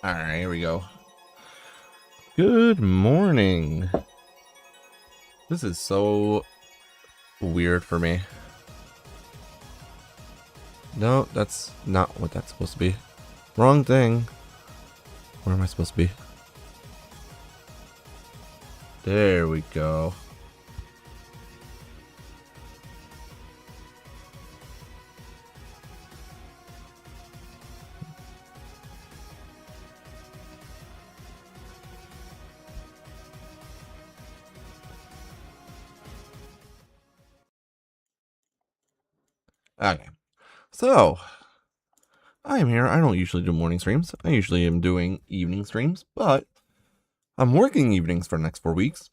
Alright, here we go. Good morning. This is so weird for me. No, that's not what that's supposed to be. Wrong thing. Where am I supposed to be? There we go. Okay. So, I am here. I don't usually do morning streams. I usually am doing evening streams, but I'm working evenings for the next 4 weeks.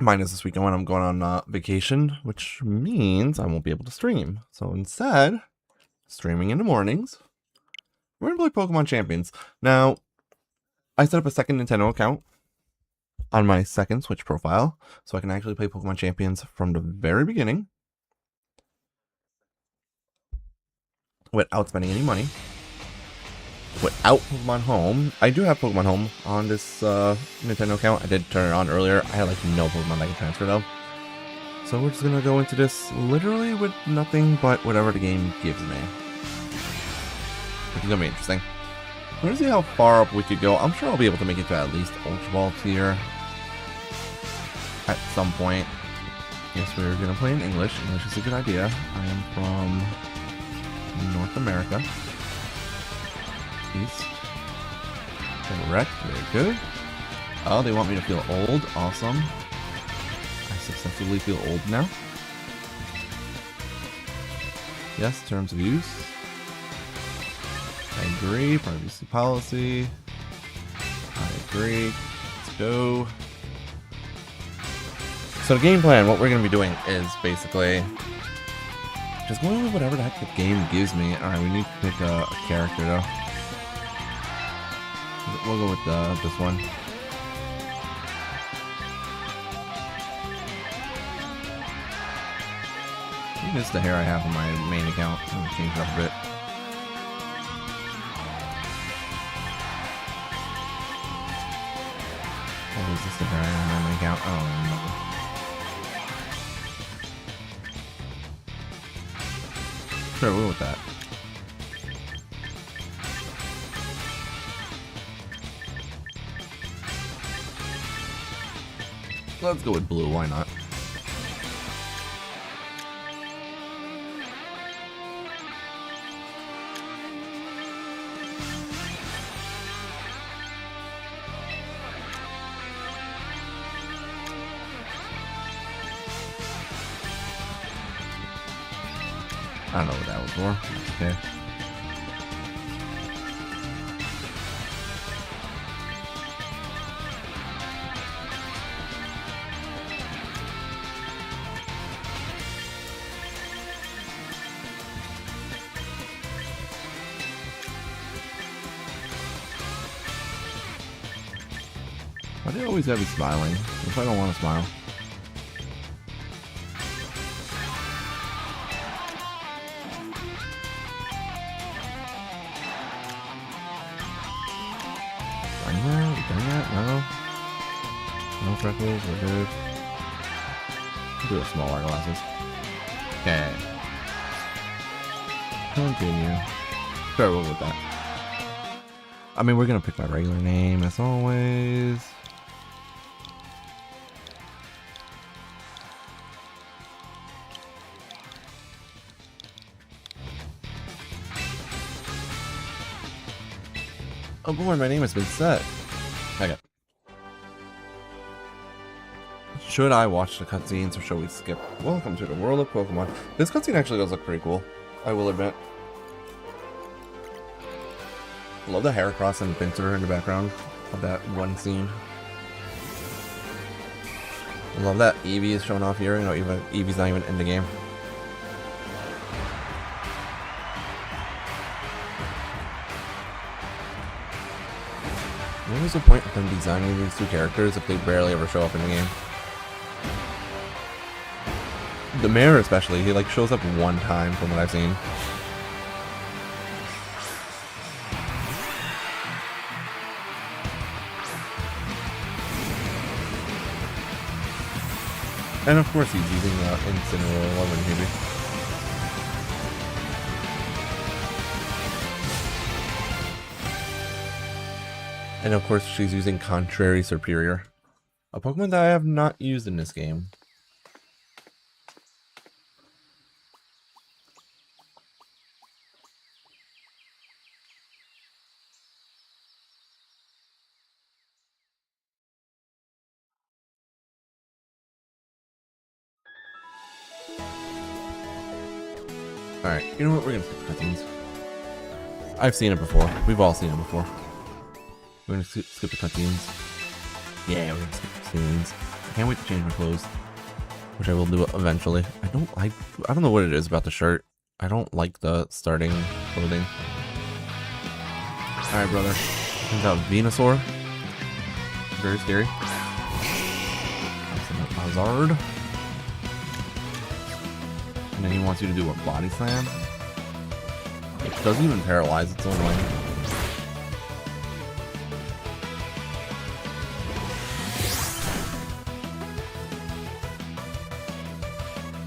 Minus this weekend when I'm going on vacation, which means I won't be able to stream. So instead, streaming in the mornings, we're going to play Pokemon Champions. Now, I set up a second Nintendo account on my second Switch profile, so I can actually play Pokemon Champions from the very beginning without spending any money. Without Pokemon Home. I do have Pokemon Home on this Nintendo account. I did turn it on earlier. I had like no Pokemon I can transfer though. So we're just gonna go into this literally with nothing but whatever the game gives me. Which is gonna be interesting. We're gonna see how far up we could go. I'm sure I'll be able to make it to at least Ultra Ball tier at some point. Yes, we're gonna play in English. English is a good idea. I am from North America. East. Correct. Very good. Oh, they want me to feel old. Awesome. I successfully feel old now. Yes, terms of use. I agree. Privacy policy. I agree. Let's go. So the game plan, what we're going to be doing is basically just going with whatever the heck the game gives me. Alright, we need to pick a character though. We'll go with this one. I think this is the hair I have on my main account. I'm going to change it up a bit. Or is this the hair I have on my main account? I don't remember. Sure, we'll go with that. Let's go with blue, why not? I don't know what that was for. Okay. Why do they always gotta be smiling? If I don't want to smile. Done that? No? No freckles, we're good. Do a small eyeglasses. Okay. Continue. Sure, we'll go with that. I mean, we're gonna pick my regular name as always. Oh boy, my name has been set. Okay. Should I watch the cutscenes or should we skip? Welcome to the world of Pokemon. This cutscene actually does look pretty cool, I will admit. Love the Heracross and Pinsir in the background of that one scene. Love that Eevee is showing off here. You know, even Eevee's not even in the game. What was the point of them designing these two characters if they barely ever show up in the game? The mayor especially, he like shows up one time from what I've seen. And of course he's using Incineroar 11 maybe. And of course she's using Contrary Superior, a Pokemon that I have not used in this game. Alright, you know what? We're gonna skip the cutscenes. I've seen it before. We've all seen it before. We're gonna skip the cutscenes. Yeah, we're gonna skip the cutscenes. I can't wait to change my clothes, which I will do eventually. I don't know what it is about the shirt. I don't like the starting clothing. Alright, brother. Turns out Venusaur. Very scary. Hazard. And then he wants you to do a body slam. It doesn't even paralyze its own way.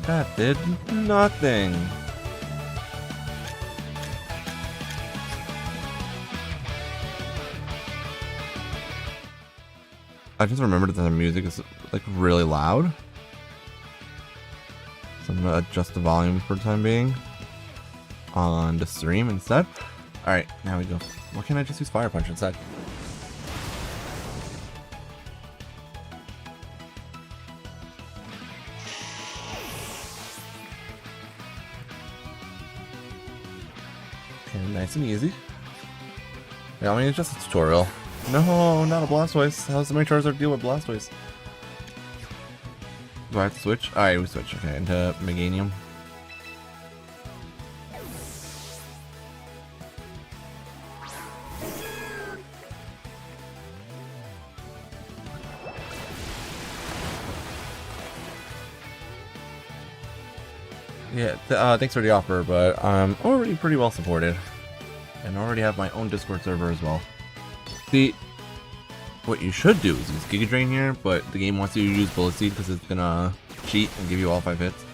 That did nothing. I just remembered that the music is like really loud. So I'm gonna adjust the volume for the time being on the stream instead. Alright, now we go. Why can't I just use Fire Punch instead? Okay, nice and easy. Yeah, I mean, it's just a tutorial. No, not a Blastoise. How does my Charizard deal with Blastoise? Do I have to switch? Alright, we switch. Okay, into Meganium. Yeah, thanks for the offer, but I'm already pretty well supported. And I already have my own Discord server as well. See, what you should do is use Giga Drain here, but the game wants you to use Bullet Seed because it's gonna cheat and give you all 5 hits.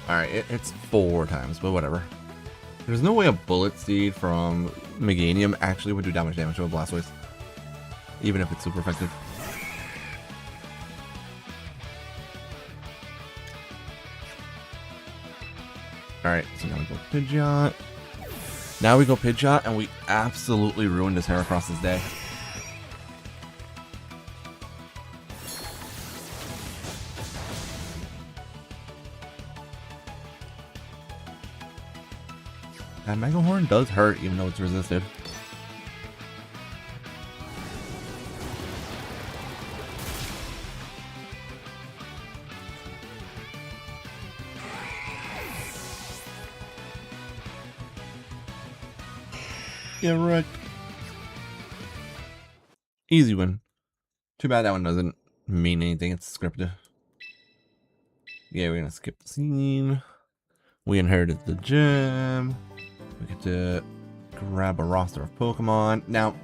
Alright, it's 4 times, but whatever. There's no way a Bullet Seed from Meganium actually would do that much damage to a Blastoise, even if it's super effective. Alright, so now we go Pidgeot. Now we go Pidgeot, and we absolutely ruined this Heracross's day. That Mega Horn does hurt, even though it's resisted. Yeah, right. Easy win. Too bad that one doesn't mean anything. It's scripted. Yeah, we're gonna skip the scene. We inherited the gym. We get to grab a roster of Pokemon. Now,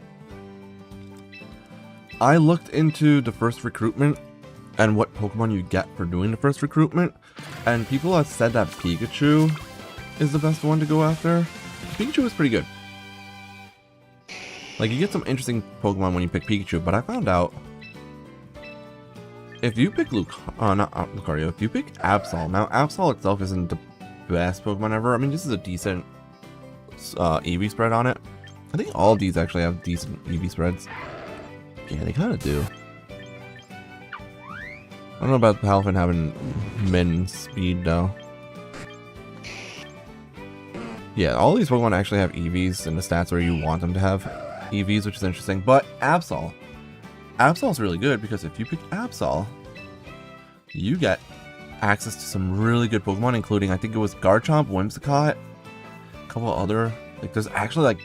I looked into the first recruitment and what Pokemon you get for doing the first recruitment, and people have said that Pikachu is the best one to go after. Pikachu is pretty good. Like, you get some interesting Pokemon when you pick Pikachu, but I found out if you pick not Lucario, if you pick Absol, now Absol itself isn't the best Pokemon ever. I mean, this is a decent EV spread on it. I think all of these actually have decent EV spreads. Yeah, they kind of do. I don't know about Palafin having min speed though. Yeah, all these Pokemon actually have EVs in the stats where you want them to have EVs, which is interesting. But Absol is really good because if you pick Absol, you get access to some really good Pokemon, including I think it was Garchomp, Whimsicott, a couple other, like there's actually like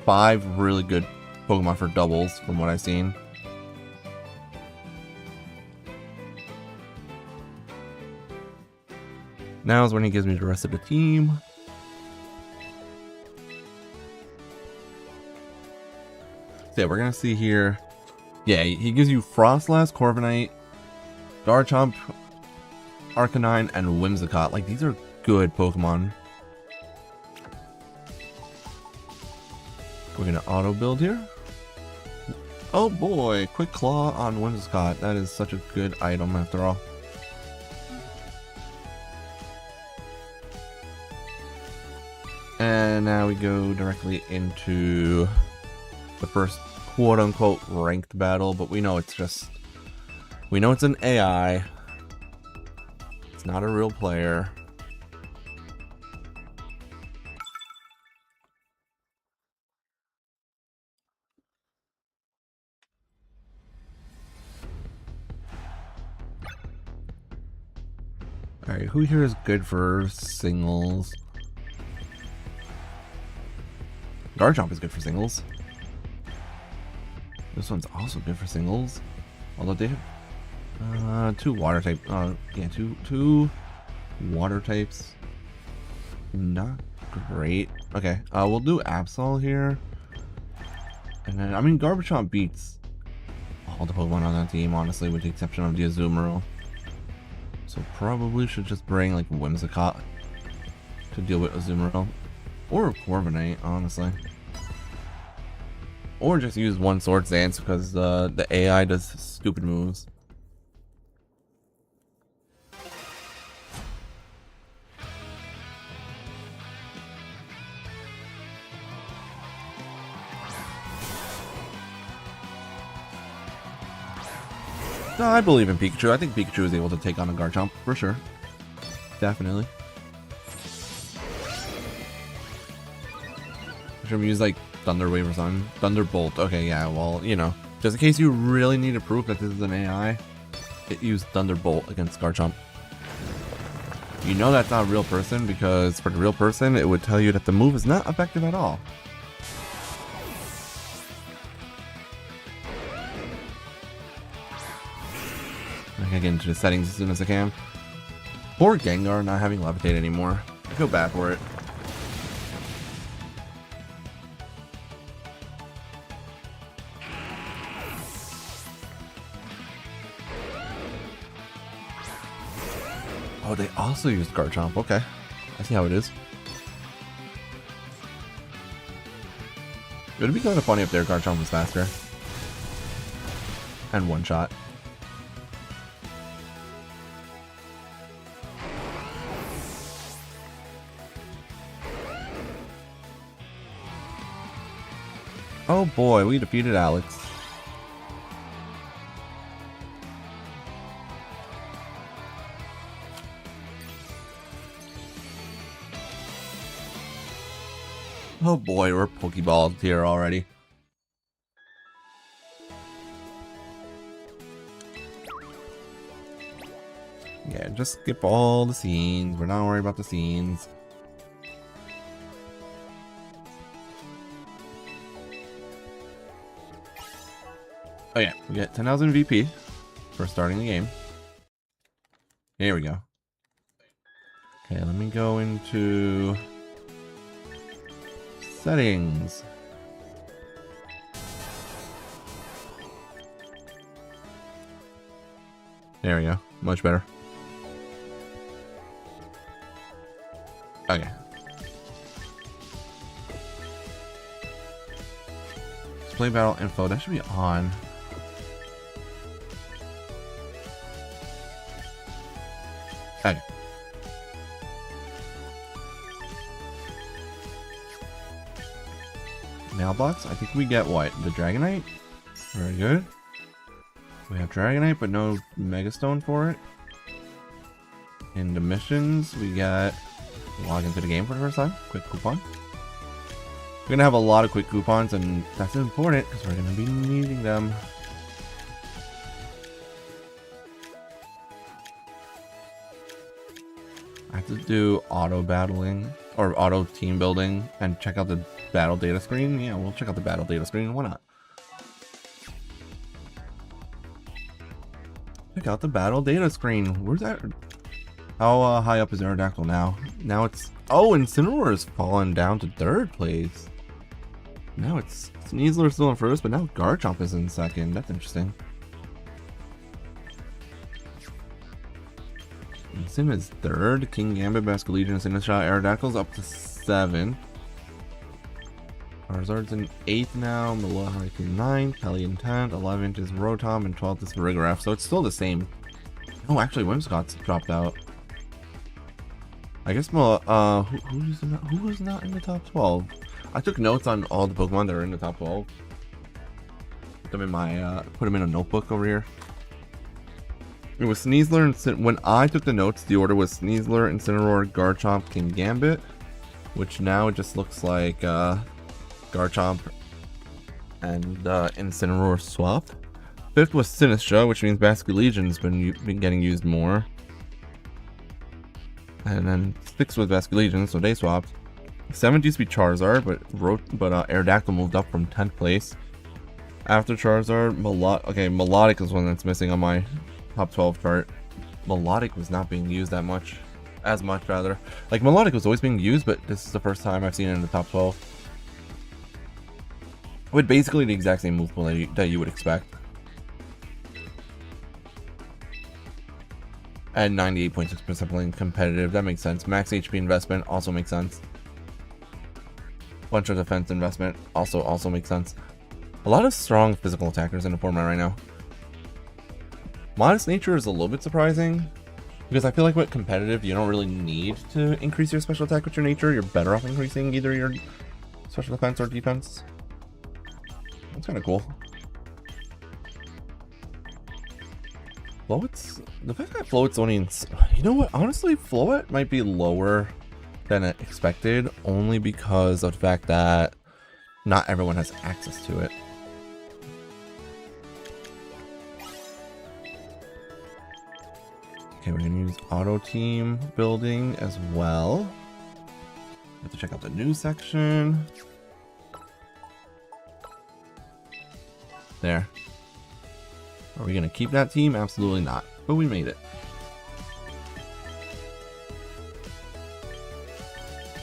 5 really good Pokemon for doubles from what I've seen. Now is when he gives me the rest of the team. So yeah, we're gonna see here. Yeah, he gives you Frostlass, Corviknight, Garchomp, Arcanine, and Whimsicott. Like, these are good Pokemon. We're gonna auto build here. Oh boy, Quick Claw on Whimsicott. That is such a good item after all. And now we go directly into the first quote-unquote ranked battle, but we know it's just... we know it's an AI. It's not a real player. Alright, who here is good for singles? Garchomp is good for singles. This one's also good for singles. Although they have two water type. Yeah, two water types. Not great. Okay, we'll do Absol here. And then, I mean, Garchomp beats all the Pokemon on that team, honestly, with the exception of the Azumarill. So probably should just bring like Whimsicott to deal with Azumarill. Or Corviknight, honestly. Or just use one Swords Dance because the AI does stupid moves. No, I believe in Pikachu. I think Pikachu is able to take on a Garchomp for sure. Definitely. Should we use like Thunder Wave or something? Thunderbolt. Okay, yeah, well, you know, just in case you really need to prove that this is an AI, it used Thunderbolt against Garchomp. You know that's not a real person because for the real person, it would tell you that the move is not effective at all. I gotta get into the settings as soon as I can. Poor Gengar not having Levitate anymore. I feel bad for it. Oh, they also used Garchomp. Okay. I see how it is. It would be kind of funny if their Garchomp was faster. And one shot. Oh boy, we defeated Alex. Oh boy, we're Pokeballed here already. Yeah, just skip all the scenes. We're not worried about the scenes. Oh yeah, we get 10,000 VP for starting the game. Here we go. Okay, let me go into settings. There we go. Much better. Okay. Display battle info. That should be on. Okay. Mailbox. I think we get what? The Dragonite? Very good. We have Dragonite, but no Megastone for it. In the missions, we got log into the game for the first time. Quick coupon. We're gonna have a lot of quick coupons, and that's important because we're gonna be needing them. I have to do auto battling or auto team building and check out the battle data screen. Yeah, we'll check out the battle data screen. Why not? Check out the battle data screen. Where's that? How high up is Aerodactyl now? Now it's... Oh, Incineroar has fallen down to 3rd place. Now it's Sneasler still in first, but now Garchomp is in second. That's interesting. Sim is third. Kingambit, Basculegion, Sinistcha, Aerodactyl's up to 7th. Charizard's in 8th now. Milahari in 9th. Pelly in 10th. 11th is Rotom, and 12th is Farigiraf. So it's still the same. Oh, actually, Whimsicott's dropped out. I guess who was not in the top 12? I took notes on all the Pokemon that are in the top 12. Put them in my put them in a notebook over here. It was Sneasler and when I took the notes, the order was Sneasler, Incineroar, Garchomp, Kingambit, which now it just looks like Garchomp and Incineroar swap. 5th was Sinistcha, which means Basculegion's been getting used more. And then 6th was Basculegion, so they swapped. 7th used to be Charizard, but Aerodactyl moved up from 10th place. After Charizard, Melodic is one that's missing on my top 12 chart. Melodic was not being used that much. As much, rather. Like, Melodic was always being used, but this is the first time I've seen it in the top 12. With basically the exact same move pool that you would expect. And 98.6% playing competitive. That makes sense. Max HP investment also makes sense. Bunch of defense investment also makes sense. A lot of strong physical attackers in the format right now. Modest Nature is a little bit surprising, because I feel like with competitive, you don't really need to increase your special attack with your nature. You're better off increasing either your special defense or defense. That's kind of cool. Floet's, the fact that Floet's only in, you know what, honestly, Floet might be lower than expected, only because of the fact that not everyone has access to it. Okay, we're gonna use Auto Team building as well. Have to check out the news section. There. Are we gonna keep that team? Absolutely not. But we made it.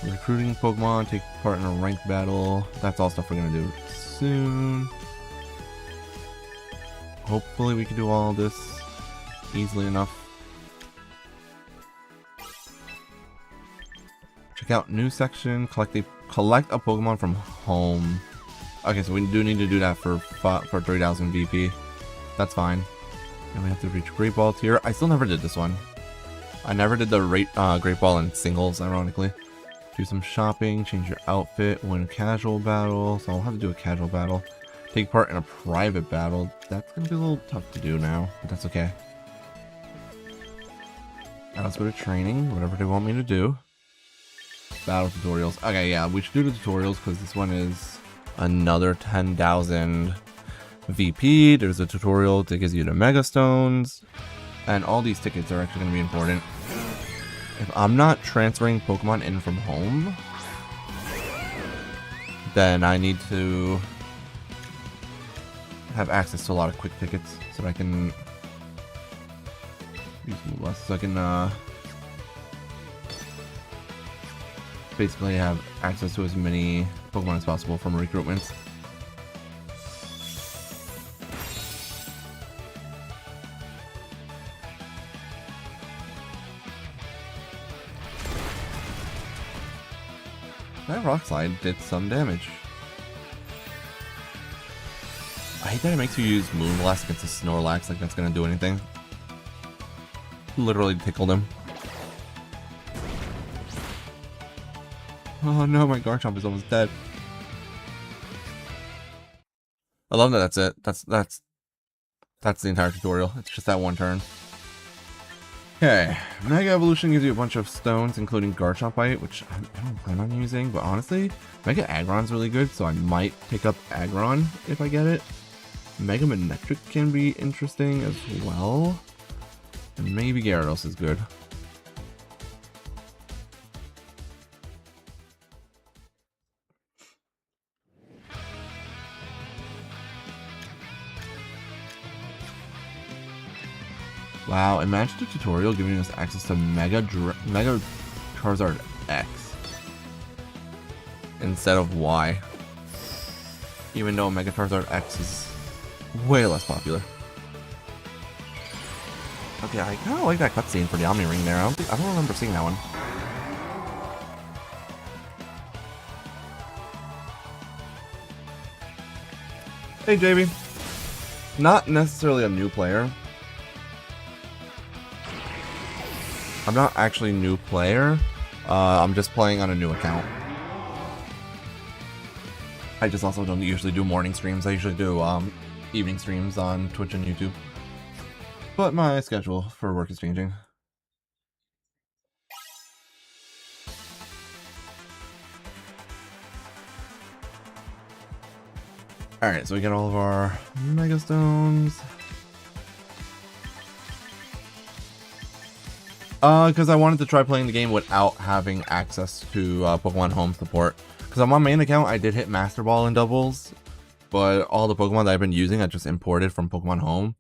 Recruiting Pokemon, take part in a ranked battle. That's all stuff we're gonna do soon. Hopefully we can do all this easily enough. Check out news section. Collect a Pokemon from home. Okay, so we do need to do that for 3000 VP. That's fine. And we have to reach Great Ball tier. I still never did this one. I never did the Great Ball in singles, ironically. Do some shopping, change your outfit, win a casual battle. So I'll have to do a casual battle. Take part in a private battle. That's going to be a little tough to do now, but that's okay. Now let's go to training, whatever they want me to do. Battle tutorials. Okay, yeah, we should do the tutorials because this one is another 10,000 VP. There's a tutorial that gives you the Mega Stones. And all these tickets are actually going to be important. If I'm not transferring Pokemon in from home, then I need to have access to a lot of quick tickets so that I can use less, so I can basically have access to as many Pokemon as possible from recruitments. That Rock Slide did some damage. I hate that it makes you use Moonblast against a Snorlax like that's gonna do anything. Literally tickled him. Oh no, my Garchomp is almost dead. I love that that's it. That's the entire tutorial. It's just that one turn. Okay, Mega Evolution gives you a bunch of stones, including Garchomp Bite, which I don't plan on using, but honestly, Mega Aggron's really good, so I might pick up Aggron if I get it. Mega Manectric can be interesting as well. And maybe Gyarados is good. Wow, imagine the tutorial giving us access to Mega Charizard X instead of Y. Even though Mega Charizard X is way less popular. Okay, I kind of like that cutscene for the Omni Ring there. I don't remember seeing that one. Hey, JB. Not necessarily a new player. I'm not actually a new player. I'm just playing on a new account. I just also don't usually do morning streams. I usually do evening streams on Twitch and YouTube. But my schedule for work is changing. Alright, so we get all of our Mega Stones. Because I wanted to try playing the game without having access to Pokemon Home support. Because on my main account, I did hit Master Ball in doubles, but all the Pokemon that I've been using, I just imported from Pokemon Home.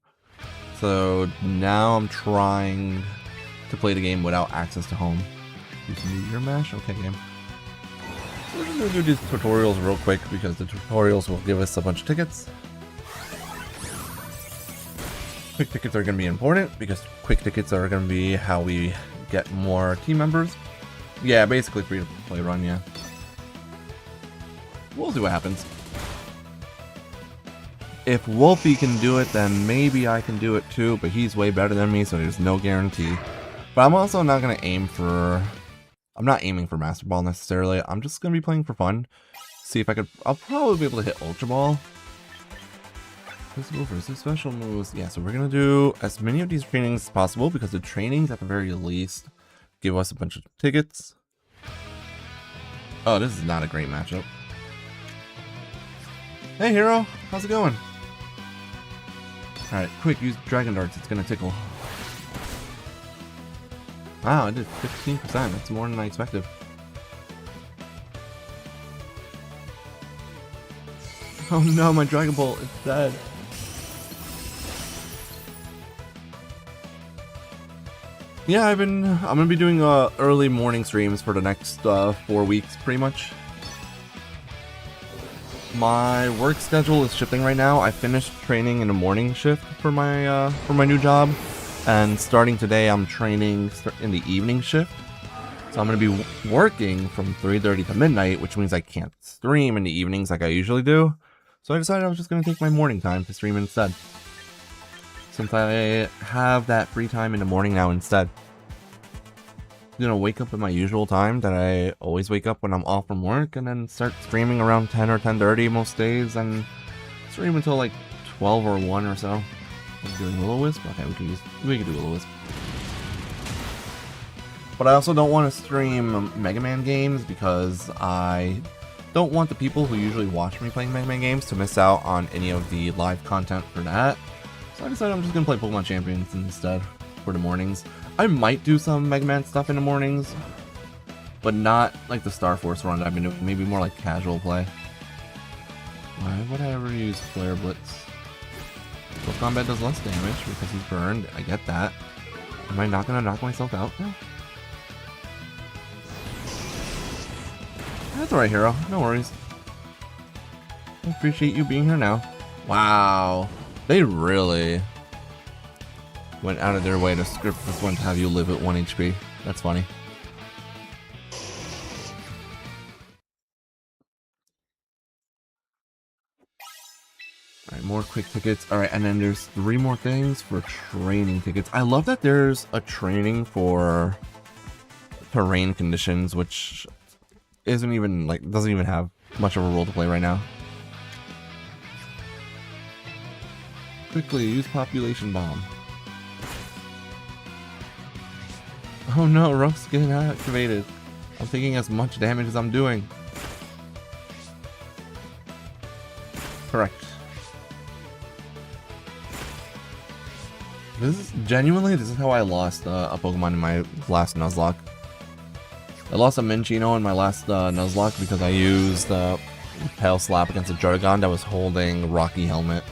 So now I'm trying to play the game without access to Home. Do some meteor mash? Okay, game. We're just gonna do these tutorials real quick because the tutorials will give us a bunch of tickets. Quick tickets are gonna be important because quick tickets are gonna be how we get more team members. Yeah, basically free to play run, yeah. We'll see what happens. If Wolfie can do it, then maybe I can do it too, but he's way better than me, so there's no guarantee. But I'm also not going to aim for... I'm not aiming for Master Ball necessarily. I'm just going to be playing for fun. See if I could... I'll probably be able to hit Ultra Ball. Physical versus special moves. Yeah, so we're going to do as many of these trainings as possible, because the trainings, at the very least, give us a bunch of tickets. Oh, this is not a great matchup. Hey, Hero! How's it going? Alright, quick, use Dragon Darts. It's gonna tickle. Wow, I did 15%. That's more than I expected. Oh no, my Dragon Ball is dead. Yeah, I'm gonna be doing early morning streams for the next 4 weeks, pretty much. My work schedule is shifting right now. I finished training in the morning shift for my new job, and starting today I'm training in the evening shift. So I'm going to be working from 3:30 to midnight, which means I can't stream in the evenings like I usually do. So I decided I was just going to take my morning time to stream instead, since I have that free time in the morning now instead. I'm gonna wake up at my usual time that I always wake up when I'm off from work, and then start streaming around 10 or 10:30 most days, and stream until like 12 or 1 or so. I'm doing Will-O-Wisp? Okay, we can do Will-O-Wisp. But I also don't want to stream Mega Man games because I don't want the people who usually watch me playing Mega Man games to miss out on any of the live content for that. So I decided I'm just gonna play Pokemon Champions instead for the mornings. I might do some Mega Man stuff in the mornings, but not like the Star Force run that I've been doing. Maybe more like casual play. Why would I ever use Flare Blitz? Close Combat does less damage because he's burned. I get that. Am I not gonna knock myself out now? That's alright, Hero. No worries. I appreciate you being here now. Wow. They really went out of their way to script this one to have you live at 1 HP. That's funny. Alright, more quick tickets. Alright, and then there's 3 more things for training tickets. I love that there's a training for terrain conditions, which isn't even, like, doesn't even have much of a role to play right now. Quickly, use Population Bomb. Oh no, Rough Skin activated. I'm taking as much damage as I'm doing. Correct. This is how I lost a Pokemon in my last Nuzlocke. I lost a Minccino in my last Nuzlocke because I used Pale Slap against a Jargon that was holding Rocky Helmet.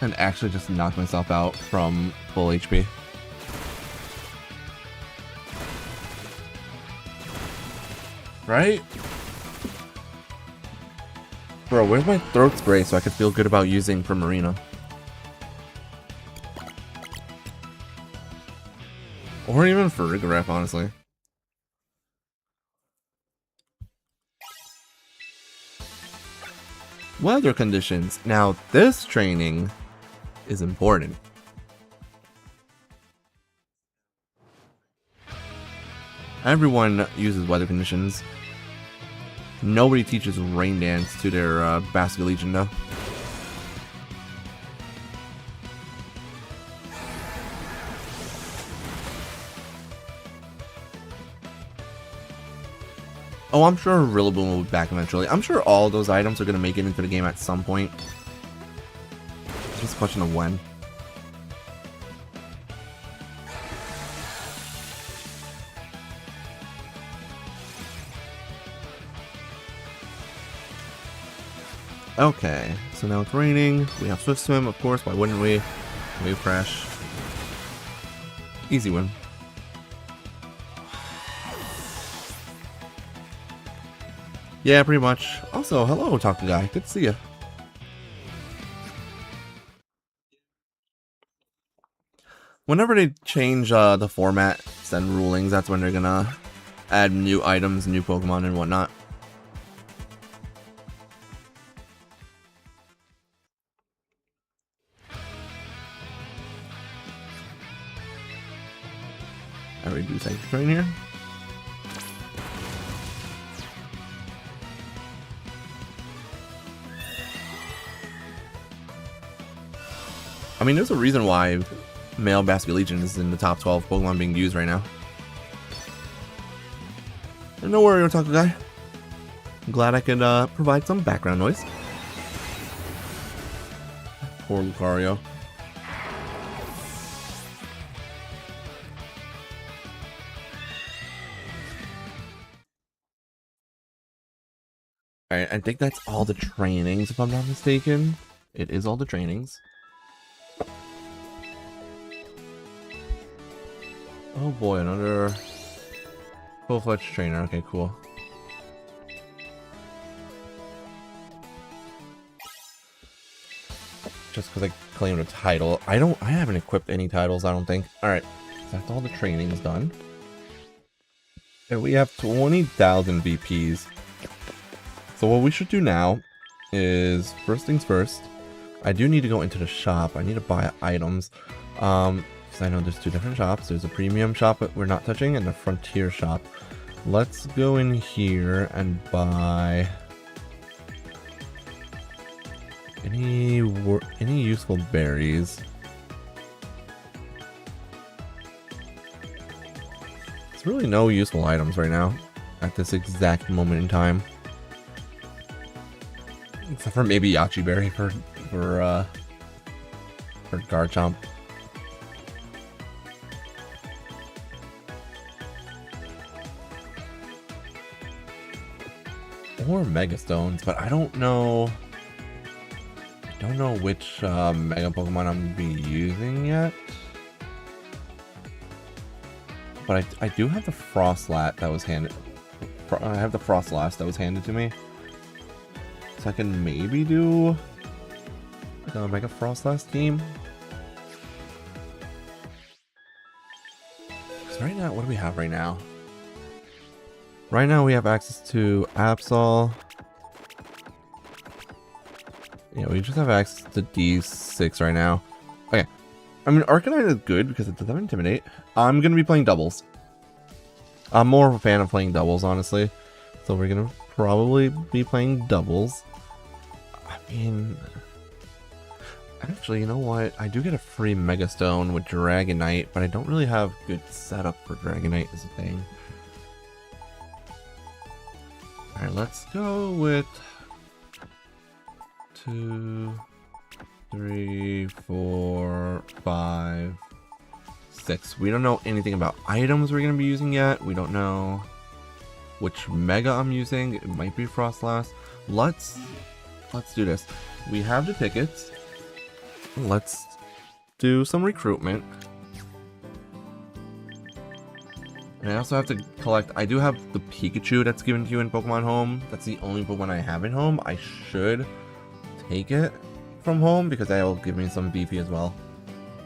And actually just knocked myself out from full HP. Right? Bro, where's my throat spray so I could feel good about using for Marina? Or even for Rigaref, honestly. Weather conditions. Now, this training is important. Everyone uses weather conditions. Nobody teaches Rain Dance to their Basket Legion, though. Oh, I'm sure Rillaboom will be back eventually. I'm sure all those items are going to make it into the game at some point. It's just a question of when. Okay, so now it's raining. We have Swift Swim, of course. Why wouldn't we? Wave Crash. Easy win. Yeah, pretty much. Also, hello, Otaku Guy. Good to see you. Whenever they change the formats and rulings, that's when they're gonna add new items, new Pokemon, and whatnot. I already do Psychic Train here. I mean, there's a reason why male Basket Legion is in the top 12 Pokemon being used right now. And no worry, Otaku Guy. I'm glad I could provide some background noise. Poor Lucario. Alright, I think that's all the trainings, if I'm not mistaken. It is all the trainings. Oh boy, another full-fledged trainer. Okay, cool. Just because I claimed a title. I haven't equipped any titles, I don't think. Alright, so that's all the trainings done. And we have 20,000 VPs. So what we should do now is, first things first, I do need to go into the shop. I need to buy items. Because I know there's two different shops. There's a premium shop that we're not touching and a frontier shop. Let's go in here and buy any useful berries. There's really no useful items right now at this exact moment in time. Except for maybe Yachi Berry for Garchomp. Or Mega Stones, but I don't know. I don't know which Mega Pokemon I'm gonna be using yet. But I do have the Frostlass that was handed. I have the Frostlass that was handed to me. So I can maybe do a Mega Frostlass team. So right now, what do we have right now? Right now we have access to Absol. Yeah, we just have access to D6 right now. Okay. I mean, Arcanine is good because it does have Intimidate. I'm going to be playing doubles. I'm more of a fan of playing doubles, honestly. So we're going to probably be playing doubles. I mean, actually, you know what? I do get a free Mega Stone with Dragonite, but I don't really have good setup for Dragonite is the thing. Alright, let's go with 2, 3, 4, 5, 6. We don't know anything about items we're going to be using yet. We don't know which Mega I'm using. It might be Frostlass. Let's do this. We have the tickets. Let's do some recruitment. And I also have to collect, I do have the Pikachu that's given to you in Pokemon Home. That's the only Pokemon I have in Home. I should take it from Home because that will give me some BP as well.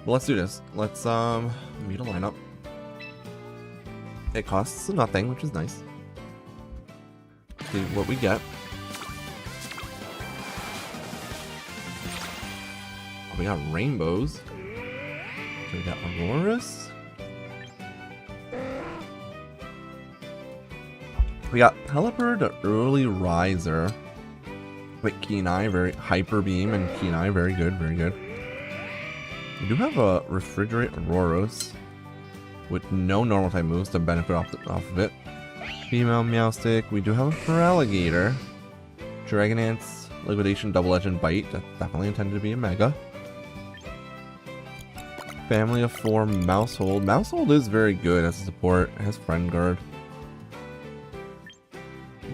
But let's do this. Let's meet a lineup. It costs nothing, which is nice. See what we get. Oh, we got rainbows. So we got Auroras. We got Pelipper, the early riser. With Keenai, very Hyper Beam and Keenai, very good, very good. We do have a Refrigerate Auroros with no normal type moves to benefit off of it. Female Meowstic. We do have a Feraligatr. Dragonance, Liquidation, Double Edge, and Bite. That's definitely intended to be a Mega. Family of 4 Maushold. Maushold is very good as a support. It has Friend Guard.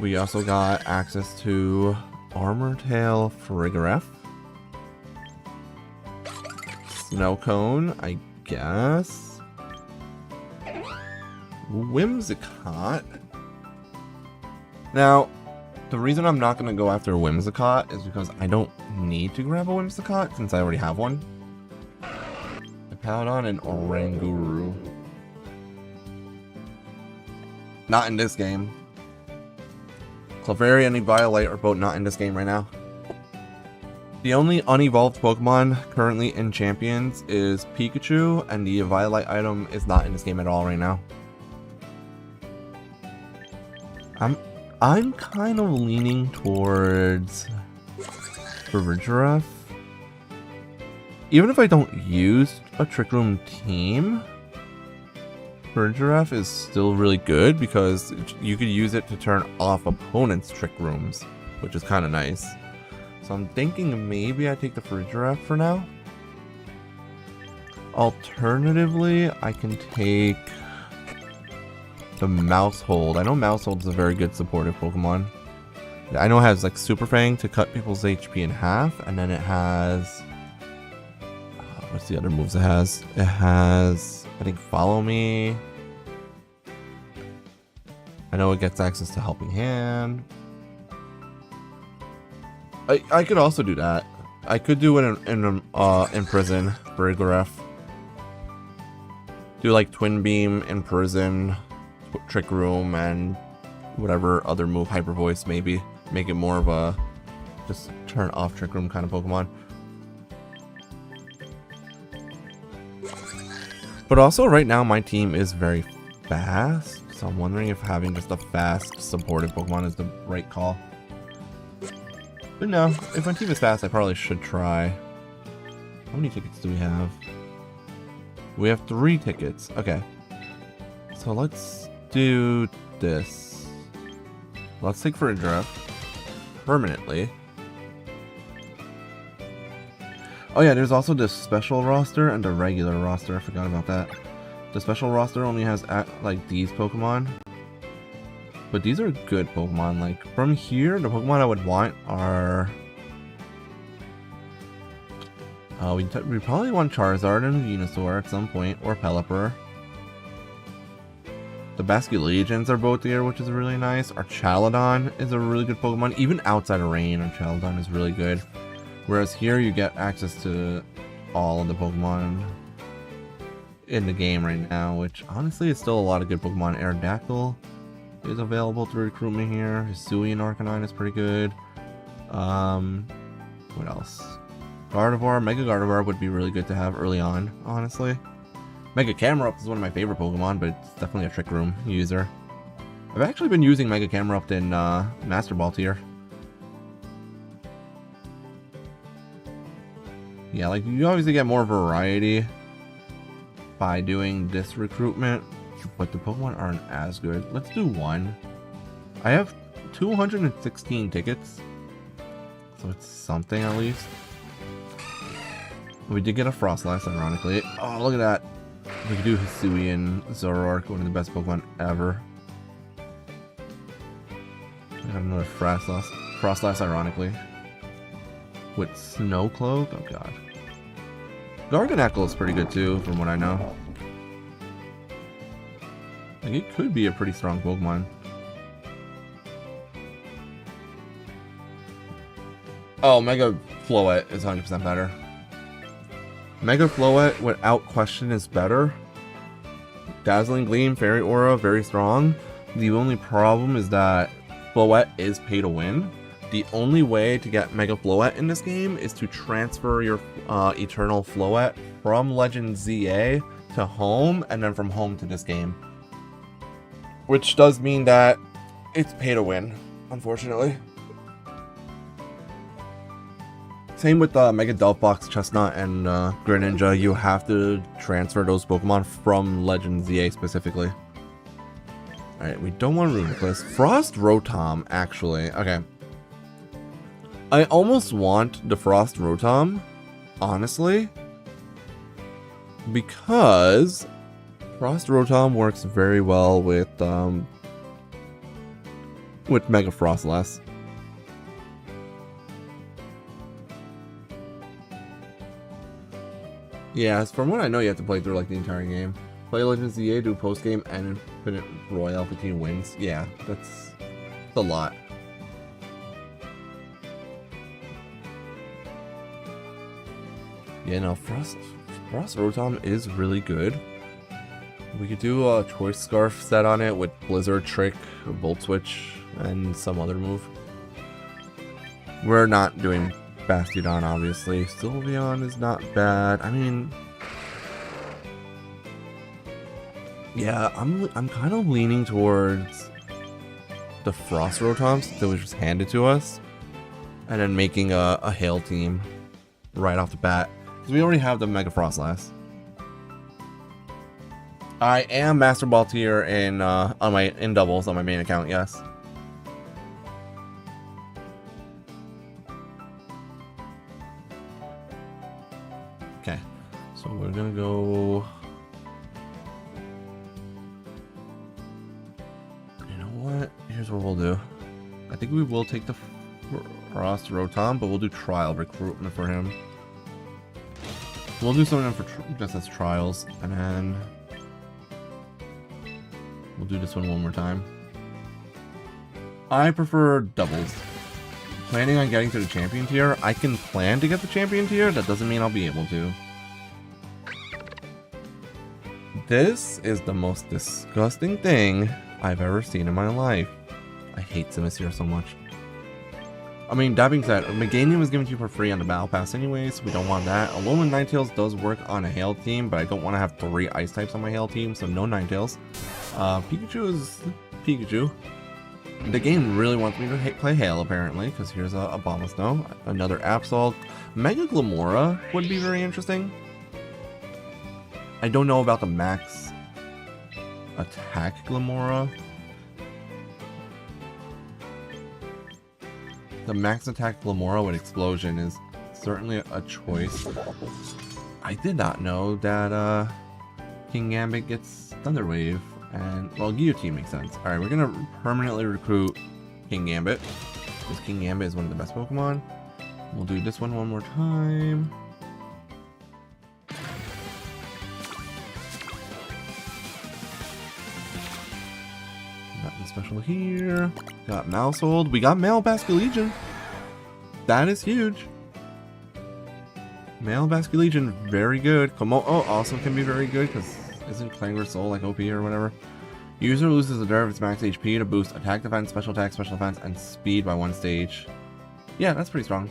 We also got access to Armortail Farigiraf. Snowcone, I guess. Whimsicott. Now, the reason I'm not going to go after Whimsicott is because I don't need to grab a Whimsicott since I already have one. Hippowdon and Oranguru. Not in this game. Clefairy and Eviolite are both not in this game right now. The only unevolved Pokemon currently in Champions is Pikachu, and the Eviolite item is not in this game at all right now. I'm kind of leaning towards Farigiraf. Even if I don't use a Trick Room team, Farigiraf is still really good because you could use it to turn off opponents' Trick Rooms, which is kind of nice. So I'm thinking maybe I take the Farigiraf for now. Alternatively, I can take the Maushold. I know Maushold is a very good supportive Pokemon. I know it has like Super Fang to cut people's HP in half, and then it has... what's the other moves it has? It has, I think, Follow Me. I know it gets access to Helping Hand. I could also do that. I could do it in Prison, Farigiraf. Do like Twin Beam, Imprison, Trick Room, and whatever other move, Hyper Voice maybe. Make it more of a just turn off Trick Room kind of Pokemon. But also right now my team is very fast, so I'm wondering if having just a fast supportive Pokemon is the right call. But no, if my team is fast, I probably should try. How many tickets do we have? We have 3 tickets. Okay. So let's do this. Let's take Farigiraf permanently. Oh yeah, there's also the special roster and the regular roster. I forgot about that. The special roster only has like these Pokemon. But these are good Pokemon. Like from here, the Pokemon I would want are... we probably want Charizard and Venusaur at some point, or Pelipper. The Basculegions are both here, which is really nice. Our Chaladon is a really good Pokemon. Even outside of rain, our Chaladon is really good. Whereas here you get access to all of the Pokemon in the game right now, which honestly is still a lot of good Pokemon. Aerodactyl is available through recruitment here. Hisuian Arcanine is pretty good. What else? Gardevoir, Mega Gardevoir would be really good to have early on, honestly. Mega Camerupt is one of my favorite Pokemon, but it's definitely a Trick Room user. I've actually been using Mega Camerupt in Master Ball tier. Yeah, like you obviously get more variety by doing this recruitment, but the Pokemon aren't as good. Let's do one. I have 216 tickets, so it's something at least. We did get a Frostlass, ironically. Oh, look at that. We could do Hisuian Zoroark, one of the best Pokemon ever. We got another Frostlass, ironically. With Snow Cloak? Oh god. Garganacl is pretty good too, from what I know. Like, it could be a pretty strong Pokemon. Oh, Mega Floette is 100% better. Mega Floette, without question, is better. Dazzling Gleam, Fairy Aura, very strong. The only problem is that Floette is pay to win. The only way to get Mega Floette in this game is to transfer your Eternal Floette from Legend ZA to home, and then from home to this game. Which does mean that it's pay to win, unfortunately. Same with Mega Delphox, Chestnut, and Greninja. You have to transfer those Pokemon from Legend ZA specifically. Alright, we don't want Runikless. Frost Rotom, actually. Okay. I almost want the Frost Rotom, honestly. Because Frost Rotom works very well with Mega Frostless. Yeah, from what I know, you have to play through like the entire game. Play Legends ZA, do post game, and Infinite Royale 15 wins. Yeah, that's a lot. Yeah, no, Frost Rotom is really good. We could do a Choice Scarf set on it with Blizzard, Trick, Volt Switch, and some other move. We're not doing Bastiodon, obviously. Sylveon is not bad. I mean, yeah, I'm kind of leaning towards the Frost Rotoms that was just handed to us, and then making a Hail team right off the bat, because we already have the Mega Frostlass. I am Master Ball tier in doubles on my main account, yes. Okay, so we're gonna go. You know what? Here's what we'll do. I think we will take the Frost Rotom, but we'll do trial recruitment for him. We'll do something for just as trials, and then we'll do this one more time. I prefer doubles. Planning on getting to the champion tier. I can plan to get the champion tier, that doesn't mean I'll be able to. This is the most disgusting thing I've ever seen in my life. I hate Simisear so much. I mean, that being said, Meganium was given to you for free on the Battle Pass anyway, so we don't want that. Alolan Ninetales does work on a Hail team, but I don't want to have 3 Ice types on my Hail team, so no Ninetales. Pikachu is Pikachu. The game really wants me to play Hail, apparently, because here's a Bombasnow, another Absol. Mega Glamora would be very interesting. I don't know about the max attack Glamora. The max attack Glamora with Explosion is certainly a choice. I did not know that King Gambit gets Thunder Wave. And, well, Guillotine makes sense. Alright, we're gonna permanently recruit King Gambit, because King Gambit is one of the best Pokemon. We'll do this one more time. Nothing special here. Got Maushold. We got Male Basculegion. That is huge. Male Basculegion, very good. Komodo also can be very good, because isn't Clangor Soul like OP or whatever? User loses a third of its max HP to boost attack defense, special defense, and speed by 1 stage. Yeah, that's pretty strong.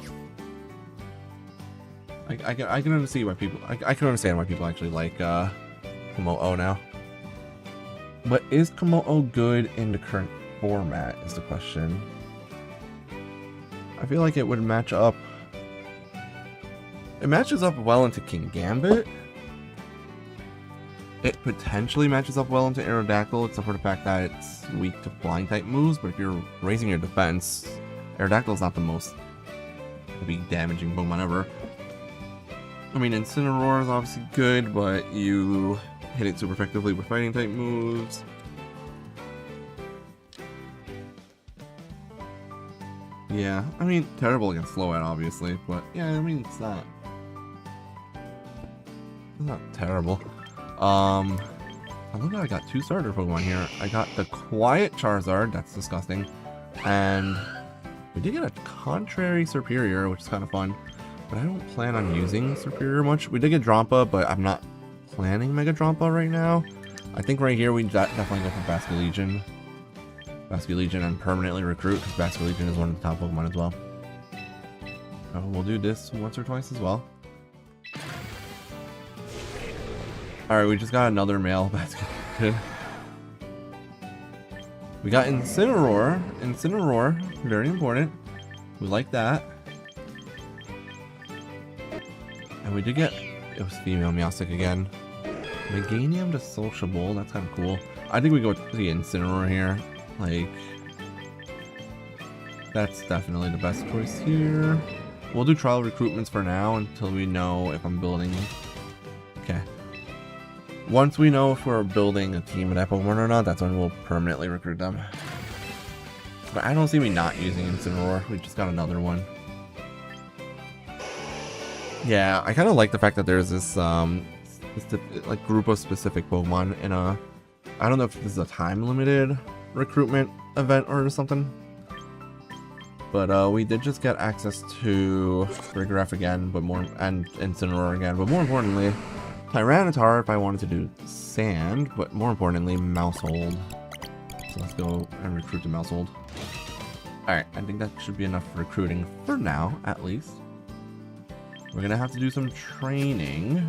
I can understand why people I can understand why people actually like Komodo now. But is Komodo good in the current format is the question. I feel like it would match up. It matches up well into King Gambit. It potentially matches up well into Aerodactyl, except for the fact that it's weak to flying type moves, but if you're raising your defense, Aerodactyl is not the most damaging Pokemon ever. I mean, Incineroar is obviously good, but you hit it super effectively with fighting type moves. Yeah, I mean, terrible against Floette, obviously, but yeah, I mean, it's not terrible. I love that I got 2 starter Pokemon here. I got the Quiet Charizard, that's disgusting. And we did get a Contrary Serperior, which is kind of fun. But I don't plan on using Serperior much. We did get Drampa, but I'm not planning Mega Drampa right now. I think right here we definitely go for Basculegion. Basculegion and permanently recruit, because Basculegion is one of the top Pokemon as well. So we'll do this once or twice as well. Alright, we just got another male Basculegion. We got Incineroar. Incineroar, very important. We like that. And we did get, it was female Meowstic again. Meganium to Sociable, that's kind of cool. I think we go with the Incineroar here. Like, that's definitely the best choice here. We'll do trial recruitments for now until we know if I'm building. Okay. Once we know if we're building a team with that Pokemon or not, that's when we'll permanently recruit them. But I don't see me not using Incineroar. We just got another one. Yeah, I kind of like the fact that there's this like group of specific Pokemon in a, I don't know if this is a time limited recruitment event or something, but we did just get access to Rigraph again, but more, and Incineroar again, but more importantly Tyranitar if I wanted to do Sand, but more importantly Maushold. So let's go and recruit the Maushold. Alright, I think that should be enough recruiting for now, at least. We're gonna have to do some training.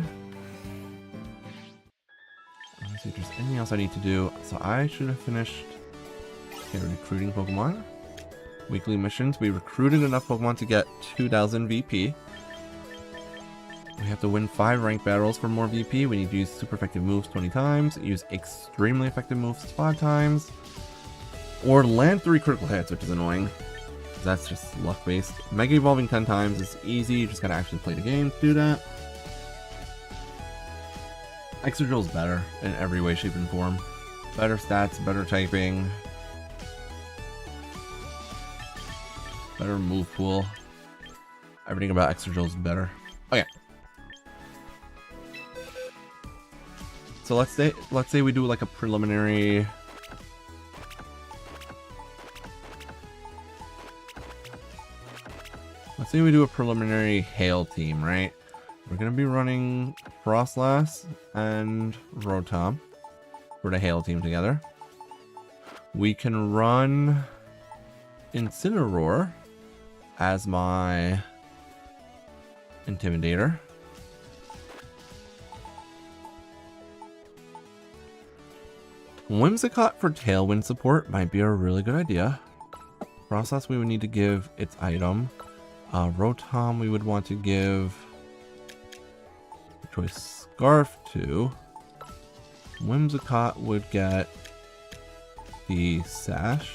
Let's see if there's anything else I need to do. So I should have finished recruiting Pokemon. Weekly missions. We recruited enough Pokemon to get 2000 VP. We have to win 5 ranked battles for more VP. We need to use super effective moves 20 times, use extremely effective moves 5 times, or land 3 critical hits, which is annoying. That's just luck based. Mega Evolving 10 times is easy, you just gotta actually play the game to do that. Excadrill is better in every way, shape, and form. Better stats, better typing, better move pool. Everything about Excadrill is better. Okay. So let's say we do like a preliminary. Let's say we do a preliminary Hail team, right? We're gonna be running Froslass and Rotom for the Hail team together. We can run Incineroar as my Intimidator. Whimsicott for Tailwind support might be a really good idea. Froslass we would need to give its item. Rotom we would want to give choice Scarf to. Whimsicott would get the Sash.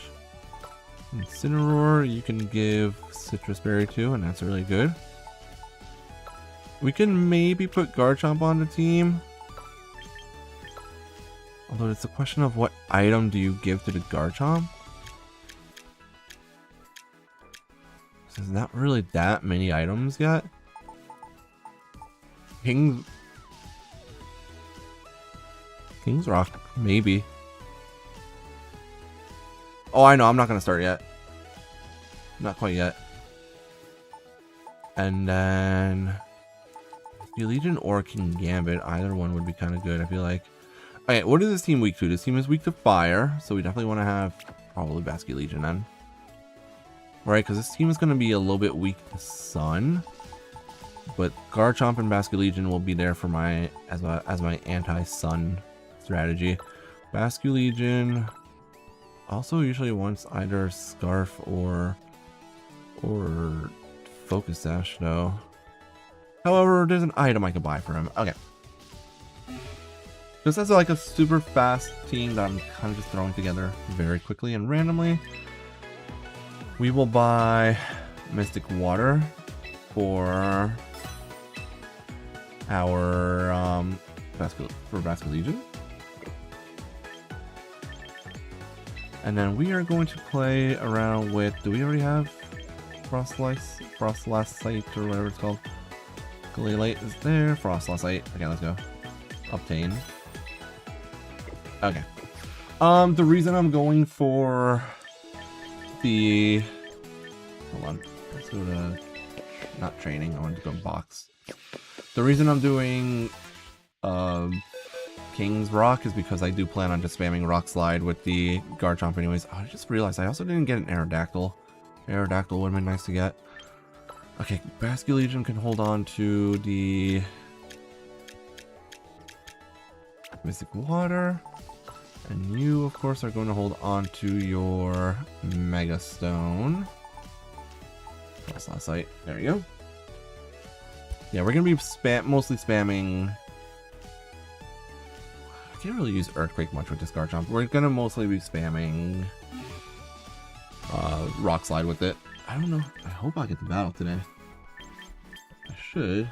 Incineroar you can give Citrus Berry to, and that's really good. We can maybe put Garchomp on the team. Although it's a question of what item do you give to the Garchomp? There's not really that many items yet. King's Rock, maybe. Oh, I know, I'm not gonna start yet. Not quite yet. And then Legion or King Gambit, either one would be kind of good, I feel like. Okay, what is this team weak to? This team is weak to fire, so we definitely want to have probably Basculegion then. Right, because this team is going to be a little bit weak to sun. But Garchomp and Basculegion will be there for my as my anti-sun strategy. Basculegion also usually wants either Scarf or Focus Sash though. However, there's an item I could buy for him. Okay. This is like a super fast team that I'm kind of just throwing together very quickly and randomly. We will buy Mystic Water for our Basculegion. And then we are going to play around with, do we already have Frostlassite or whatever it's called? Galilite is there, Frostlassite. Okay, let's go. Obtain. Okay. The reason I'm going for the... Hold on. Let's go to... Not training. I wanted to go box. The reason I'm doing King's Rock is because I do plan on just spamming Rock Slide with the Garchomp anyways. Oh, I just realized I also didn't get an Aerodactyl. Aerodactyl would have been nice to get. Okay, Basculegion can hold on to the Mystic Water. And you, of course, are going to hold on to your Mega Stone. That's last sight. There you go. Yeah, we're going to be mostly spamming... I can't really use Earthquake much with this Garchomp. We're going to mostly be spamming Rock Slide with it. I don't know. I hope I get the battle today. I should.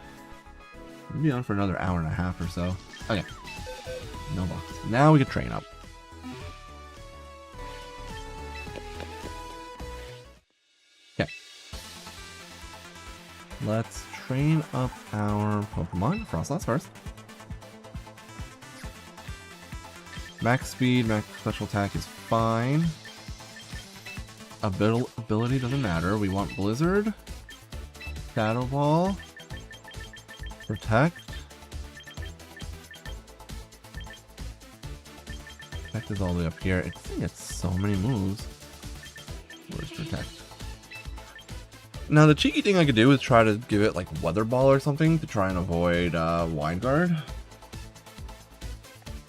We'll be on for another hour and a half or so. Okay. No box. Now we can train up. Okay. Let's train up our Pokemon. Frostlass first. Max speed, max special attack is fine. Ability doesn't matter. We want Blizzard, Shadow Ball, Protect. Protect is all the way up here. It's got so many moves. Where's Protect? Now the cheeky thing I could do is try to give it like Weather Ball or something to try and avoid Wide Guard.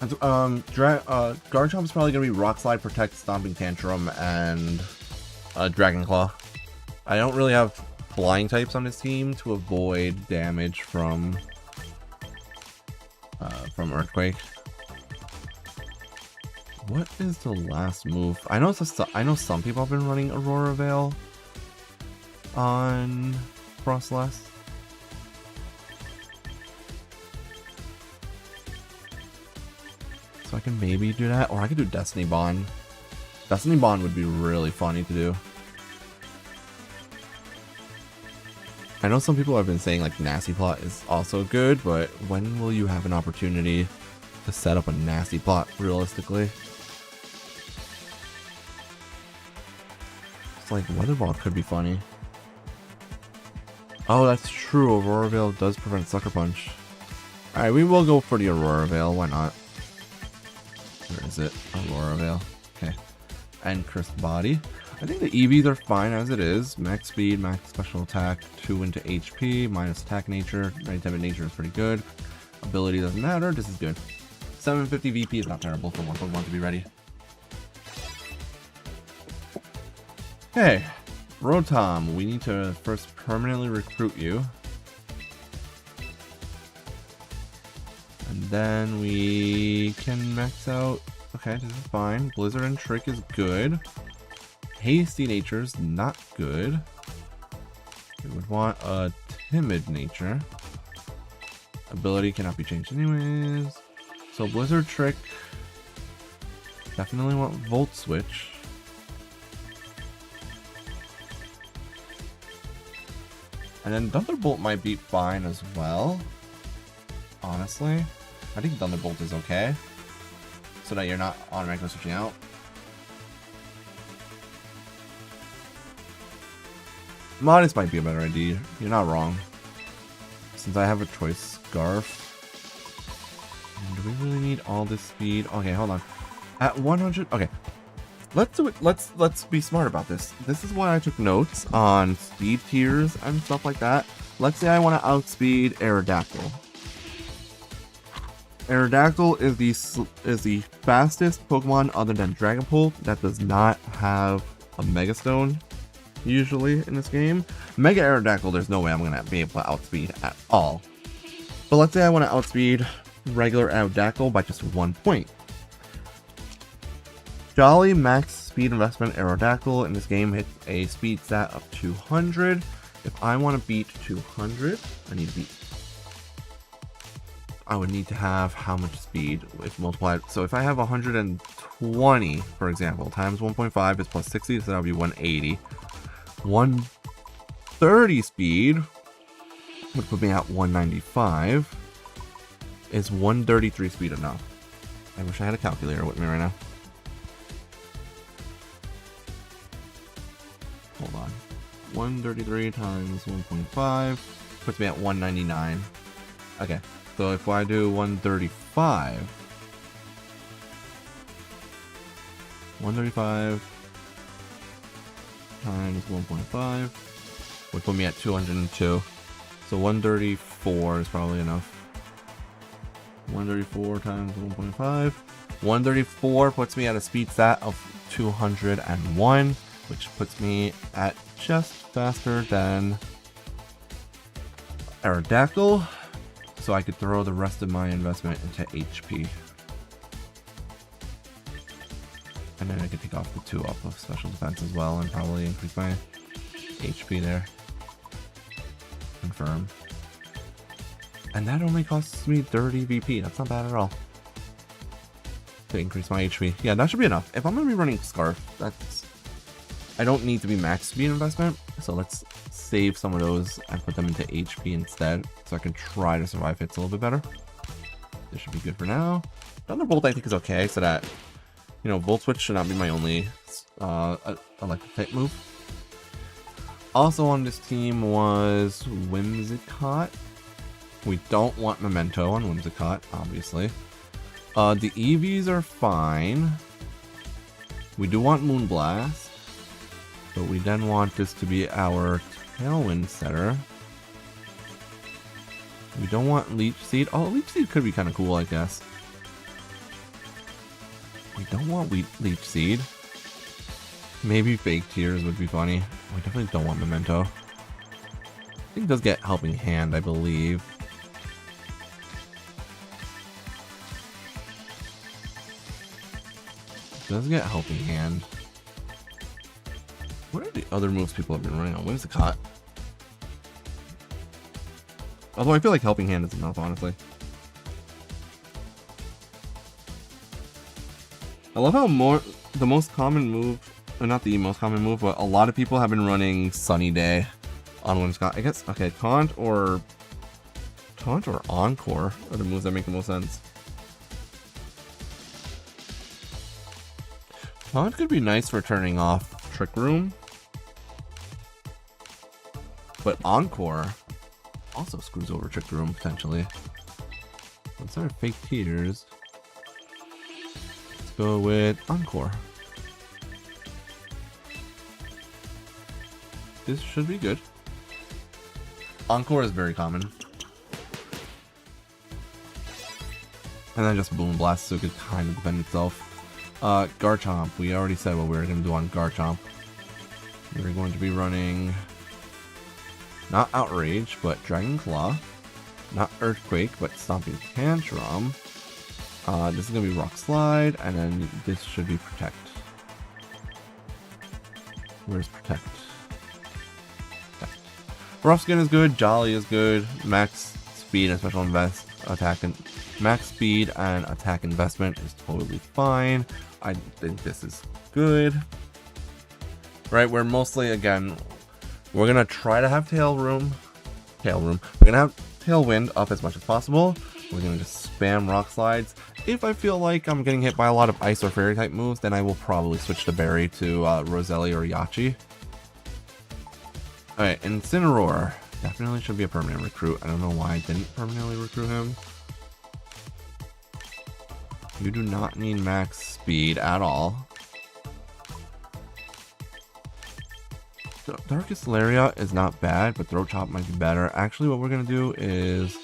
Garchomp is probably gonna be Rock Slide, Protect, Stomping Tantrum, and Dragon Claw. I don't really have flying types on this team to avoid damage from Earthquake. What is the last move? I know some people have been running Aurora Veil on Frostlass. So I can maybe do that, or I could do Destiny Bond. Destiny Bond would be really funny to do. I know some people have been saying like Nasty Plot is also good, but when will you have an opportunity to set up a Nasty Plot realistically? It's like Weather Ball could be funny. Oh, that's true. Aurora Veil does prevent Sucker Punch. Alright, we will go for the Aurora Veil. Why not? Where is it? Aurora Veil. Okay. And Cursed Body. I think the EVs are fine as it is. Max speed, max special attack, 2 into HP, minus attack nature. Type nature is pretty good. Ability doesn't matter. This is good. 750 VP is not terrible for one Pokemon to be ready. Okay. Rotom, we need to first permanently recruit you. And then we can max out. Okay, this is fine. Blizzard and Trick is good. Hasty Nature's not good. We would want a Timid Nature. Ability cannot be changed anyways. So Blizzard, Trick. Definitely want Volt Switch. And then Thunderbolt might be fine as well. Honestly, I think Thunderbolt is okay. So that you're not automatically switching out. Modest might be a better idea. You're not wrong. Since I have a choice Scarf. Do we really need all this speed? Okay, hold on. At 100. Okay. Let's do it. Let's be smart about this. This is why I took notes on speed tiers and stuff like that. Let's say I want to outspeed Aerodactyl. Aerodactyl is the fastest Pokemon other than Dragapult that does not have a Mega Stone usually in this game. Mega Aerodactyl, there's no way I'm gonna be able to outspeed at all. But let's say I want to outspeed regular Aerodactyl by just 1 point. Jolly max speed investment Aerodactyl in this game hits a speed stat of 200. If I want to beat 200, I would need to have how much speed if multiplied. So if I have 120, for example, times 1.5 is plus 60, so that would be 180. 130 speed would put me at 195. Is 133 speed enough? I wish I had a calculator with me right now. Hold on. 133 times 1.5 puts me at 199. Okay, so if I do 135 times 1.5 would put me at 202. So 134 is probably enough. 134 times 1.5. 134 puts me at a speed stat of 201, which puts me at just faster than Aerodactyl. So I could throw the rest of my investment into HP. And then I could take off the 2 off of special defense as well and probably increase my HP there. Confirm. And that only costs me 30 VP. That's not bad at all. To increase my HP. Yeah, that should be enough. If I'm going to be running Scarf, I don't need to be max speed investment. So let's save some of those and put them into HP instead. So I can try to survive hits a little bit better. This should be good for now. Thunderbolt I think is okay. So that, you know, Volt Switch should not be my only electric type move. Also on this team was Whimsicott. We don't want Memento on Whimsicott, obviously. The EVs are fine. We do want Moonblast. But we then want this to be our Tailwind setter. We don't want Leech Seed. Oh, Leech Seed could be kind of cool, I guess. We don't want Leech Seed. Maybe Fake Tears would be funny. We definitely don't want Memento. I think it does get Helping Hand, I believe. It does get Helping Hand. What are the other moves people have been running on? Whimsicott. Although I feel like Helping Hand is enough, honestly. I love how the most common move, or not the most common move, but a lot of people have been running Sunny Day on Whimsicott. I guess, okay, Taunt or Encore are the moves that make the most sense. Taunt could be nice for turning off Trick Room. But Encore also screws over Trick Room, potentially. Instead of Fake Tears, let's go with Encore. This should be good. Encore is very common. And then just Boom Blast, so it could kind of defend itself. Garchomp, we already said what we were going to do on Garchomp. We're going to be running not Outrage, but Dragon Claw. Not Earthquake, but Stomping Tantrum. This is going to be Rock Slide, and then this should be Protect. Where's Protect? Rough Skin is good, Jolly is good, Max Speed and Special Attack and Max Speed and Attack Investment is totally fine. I think this is good. Right, we're mostly, again, we're going to try to have Tail Room. We're going to have Tailwind up as much as possible. We're going to just spam Rock Slides. If I feel like I'm getting hit by a lot of Ice or Fairy type moves, then I will probably switch to Berry to Roselli or Yachi. Alright, Incineroar. Definitely should be a permanent recruit. I don't know why I didn't permanently recruit him. You do not need max speed at all. Darkest Lariat is not bad, but Throat Chop might be better. Actually, what we're going to do is...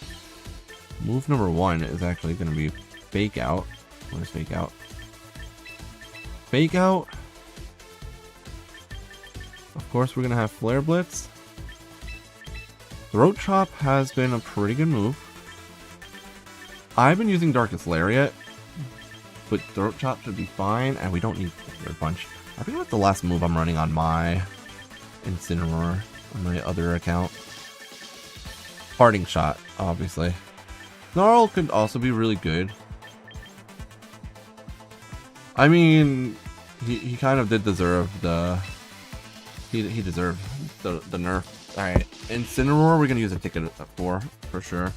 Move number 1 is actually going to be Fake Out. What is Fake Out? Fake Out. Of course, we're going to have Flare Blitz. Throat Chop has been a pretty good move. I've been using Darkest Lariat, but Throat Chop should be fine, and we don't need Flare Punch. I think that's the last move I'm running on my Incineroar, on my other account. Parting Shot, obviously. Snarl could also be really good. I mean, he kind of did deserve the... He deserved the nerf. Alright, Incineroar we're gonna use a ticket for sure.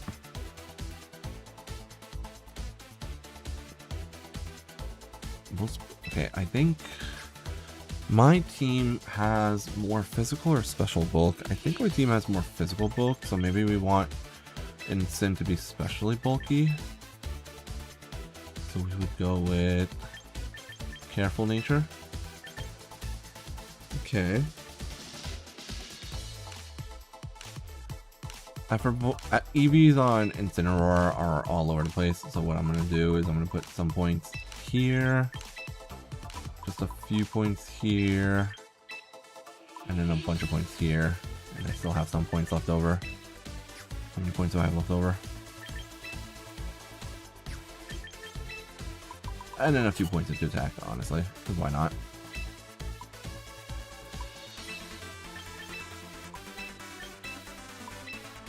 Okay, I think my team has more physical or special bulk. I think my team has more physical bulk, so maybe we want Incin to be specially bulky. So we would go with Careful Nature. Okay. EVs on Incineroar are all over the place, so what I'm going to do is I'm going to put some points here, just a few points here, and then a bunch of points here, and I still have some points left over. How many points do I have left over? And then a few points to attack, honestly, because why not?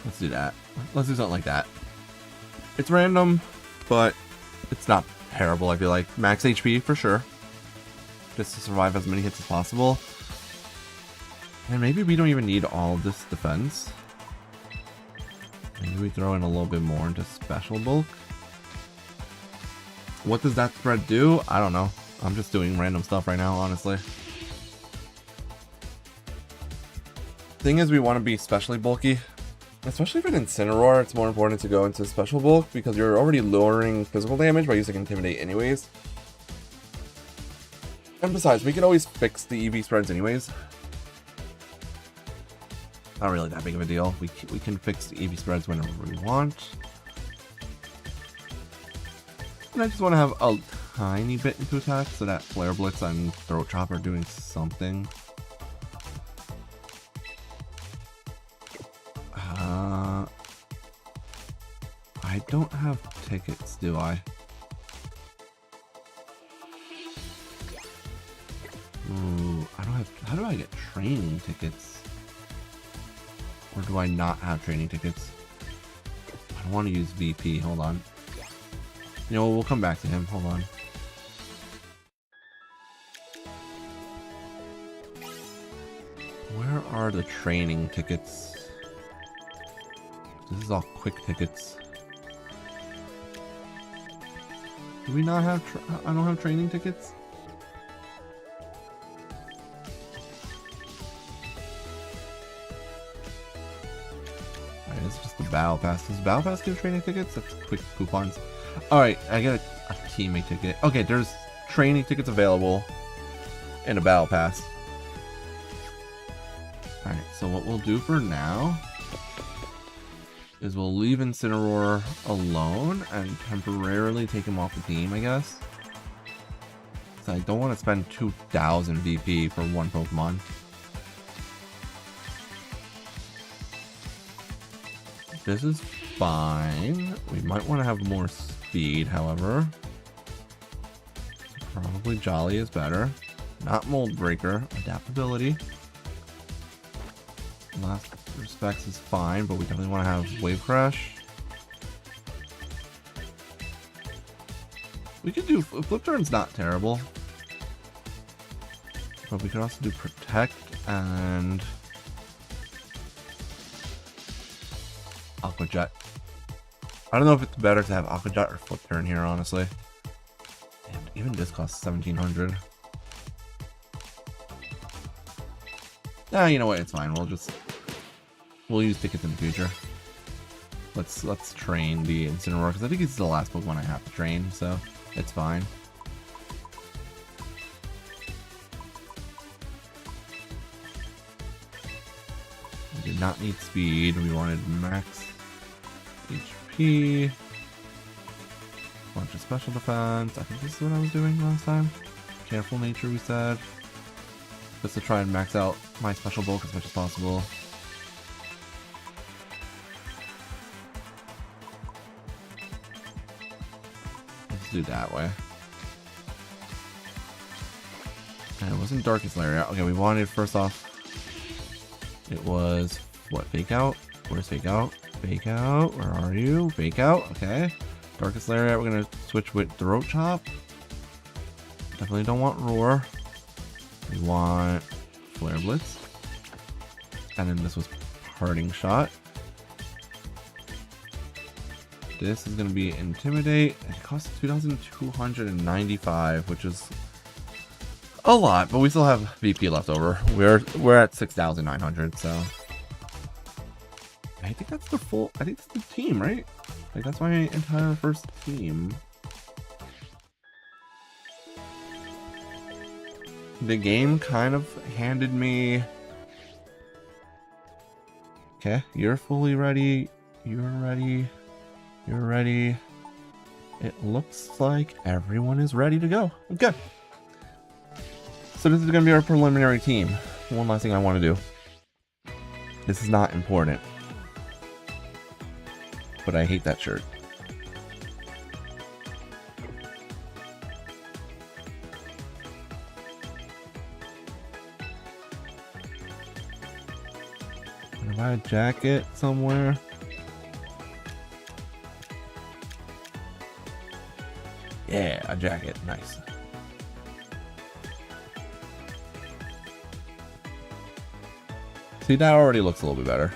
Let's do that. Let's do something like that. It's random, but it's not terrible, I feel like. Max HP for sure. Just to survive as many hits as possible. And maybe we don't even need all of this defense. Maybe we throw in a little bit more into special bulk. What does that spread do? I don't know. I'm just doing random stuff right now, honestly. Thing is, we want to be especially bulky. Especially for an Incineroar, it's more important to go into special bulk because you're already lowering physical damage by using Intimidate anyways. And besides, we can always fix the EV spreads anyways. Not really that big of a deal. We can fix the EV spreads whenever we want. And I just want to have a tiny bit into attack so that Flare Blitz and Throat Chop are doing something. I don't have tickets, do I? Ooh, I don't have. How do I get training tickets? Or do I not have training tickets? I don't want to use VP. Hold on. You know, we'll come back to him. Hold on. Where are the training tickets? This is all quick tickets. Do we not have? I don't have training tickets. Alright, it's just the Battle Pass. Does Battle Pass give training tickets? That's quick coupons. Alright, I get a teammate ticket. Okay, there's training tickets available in a Battle Pass. Alright, so what we'll do for now is we'll leave Incineroar alone and temporarily take him off the team, I guess. So I don't want to spend 2,000 VP for one Pokemon. This is fine. We might want to have more speed, however. Probably Jolly is better. Not Mold Breaker. Adaptability. Last Respects is fine, but we definitely want to have Wave Crash. We could do Flip Turn's not terrible, but we could also do Protect and Aqua Jet. I don't know if it's better to have Aqua Jet or Flip Turn here, honestly. And even this costs 1,700. Nah, you know what? It's fine. We'll use tickets in the future. Let's train the Incineroar because I think it's the last Pokemon I have to train, so it's fine. We did not need speed. We wanted max HP. Bunch of special defense. I think this is what I was doing last time. Careful Nature, we said. Just to try and max out my special bulk as much as possible. Do that way. And it wasn't Darkest Lariat. Okay, we wanted first off. It was what? Fake Out? Where's Fake Out? Fake Out? Where are you? Fake Out? Okay. Darkest Lariat. We're gonna switch with Throat Chop. Definitely don't want Roar. We want Flare Blitz. And then this was Parting Shot. This is going to be Intimidate. It costs 2,295, which is a lot, but we still have VP left over. We're at 6,900, so I think that's the full. I think that's the team, right? Like that's my entire first team. The game kind of handed me. Okay, you're fully ready. You're ready. You're ready. It looks like everyone is ready to go. Okay. So this is going to be our preliminary team. One last thing I want to do. This is not important. But I hate that shirt. Can I buy a jacket somewhere? Yeah, a jacket. Nice. See, that already looks a little bit better.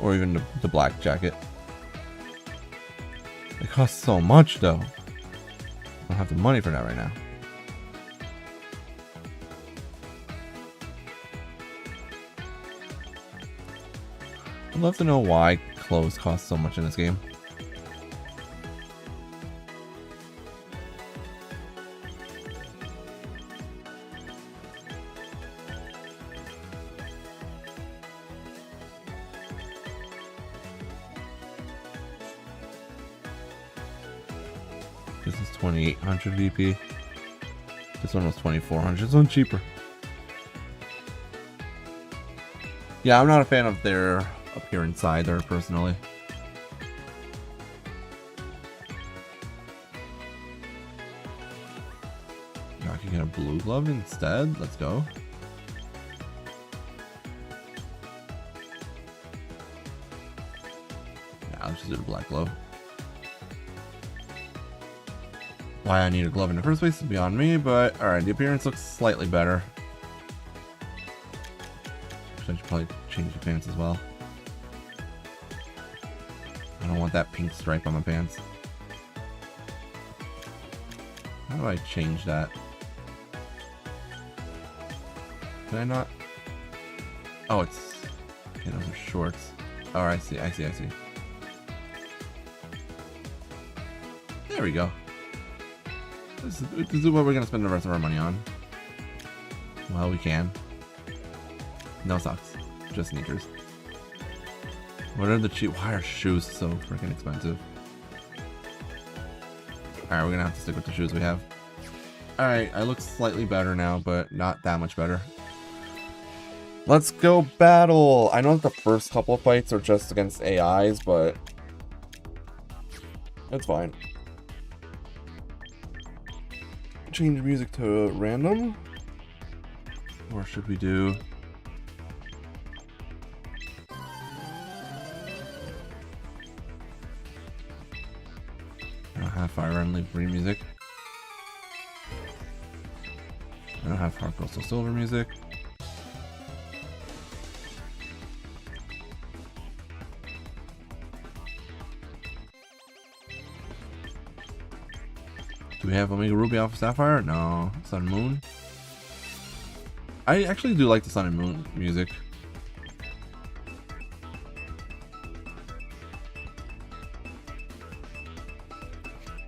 Or even the black jacket. It costs so much, though. I don't have the money for that right now. I'd love to know why clothes cost so much in this game. This is 2,800 VP. This one was 2,400. This one's cheaper. Yeah, I'm not a fan of their appearance either, personally. I can get a blue glove instead. Let's go. Yeah, let's just do the black glove. Why I need a glove in the first place is beyond me, but alright, the appearance looks slightly better. I should probably change the pants as well. I don't want that pink stripe on my pants. How do I change that? Can I not? Oh, it's... Okay, those are shorts. Oh, I see. There we go. This is what we're going to spend the rest of our money on. Well, we can. No socks. Just sneakers. What are the cheap... Why are shoes so freaking expensive? Alright, we're going to have to stick with the shoes we have. Alright, I look slightly better now, but not that much better. Let's go battle! I know that the first couple of fights are just against AIs, but... it's fine. Change music to random? Or should we do... I don't have Fire Emblem Green music. I don't have Heart Gold Silver music. Do we have Omega Ruby Alpha Sapphire? No. Sun and Moon? I actually do like the Sun and Moon music.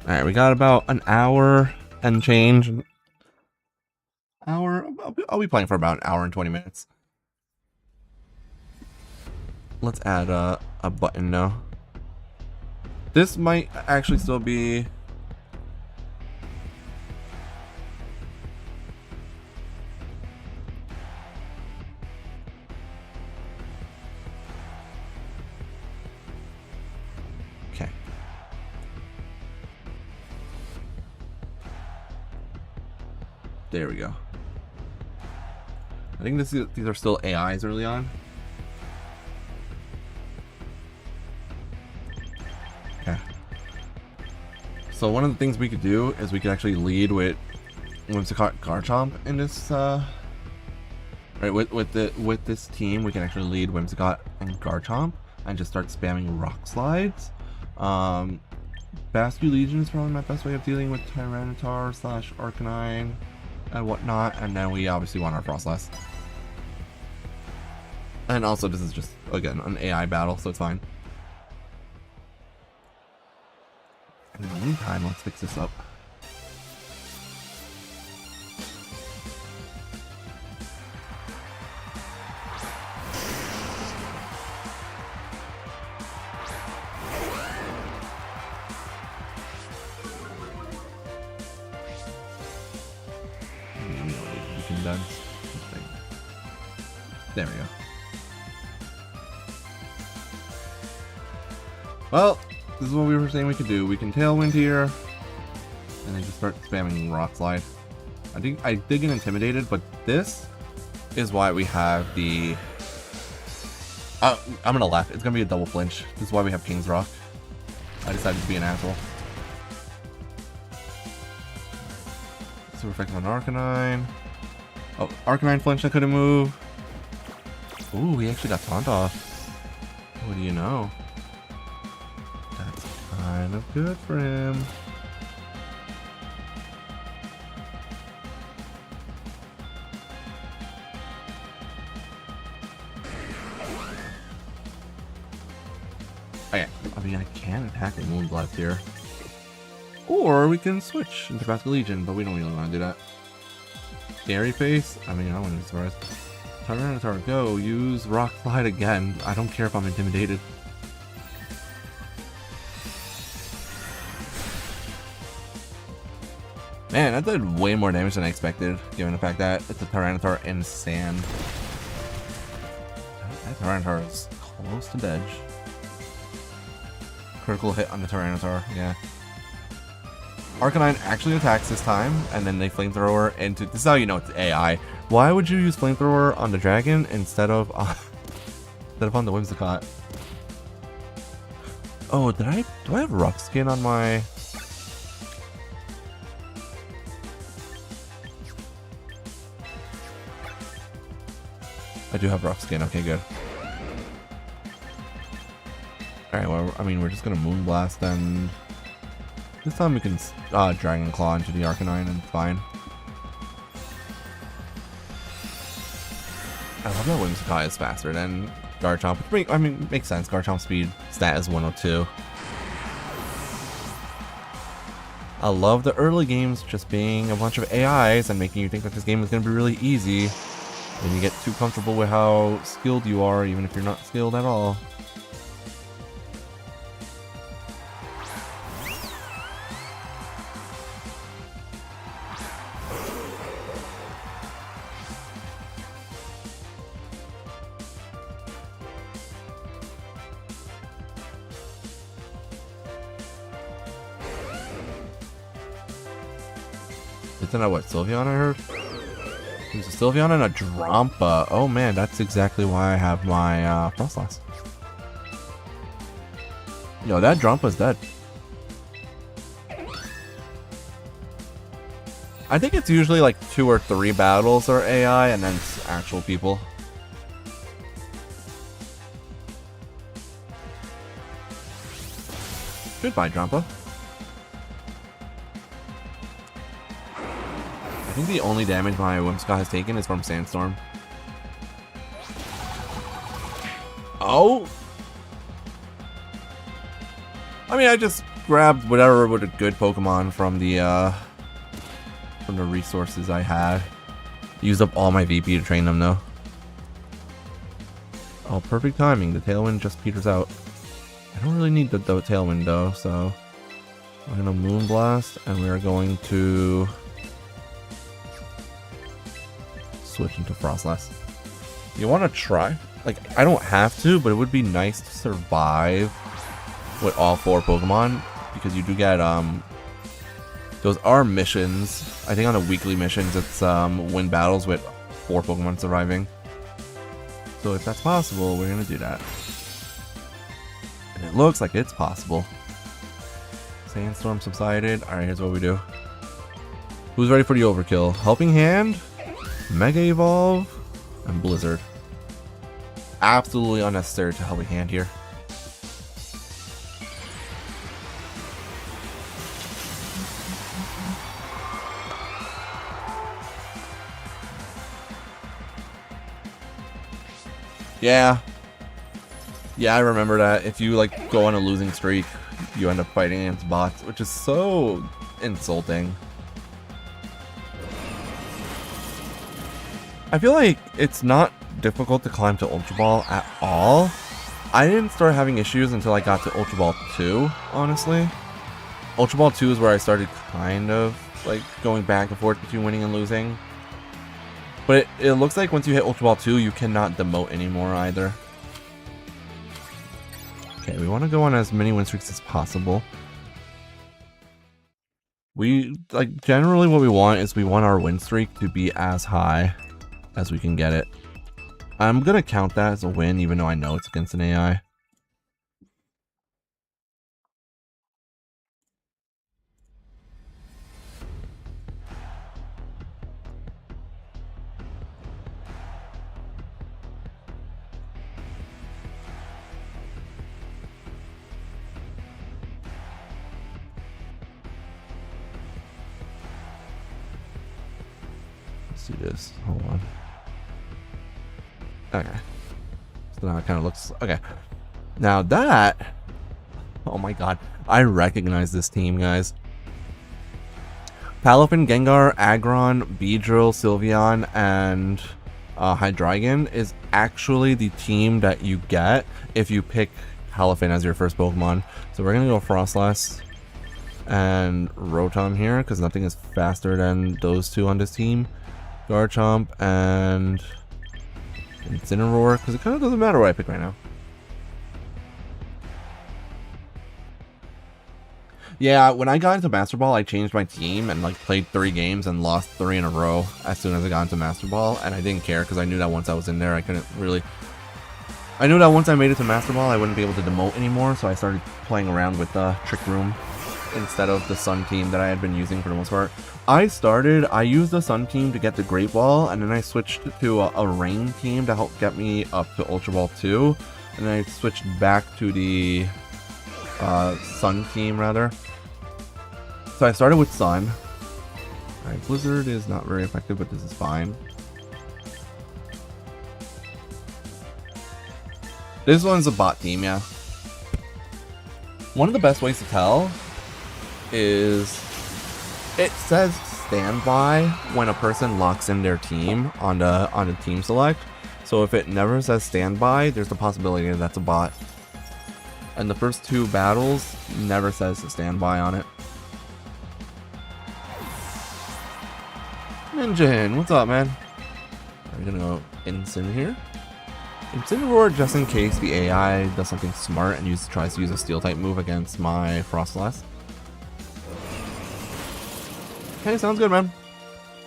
Alright, we got about an hour and change. I'll be playing for about an hour and 20 minutes. Let's add a button now. This might actually still be... okay. There we go. I think these are still AIs early on. Okay. So one of the things we could do is we could actually lead with Whimsicott Garchomp in this right with this team. We can actually lead Whimsicott and Garchomp. and just start spamming Rock Slides. Bascu Legion is probably my best way of dealing with Tyranitar / Arcanine and whatnot, and then we obviously want our Frostlass. And also this is just, again, an AI battle, so it's fine. And in the meantime, let's fix this up. There we go. Well, this is what we were saying we could do. We can Tailwind here, and then just start spamming Rock Slide. I think I did get intimidated, but this is why we have the... I'm gonna laugh. It's gonna be a double flinch. This is why we have King's Rock. I decided to be an asshole. Super effective on Arcanine. Oh, Arcanine flinch, I couldn't move. Ooh, he actually got Taunt off. What do you know? That's kind of good for him. Okay, I mean, I can attack with Moonblast here. Or we can switch into Bascu Legion, but we don't really want to do that. Scary Face? I mean, I wouldn't be surprised. Tyranitar, go. Use Rock Slide again. I don't care if I'm intimidated. Man, that did way more damage than I expected, given the fact that it's a Tyranitar in sand. That Tyranitar is close to dead. Critical hit on the Tyranitar, yeah. Arcanine actually attacks this time, and then they Flamethrower into... This is how you know it's AI. Why would you use Flamethrower on the dragon instead of on the Whimsicott? Oh, do I have Rock Skin on my... I do have Rock Skin, okay, good. Alright, well, I mean, we're just gonna Moonblast, and... This time we can Dragon Claw into the Arcanine and fine. I love that Whimsicott is faster than Garchomp, which makes sense. Garchomp's speed stat is 102. I love the early games just being a bunch of AIs and making you think that this game is going to be really easy. Then you get too comfortable with how skilled you are, even if you're not skilled at all. Isn't that what, Sylveon I heard? There's a Sylveon and a Drampa. Oh man, that's exactly why I have my Frostlass. Yo, that Drampa's dead. I think it's usually like 2 or 3 battles are AI and then it's actual people. Goodbye, Drampa. I think the only damage my Whimsicott has taken is from Sandstorm. Oh! I mean, I just grabbed whatever was a good Pokemon from the resources I had. Used up all my VP to train them, though. Oh, perfect timing. The Tailwind just peters out. I don't really need the Tailwind, though, so... We're gonna Moonblast, and we're going to... switch into Frostlass. You want to try? Like, I don't have to, but it would be nice to survive with all 4 Pokemon, because you do get, those are missions. I think on the weekly missions, it's, win battles with 4 Pokemon surviving. So if that's possible, we're gonna do that. And it looks like it's possible. Sandstorm subsided. Alright, here's what we do. Who's ready for the overkill? Helping Hand? Mega Evolve and Blizzard. Absolutely unnecessary to Helping Hand here. Yeah. Yeah, I remember that. If you, like, go on a losing streak, you end up fighting against bots, which is so insulting. I feel like it's not difficult to climb to Ultra Ball at all. I didn't start having issues until I got to Ultra Ball 2, honestly. Ultra Ball 2 is where I started kind of, like, going back and forth between winning and losing. But it looks like once you hit Ultra Ball 2, you cannot demote anymore either. Okay, we want to go on as many win streaks as possible. We, like, generally what we want is we want our win streak to be as high as we can get it. I'm gonna count that as a win, even though I know it's against an AI. Let's do this. Hold on. Okay. So now it kind of looks... Okay. Now that... Oh my god. I recognize this team, guys. Palafin, Gengar, Aggron, Beedrill, Sylveon, and Hydreigon is actually the team that you get if you pick Palafin as your first Pokemon. So we're going to go Frostlass and Rotom here, because nothing is faster than those two on this team. Garchomp and Incineroar, because it kind of doesn't matter what I pick right now. Yeah, when I got into Master Ball, I changed my team and like played 3 games and lost 3 in a row as soon as I got into Master Ball, and I didn't care because I knew that once I was in there, I couldn't really... I knew that once I made it to Master Ball, I wouldn't be able to demote anymore, so I started playing around with the Trick Room instead of the Sun team that I had been using for the most part. I used the Sun team to get the Great Ball, and then I switched to a Rain team to help get me up to Ultra Ball 2, and then I switched back to the Sun team, rather. So I started with Sun. Alright, Blizzard is not very effective, but this is fine. This one's a bot team, yeah. One of the best ways to tell is it says standby when a person locks in their team on the team select. So if it never says standby, there's the possibility that that's a bot. And the first 2 battles never says standby on it. Ninjin, what's up, man? We're gonna go Incin here. Incineroar, just in case the AI does something smart and tries to use a Steel type move against my Frostlass. Okay, sounds good, man.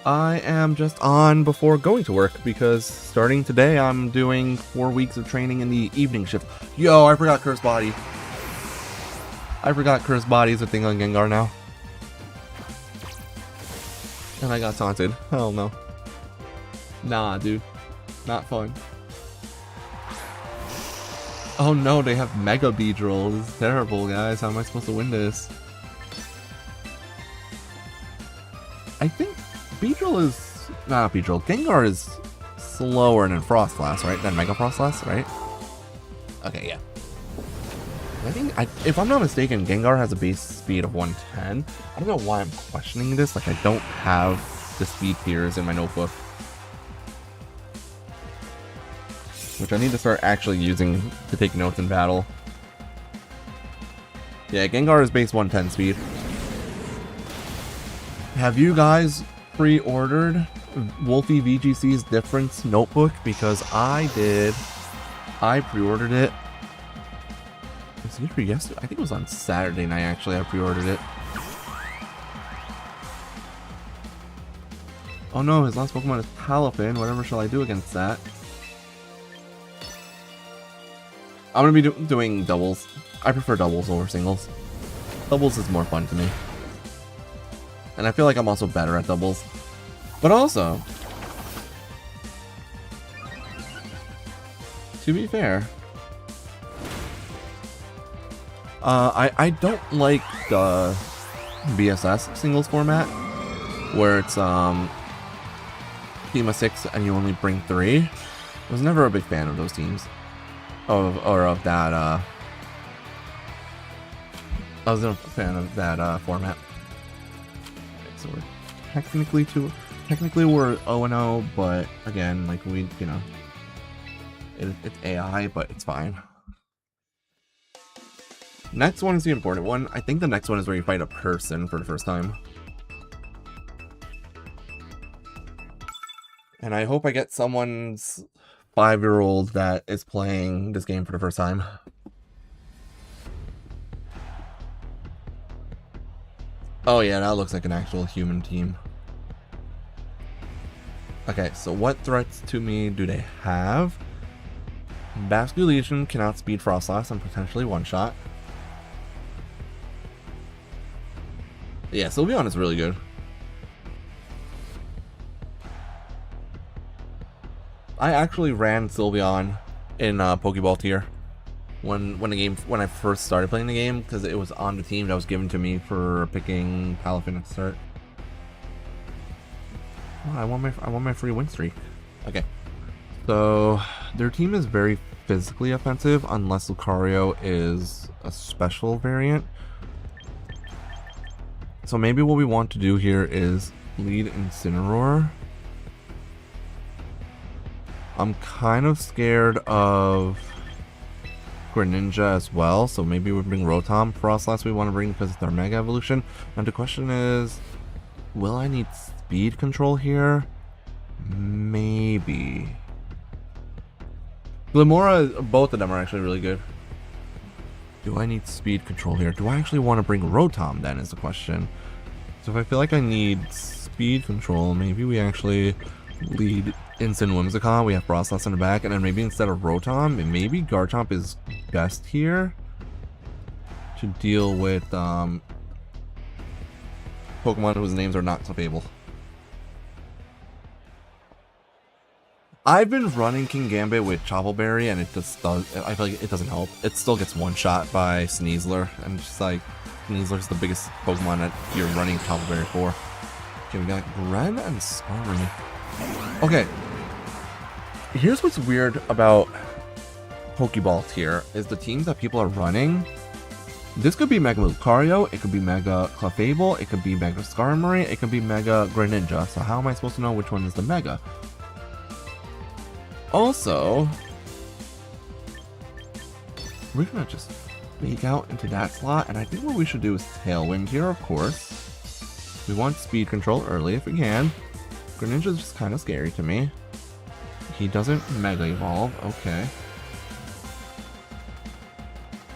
I am just on before going to work because starting today I'm doing 4 weeks of training in the evening shift. Yo, I forgot Curse Body. I forgot Curse Body is a thing on Gengar now. And I got taunted. Hell no. Nah, dude. Not fun. Oh no, they have Mega Beedrill. This is terrible, guys. How am I supposed to win this? I think Beedrill is... Not Beedrill. Gengar is slower than Frostlass, right? Than Mega Frostlass, right? Okay, yeah. I think, if I'm not mistaken, Gengar has a base speed of 110. I don't know why I'm questioning this. Like, I don't have the speed tiers in my notebook. Which I need to start actually using to take notes in battle. Yeah, Gengar is base 110 speed. Have you guys pre-ordered Wolfie VGC's Difference notebook? Because I did. I pre-ordered it. Was it for yesterday? I think it was on Saturday night, actually. I pre-ordered it. Oh no, his last Pokemon is Palafin. Whatever shall I do against that? I'm gonna be doing doubles. I prefer doubles over singles. Doubles is more fun to me. And I feel like I'm also better at doubles. But also, to be fair, I don't like the BSS singles format, where it's team of 6 and you only bring 3. was never a big fan of those teams. Of that, I was a fan of that format. So we're technically we're 0-0, but again, like it's AI, but it's fine. Next one is the important one. I think the next one is where you fight a person for the first time. And I hope I get someone's 5-year-old that is playing this game for the first time. Oh yeah, that looks like an actual human team. Okay, so what threats to me do they have? Basculegion can outspeed Froslass and potentially one-shot. Yeah, Sylveon is really good. I actually ran Sylveon in Pokeball tier when I first started playing the game, because it was on the team that was given to me for picking Palafin at the start. Oh, I want my free win streak. Okay, so their team is very physically offensive unless Lucario is a special variant. So maybe what we want to do here is lead Incineroar. I'm kind of scared of Greninja as well, so maybe we bring Rotom. Froslass we want to bring because it's our Mega Evolution. And the question is, will I need speed control here? Maybe. Glimmora, both of them are actually really good. Do I need speed control here? Do I actually want to bring Rotom then is the question. So if I feel like I need speed control, maybe we actually lead Instant Whimsicott. We have Froslass in the back, and then maybe instead of Rotom, maybe Garchomp is best here to deal with Pokemon whose names are not so fable. I've been running Kingambit with Chople Berry, and it just does. I feel like it doesn't help. It still gets one shot by Sneasler, and just like Sneasler's the biggest Pokemon that you're running Chople Berry for. Okay, we got Gren and Skarmory. Okay, here's what's weird about Pokeball tier is the teams that people are running. This could be Mega Lucario, it could be Mega Clefable, it could be Mega Skarmory, it could be Mega Greninja. So how am I supposed to know which one is the Mega? Also, we're gonna just fake out into that slot, and I think what we should do is Tailwind here, of course. We want speed control early if we can. Greninja is just kind of scary to me. He doesn't Mega Evolve, okay.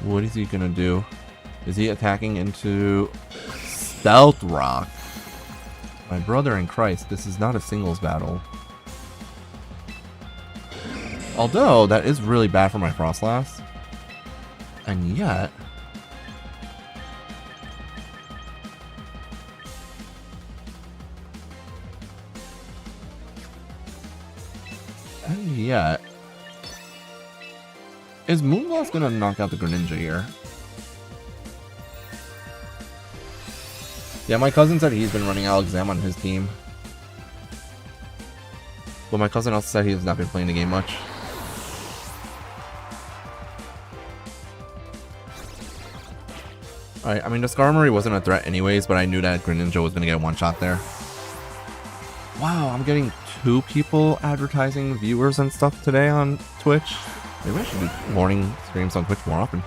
What is he gonna do? Is he attacking into Stealth Rock? My brother in Christ, this is not a singles battle. Although, that is really bad for my Froslass. And yet... is Moonblast gonna knock out the Greninja here? Yeah, my cousin said he's been running Alakazam on his team. But my cousin also said he has not been playing the game much. Alright, I mean, the Skarmory wasn't a threat anyways, but I knew that Greninja was gonna get one shot there. Wow, I'm getting 2 people advertising viewers and stuff today on Twitch. Maybe I should do morning streams on Twitch more often.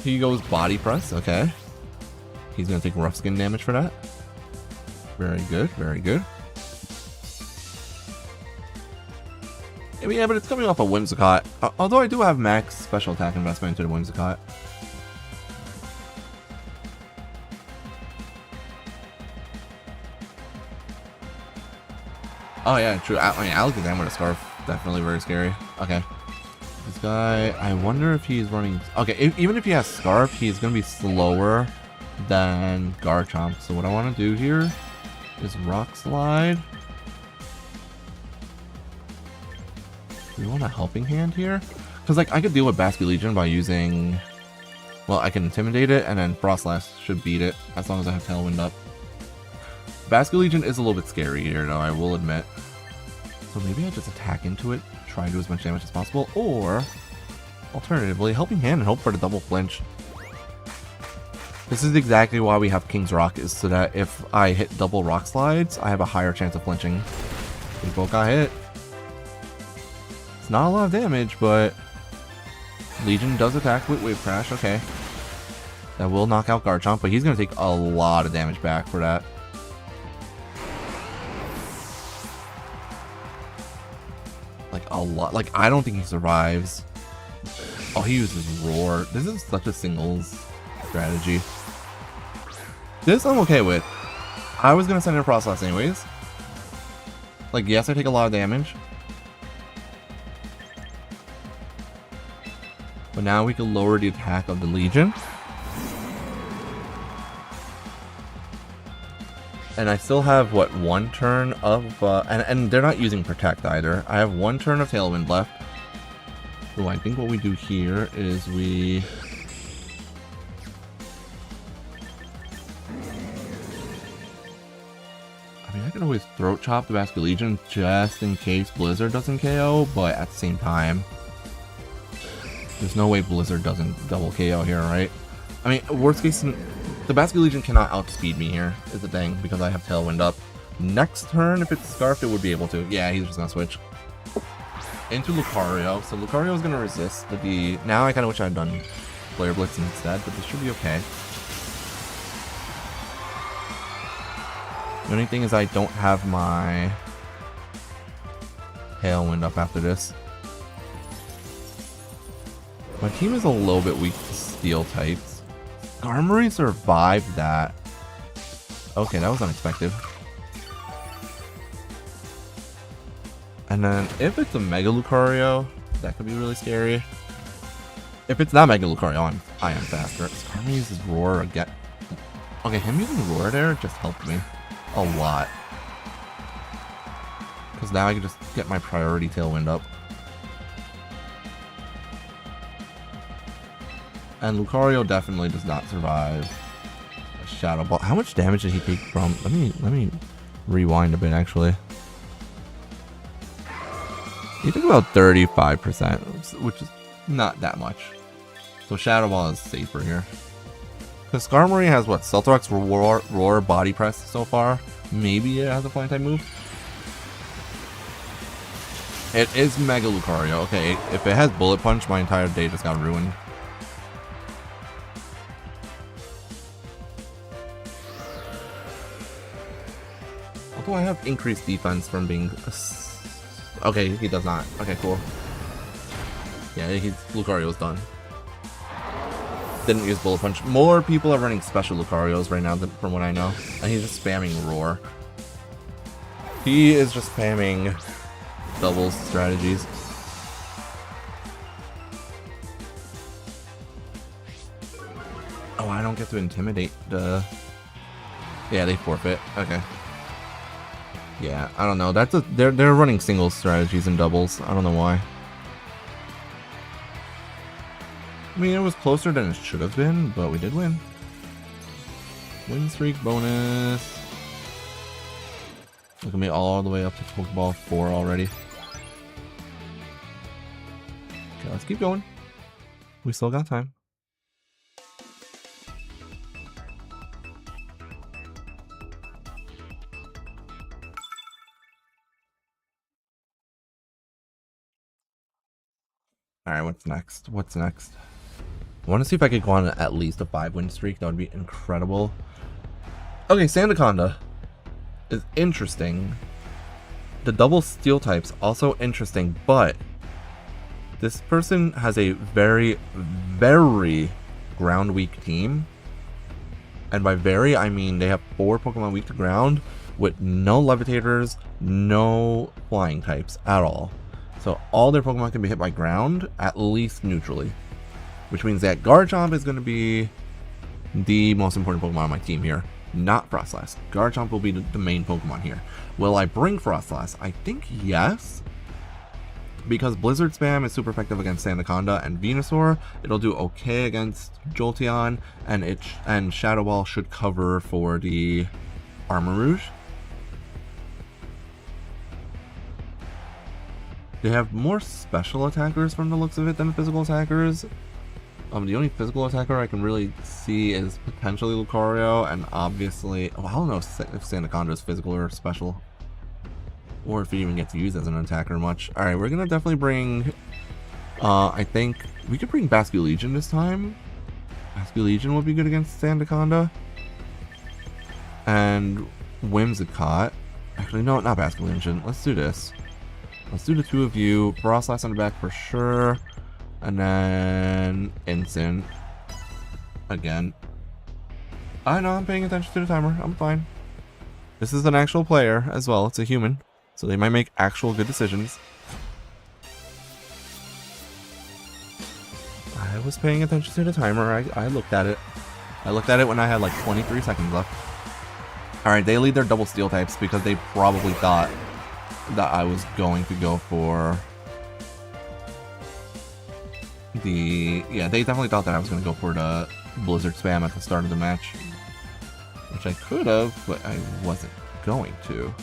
He goes Body Press, okay. He's gonna take rough skin damage for that. Very good, very good. Yeah, but it's coming off a Whimsicott. Although I do have max special attack investment into the Whimsicott. Oh yeah, true. I mean, Alakazam with a Scarf, definitely very scary. Okay. This guy, I wonder if he's running... Okay, even if he has Scarf, he's going to be slower than Garchomp. So what I want to do here is Rock Slide. Do we want a Helping Hand here? Because like I could deal with Basculegion by using... Well, I can Intimidate it, and then Froslass should beat it, as long as I have Tailwind up. Basculegion is a little bit scary here, though, I will admit. So maybe I just attack into it, try and do as much damage as possible, or alternatively, Helping Hand and hope for the double flinch. This is exactly why we have King's Rock, is so that if I hit double rock slides, I have a higher chance of flinching. We both got hit. It's not a lot of damage, but Legion does attack with Wave Crash, okay. That will knock out Garchomp, but he's going to take a lot of damage back for that. Like, a lot. Like, I don't think he survives. Oh, he uses Roar. This is such a singles strategy. This I'm okay with. I was going to send in a Process anyways. Like, yes, I take a lot of damage. But now we can lower the attack of the Legion. And I still have, what, one turn of... and they're not using Protect either. I have one turn of Tailwind left. So I think what we do here is we... I can always Throat Chop the Basculegion just in case Blizzard doesn't KO, but at the same time, there's no way Blizzard doesn't double KO here, right? I mean, worst case, the Basculegion cannot outspeed me here, is the thing, because I have Tailwind up. Next turn, if it's Scarfed, it would be able to. Yeah, he's just gonna switch into Lucario. So Lucario is gonna resist the... Now I kind of wish I had done Flare Blitz instead, but this should be okay. The only thing is I don't have my Tailwind up after this. My team is a little bit weak to Steel types. Skarmory survived that. Okay, that was unexpected. And then if it's a Mega Lucario, that could be really scary. If it's not Mega Lucario, I am faster. Skarmory uses Roar again. Okay, him using Roar there just helped me a lot. Because now I can just get my priority Tailwind up. And Lucario definitely does not survive a Shadow Ball. How much damage did he take from... Let me rewind a bit, actually. He took about 35%, which is not that much. So Shadow Ball is safer here. Because Skarmory has, what, Celtorox, Roar, Body Press so far. Maybe it has a Flying type move. It is Mega Lucario. Okay, if it has Bullet Punch, my entire day just got ruined. Although I have increased defense from being... Okay, he does not. Okay, cool. Yeah, Lucario's done. Didn't use Bullet Punch. More people are running special Lucarios right now from what I know. And he's just spamming Roar. He is just spamming doubles strategies. Oh, I don't get to intimidate the... Yeah, they forfeit. Okay. Yeah, I don't know. They're running singles strategies and doubles. I don't know why. I mean, it was closer than it should have been, but we did win. Win streak bonus. Look at me all the way up to Pokeball 4 already. Okay, let's keep going. We still got time. Alright, what's next? What's next? I want to see if I could go on at least a 5-win streak. That would be incredible. Okay, Sandaconda is interesting. The double Steel types, also interesting, but this person has a very, very ground weak team. And by very, I mean they have 4 Pokemon weak to ground with no Levitators, no flying types at all. So all their Pokemon can be hit by ground, at least neutrally. Which means that Garchomp is going to be the most important Pokemon on my team here. Not Frostlass. Garchomp will be the main Pokemon here. Will I bring Frostlass? I think yes. Because Blizzard Spam is super effective against Sandaconda and Venusaur. It'll do okay against Jolteon. And Shadow Ball should cover for the Armarouge. They have more special attackers from the looks of it than physical attackers. The only physical attacker I can really see is potentially Lucario, and obviously, I don't know if Sandaconda is physical or special, or if he even gets used as an attacker much. All right, we're gonna definitely bring. I think we could bring Basculegion this time. Basculegion would be good against Sandaconda, and Whimsicott. Actually, no, not Basculegion. Let's do this. Let's do the two of you. Froslass on the back for sure. And then Ensign. Again. I know, I'm paying attention to the timer. I'm fine. This is an actual player as well. It's a human. So they might make actual good decisions. I was paying attention to the timer. I looked at it. I looked at it when I had like 23 seconds left. Alright, they lead their double steel types because they probably thought that I was going to go for the... Yeah, they definitely thought that I was going to go for the Blizzard spam at the start of the match. Which I could have, but I wasn't going to.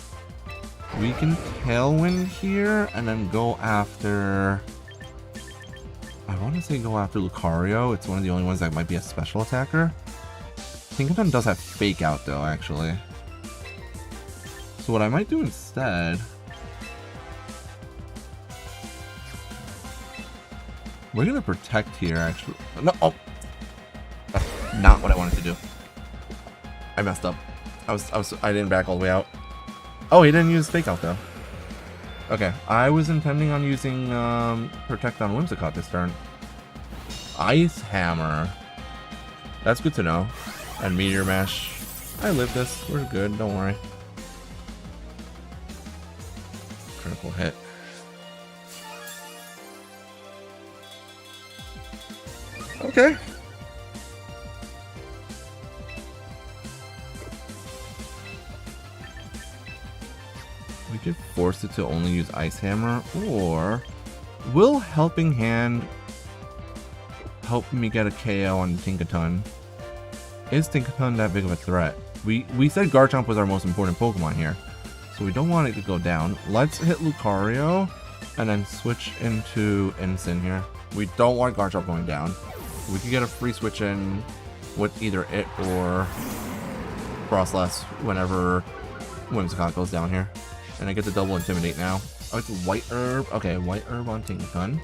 We can Tailwind here and then go after... I want to say go after Lucario. It's one of the only ones that might be a special attacker. Tinkaton does have Fake Out though, actually. So what I might do instead... We're gonna protect here, actually. No, oh! That's not what I wanted to do. I messed up. I didn't back all the way out. Oh, he didn't use Fake Out though. Okay, I was intending on using Protect on Whimsicott this turn. Ice Hammer. That's good to know. And Meteor Mash. I lived this. We're good. Don't worry. Critical hit. Okay. We could force it to only use Ice Hammer, or will Helping Hand help me get a KO on Tinkaton? Is Tinkaton that big of a threat? We said Garchomp was our most important Pokemon here, so we don't want it to go down. Let's hit Lucario and then switch into Ensign here. We don't want Garchomp going down. We could get a free switch in with either it or Froslass whenever Whimsicott goes down here. And I get the double Intimidate now. Oh, it's White Herb. Okay, White Herb on Tinkaton.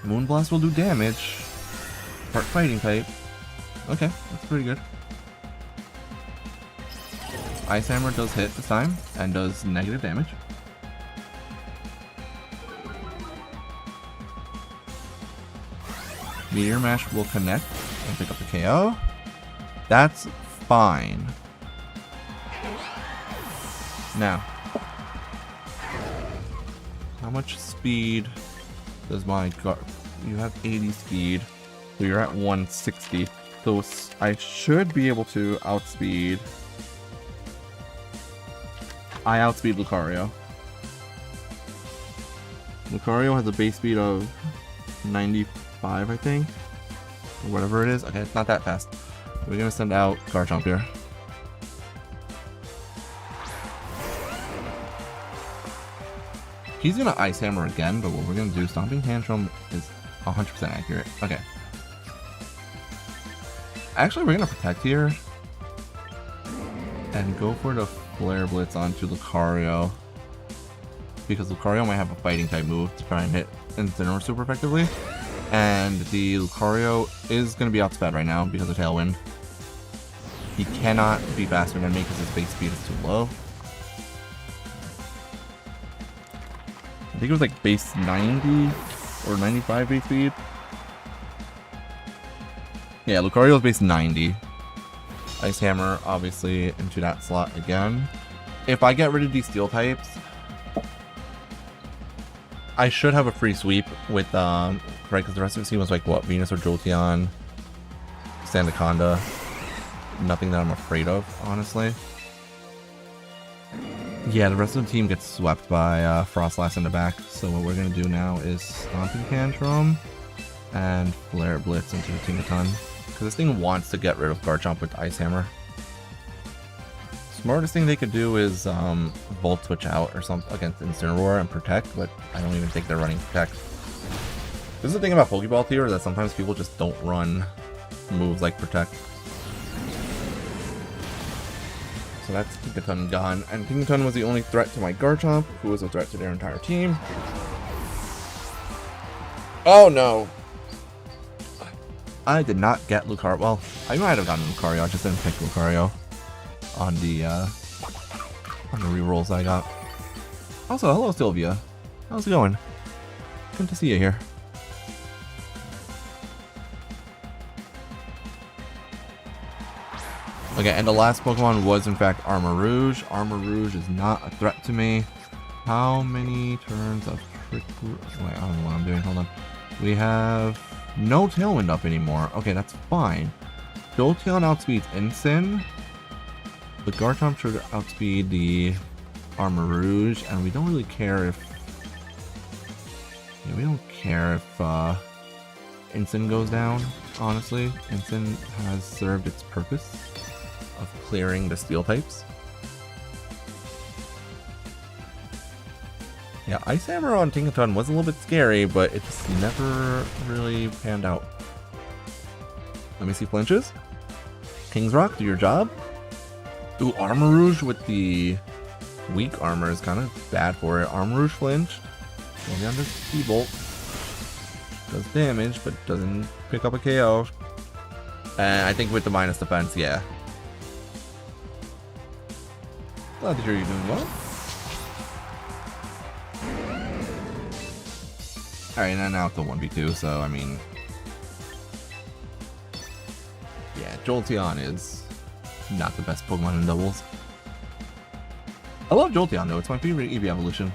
Moonblast will do damage. Part Fighting type. Okay, that's pretty good. Ice Hammer does hit this time and does negative damage. Meteor Mash will connect and pick up the KO. That's fine. Now, how much speed does my guard? You have 80 speed, so you're at 160. So I should be able to outspeed. I outspeed Lucario. Lucario has a base speed of 95, I think, or whatever it is. Okay, it's not that fast. We're gonna send out Garchomp here. He's gonna Ice Hammer again, but what we're gonna do, Stomping Tantrum is 100% accurate. Okay. Actually, we're gonna Protect here and go for the Flare Blitz onto Lucario, because Lucario might have a Fighting type move to try and hit Incineroar super effectively, and the Lucario is gonna be outsped right now because of Tailwind. He cannot be faster than me because his base speed is too low. I think it was like base 90 or 95 base speed. Yeah, Lucario's base 90. Ice Hammer, obviously, into that slot again. If I get rid of these steel types, I should have a free sweep with, right, because the rest of the team was like, what, Venus or Jolteon, Sandaconda. Nothing that I'm afraid of, honestly. Yeah, the rest of the team gets swept by Froslass in the back, so what we're going to do now is Stomping Tantrum and Flare Blitz into Tinkaton, because this thing wants to get rid of Garchomp with Ice Hammer. smartest thing they could do is Volt Switch out or something against Incineroar and Protect, but I don't even think they're running Protect. This is the thing about Pokeball tier, that sometimes people just don't run moves like Protect. So that's Tinkaton gone, and Tinkaton was the only threat to my Garchomp, who was a threat to their entire team. Oh no! I did not get Lucario. Well, I might have gotten Lucario, I just didn't pick Lucario on the rerolls I got. Also, hello Sylvia. How's it going? Good to see you here. Okay, and the last Pokemon was in fact Armarouge. Armarouge is not a threat to me. How many turns of Trick Room? Wait, I don't know what I'm doing. Hold on. We have no Tailwind up anymore. Okay, that's fine. Jolteon outspeeds Incin. The Garchomp should outspeed the Armarouge, and we don't really care if... Yeah, we don't care if Incin goes down, honestly. Incin has served its purpose of clearing the Steel types. Yeah, Ice Hammer on Tinkaton was a little bit scary, but it just never really panned out. Let me see flinches. King's Rock, do your job. Ooh, Armarouge with the weak armor is kind of bad for it. Armarouge flinched. Goes down to T-Bolt. Does damage, but doesn't pick up a KO. And I think with the minus defense, yeah. Glad to hear you're doing well. Alright, and now it's a 1v2, so I mean... Yeah, Jolteon is not the best Pokemon in doubles. I love Jolteon though, it's my favorite Eevee evolution.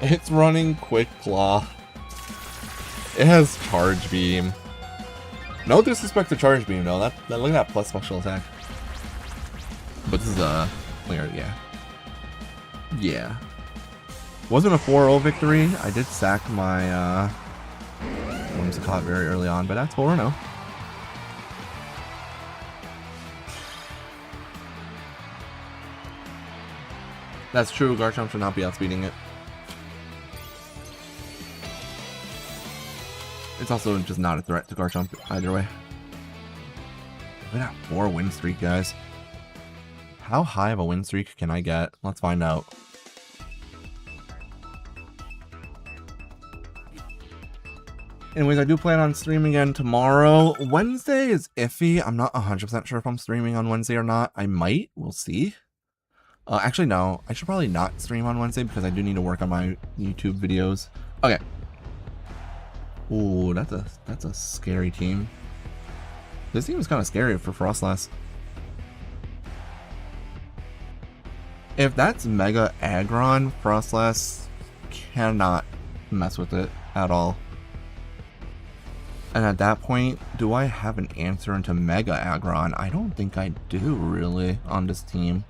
It's running Quick Claw. It has Charge Beam. No disrespect to Charge Beam though, look at that plus special attack. But this is a clear, yeah. Yeah. Wasn't a 4-0 victory. I did sack my Whimsicott very early on, but that's 4-0. That's true, Garchomp should not be outspeeding it. It's also just not a threat to Garchomp either way. We got 4 win streak, guys. How high of a win streak can I get? Let's find out. Anyways, I do plan on streaming again tomorrow. Wednesday is iffy. I'm not 100% sure if I'm streaming on Wednesday or not. I might. We'll see. Actually, no. I should probably not stream on Wednesday because I do need to work on my YouTube videos. Okay. Ooh, that's a scary team. This team is kind of scary for Froslass. If that's Mega Aggron, Froslass cannot mess with it at all. And at that point, do I have an answer into Mega Aggron? I don't think I do, really, on this team.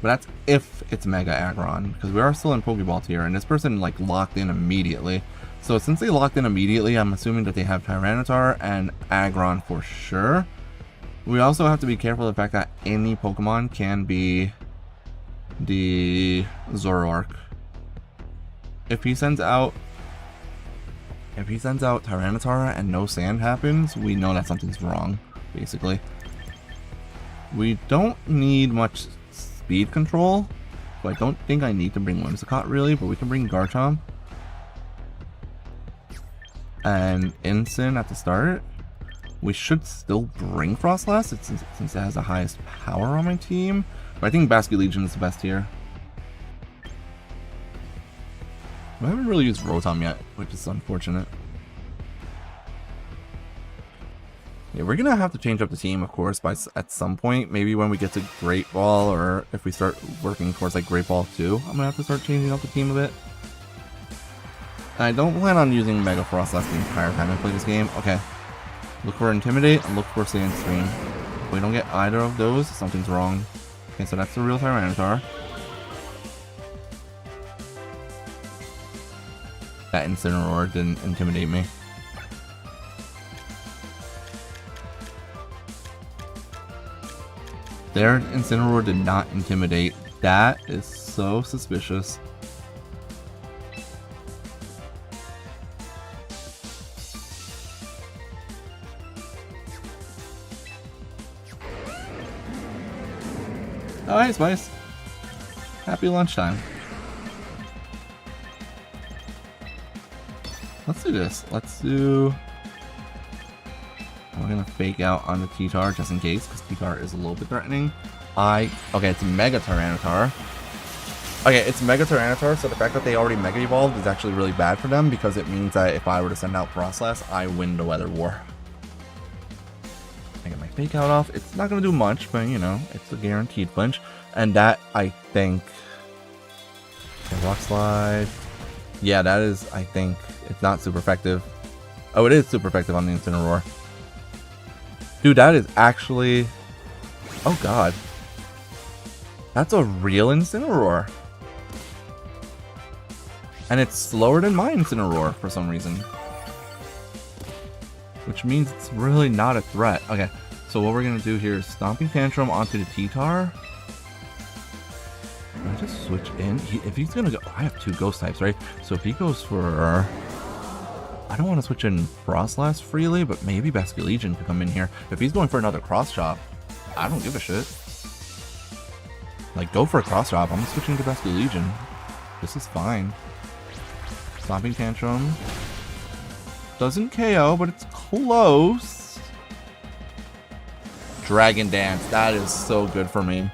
But that's if it's Mega Aggron, because we are still in Pokeball tier, and this person, like, locked in immediately. So since they locked in immediately, I'm assuming that they have Tyranitar and Aggron for sure. We also have to be careful of the fact that any Pokemon can be the Zoroark. If he sends out Tyranitar and no sand happens, we know that something's wrong, basically. We don't need much speed control, so I don't think I need to bring Whimsicott really, but we can bring Garchomp and Incin at the start. We should still bring Froslass since it has the highest power on my team, but I think Basculegion is the best here. I haven't really used Rotom yet, which is unfortunate. Yeah, we're gonna have to change up the team, of course, at some point. Maybe when we get to Great Ball, or if we start working towards like Great Ball 2, I'm gonna have to start changing up the team a bit. I don't plan on using Mega Froslass the entire time I play this game. Okay, look for Intimidate and look for Sandstream. If we don't get either of those, something's wrong. Okay, so that's the real Tyranitar. That Incineroar didn't intimidate me. Their Incineroar did not intimidate. That is so suspicious. Oh, hey, Spice. Happy lunchtime. Let's do this. Let's do... I'm gonna fake out on the T-Tar just in case, because T-Tar is a little bit threatening. Okay, it's Mega Tyranitar. Okay, it's Mega Tyranitar, so the fact that they already Mega Evolved is actually really bad for them, because it means that if I were to send out Frostlass, I win the Weather War. I get my fake out off. It's not gonna do much, but you know, it's a guaranteed flinch. And that, I think... Okay, Rock Slide... Yeah, that is, I think, it's not super effective. Oh, it is super effective on the Incineroar. Dude, that is actually... Oh, God. That's a real Incineroar. And it's slower than my Incineroar for some reason. Which means it's really not a threat. Okay, so what we're going to do here is Stomping Tantrum onto the T-Tar. Can I just switch in? If he's gonna go... I have two ghost types, right? So if he goes for... I don't want to switch in Frostlass freely, but maybe Basculegion could come in here. If he's going for another Cross Chop, I don't give a shit. Like, go for a Cross Chop. I'm switching to Basculegion. This is fine. Stomping Tantrum. Doesn't KO, but it's close. Dragon Dance. That is so good for me.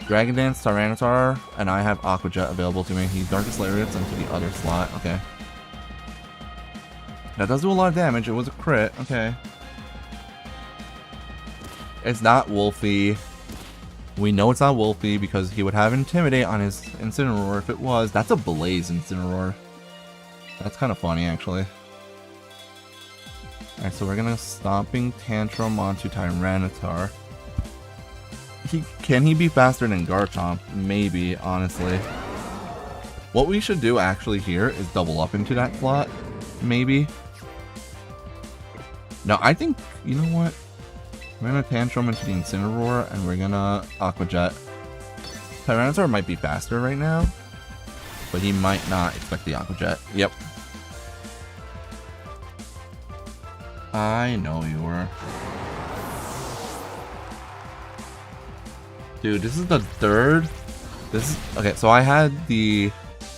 Dragon Dance, Tyranitar, and I have Aqua Jet available to me. He's Darkest Lariats into the other slot. Okay. That does do a lot of damage. It was a crit. Okay. It's not Wolfie. We know it's not Wolfie because he would have Intimidate on his Incineroar if it was. That's a Blaze Incineroar. That's kind of funny, actually. Alright, so we're gonna Stomping Tantrum onto Tyranitar. Can he be faster than Garchomp? Maybe, honestly. What we should do actually here is double up into that slot. Maybe. No, I think, you know what? We're gonna Tantrum into the Incineroar and we're gonna Aqua Jet. Tyranitar might be faster right now, but he might not expect the Aqua Jet. Yep. I know you were. Dude, this is the third. This is okay. So I had the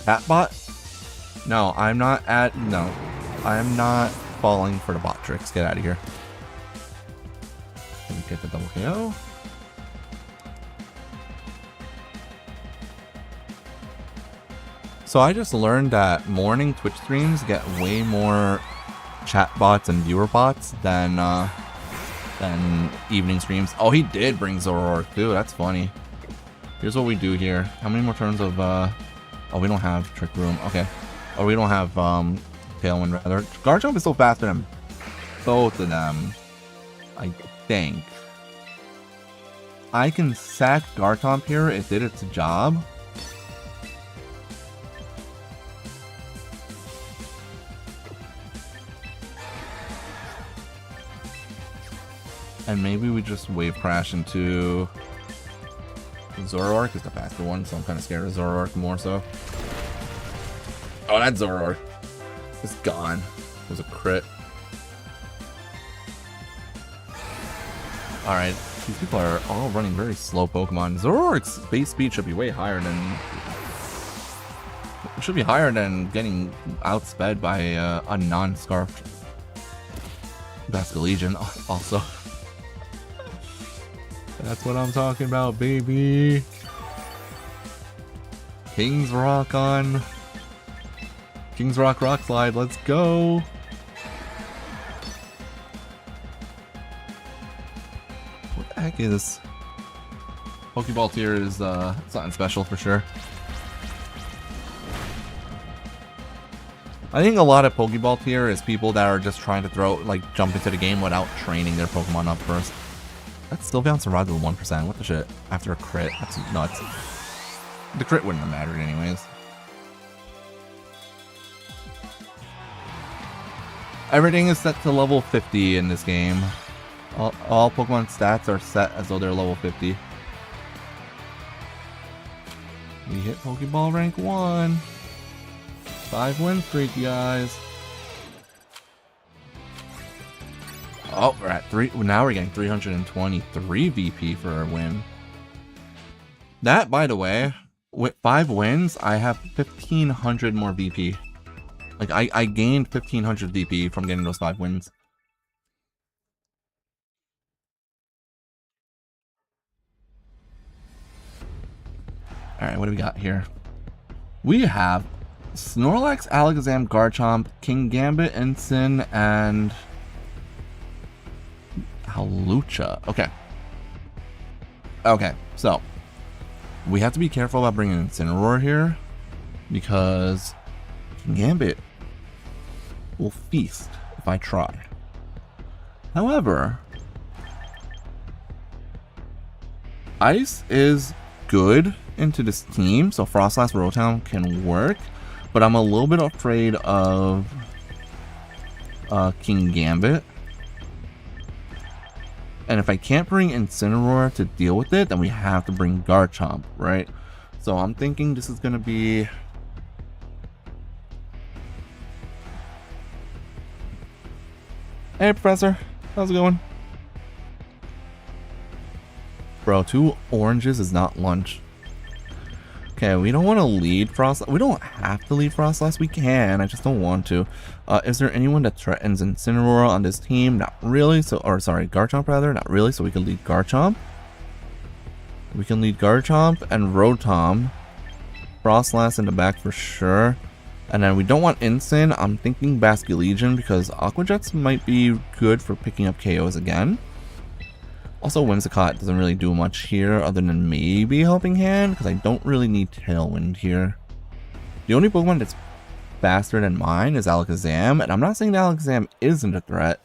Batbot. No, I'm not at. No, I'm not falling for the bot tricks. Get out of here. Let me get the double KO. So I just learned that morning Twitch streams get way more chat bots and viewer bots than evening streams. Oh, he did bring Zoroark too. That's funny. Here's what we do here. How many more turns of oh, we don't have Trick Room. Okay. Oh, we don't have Tailwind rather. Garchomp is still faster than both of them, I think. I can sack Garchomp here. It did its job. And maybe we just Wave Crash into Zoroark is the faster one, so I'm kind of scared of Zoroark more so. Oh, that Zoroark is gone. It was a crit. Alright, these people are all running very slow Pokemon. Zoroark's base speed should be way higher than... It should be higher than getting outsped by a non-scarfed Basculegion also. That's what I'm talking about, baby. King's Rock on. King's Rock Rock Slide, let's go. What the heck is... Pokeball tier is something special for sure. I think a lot of Pokeball tier is people that are just trying to jump into the game without training their Pokemon up first. That's still bouncing around to the 1%. What the shit? After a crit. That's nuts. The crit wouldn't have mattered anyways. Everything is set to level 50 in this game. All Pokemon stats are set as though they're level 50. We hit Pokeball rank 1. 5 win streak, guys. Oh, we're at 3. Now we're getting 323 VP for a win. That, by the way, with 5 wins, I have 1,500 more VP. Like, I gained 1,500 VP from getting those 5 wins. Alright, what do we got here? We have Snorlax, Alakazam, Garchomp, Kingambit, Ensign, and Hawlucha. Okay. Okay, so we have to be careful about bringing Incineroar here because Kingambit will feast if I try. However, Ice is good into this team, so Froslass Rotom can work, but I'm a little bit afraid of Kingambit. And if I can't bring Incineroar to deal with it, then we have to bring Garchomp, right? So I'm thinking this is going to be... Hey, Professor. How's it going? Bro, 2 oranges is not lunch. Okay, we don't want to lead Froslass. We don't have to lead Froslass. We can. I just don't want to. Is there anyone that threatens Incineroar on this team? Not really. So, or sorry, Garchomp rather. Not really. So we can lead Garchomp. We can lead Garchomp and Rotom. Froslass in the back for sure. And then we don't want Incin. I'm thinking Basculegion because Aqua Jets might be good for picking up KOs again. Also, Whimsicott doesn't really do much here other than maybe Helping Hand, because I don't really need Tailwind here. The only Pokemon that's faster than mine is Alakazam, and I'm not saying that Alakazam isn't a threat,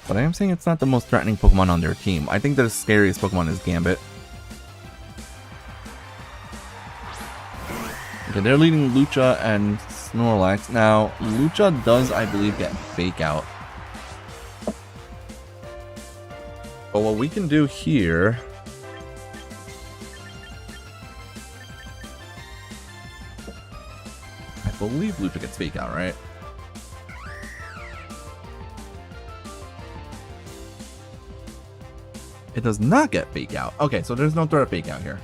but I am saying it's not the most threatening Pokemon on their team. I think the scariest Pokemon is Gambit. Okay, they're leading Lucha and Snorlax. Now, Lucha does, I believe, get Fake Out. But what we can do here... I believe Lucha gets Fake Out, right? It does not get Fake Out. Okay, so there's no threat of Fake Out here.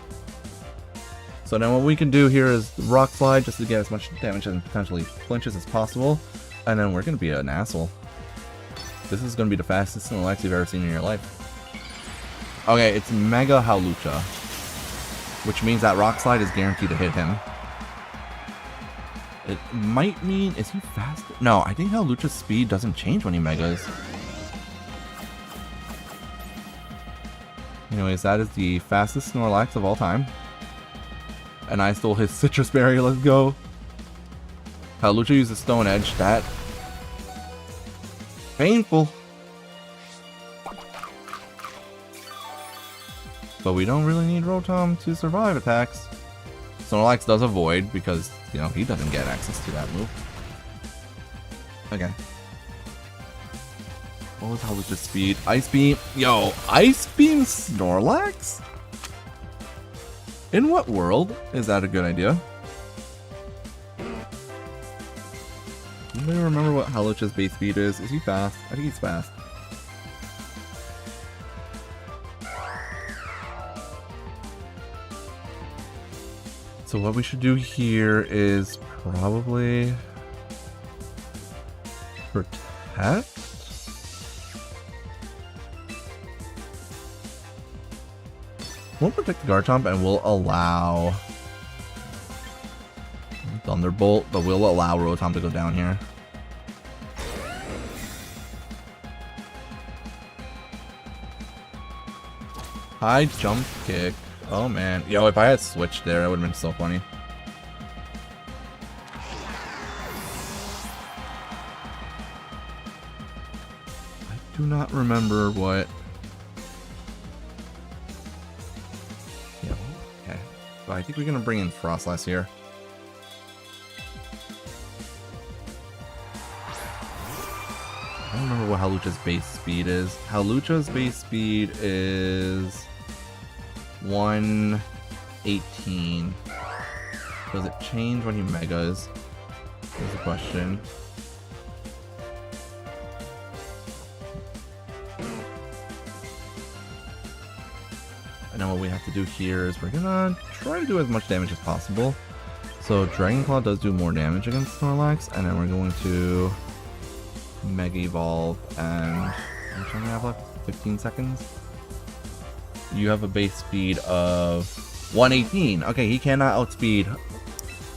So then what we can do here is Rock Slide just to get as much damage and potentially flinches as possible. And then we're going to be an asshole. This is going to be the fastest Snorlax you've ever seen in your life. Okay, it's Mega Hawlucha, which means that Rock Slide is guaranteed to hit him. It might mean... Is he fast? No, I think Hawlucha's speed doesn't change when he Megas. Anyways, that is the fastest Snorlax of all time. And I stole his Citrus Berry, let's go. Hawlucha uses Stone Edge, that... Painful. But we don't really need Rotom to survive attacks. Snorlax does avoid because, you know, he doesn't get access to that move. Okay. What was Hawlucha's speed? Ice Beam. Yo, Ice Beam Snorlax? In what world is that a good idea? Anybody remember what Hawlucha's base speed is? Is he fast? I think he's fast. So what we should do here is probably protect. We'll protect the Garchomp and we'll allow Thunderbolt, but we'll allow Rotom to go down here. High jump kick. Oh man. Yo, if I had switched there, that would have been so funny. I do not remember what... Yeah, okay. So I think we're going to bring in Froslass here. I don't remember what Hawlucha's base speed is. Hawlucha's base speed is 118. Does it change when he megas? Is the question. And then what we have to do here is we're gonna try to do as much damage as possible. So Dragon Claw does do more damage against Snorlax, and then we're going to Mega Evolve, and how much time do we have left? 15 seconds? You have a base speed of 118. Okay, he cannot outspeed.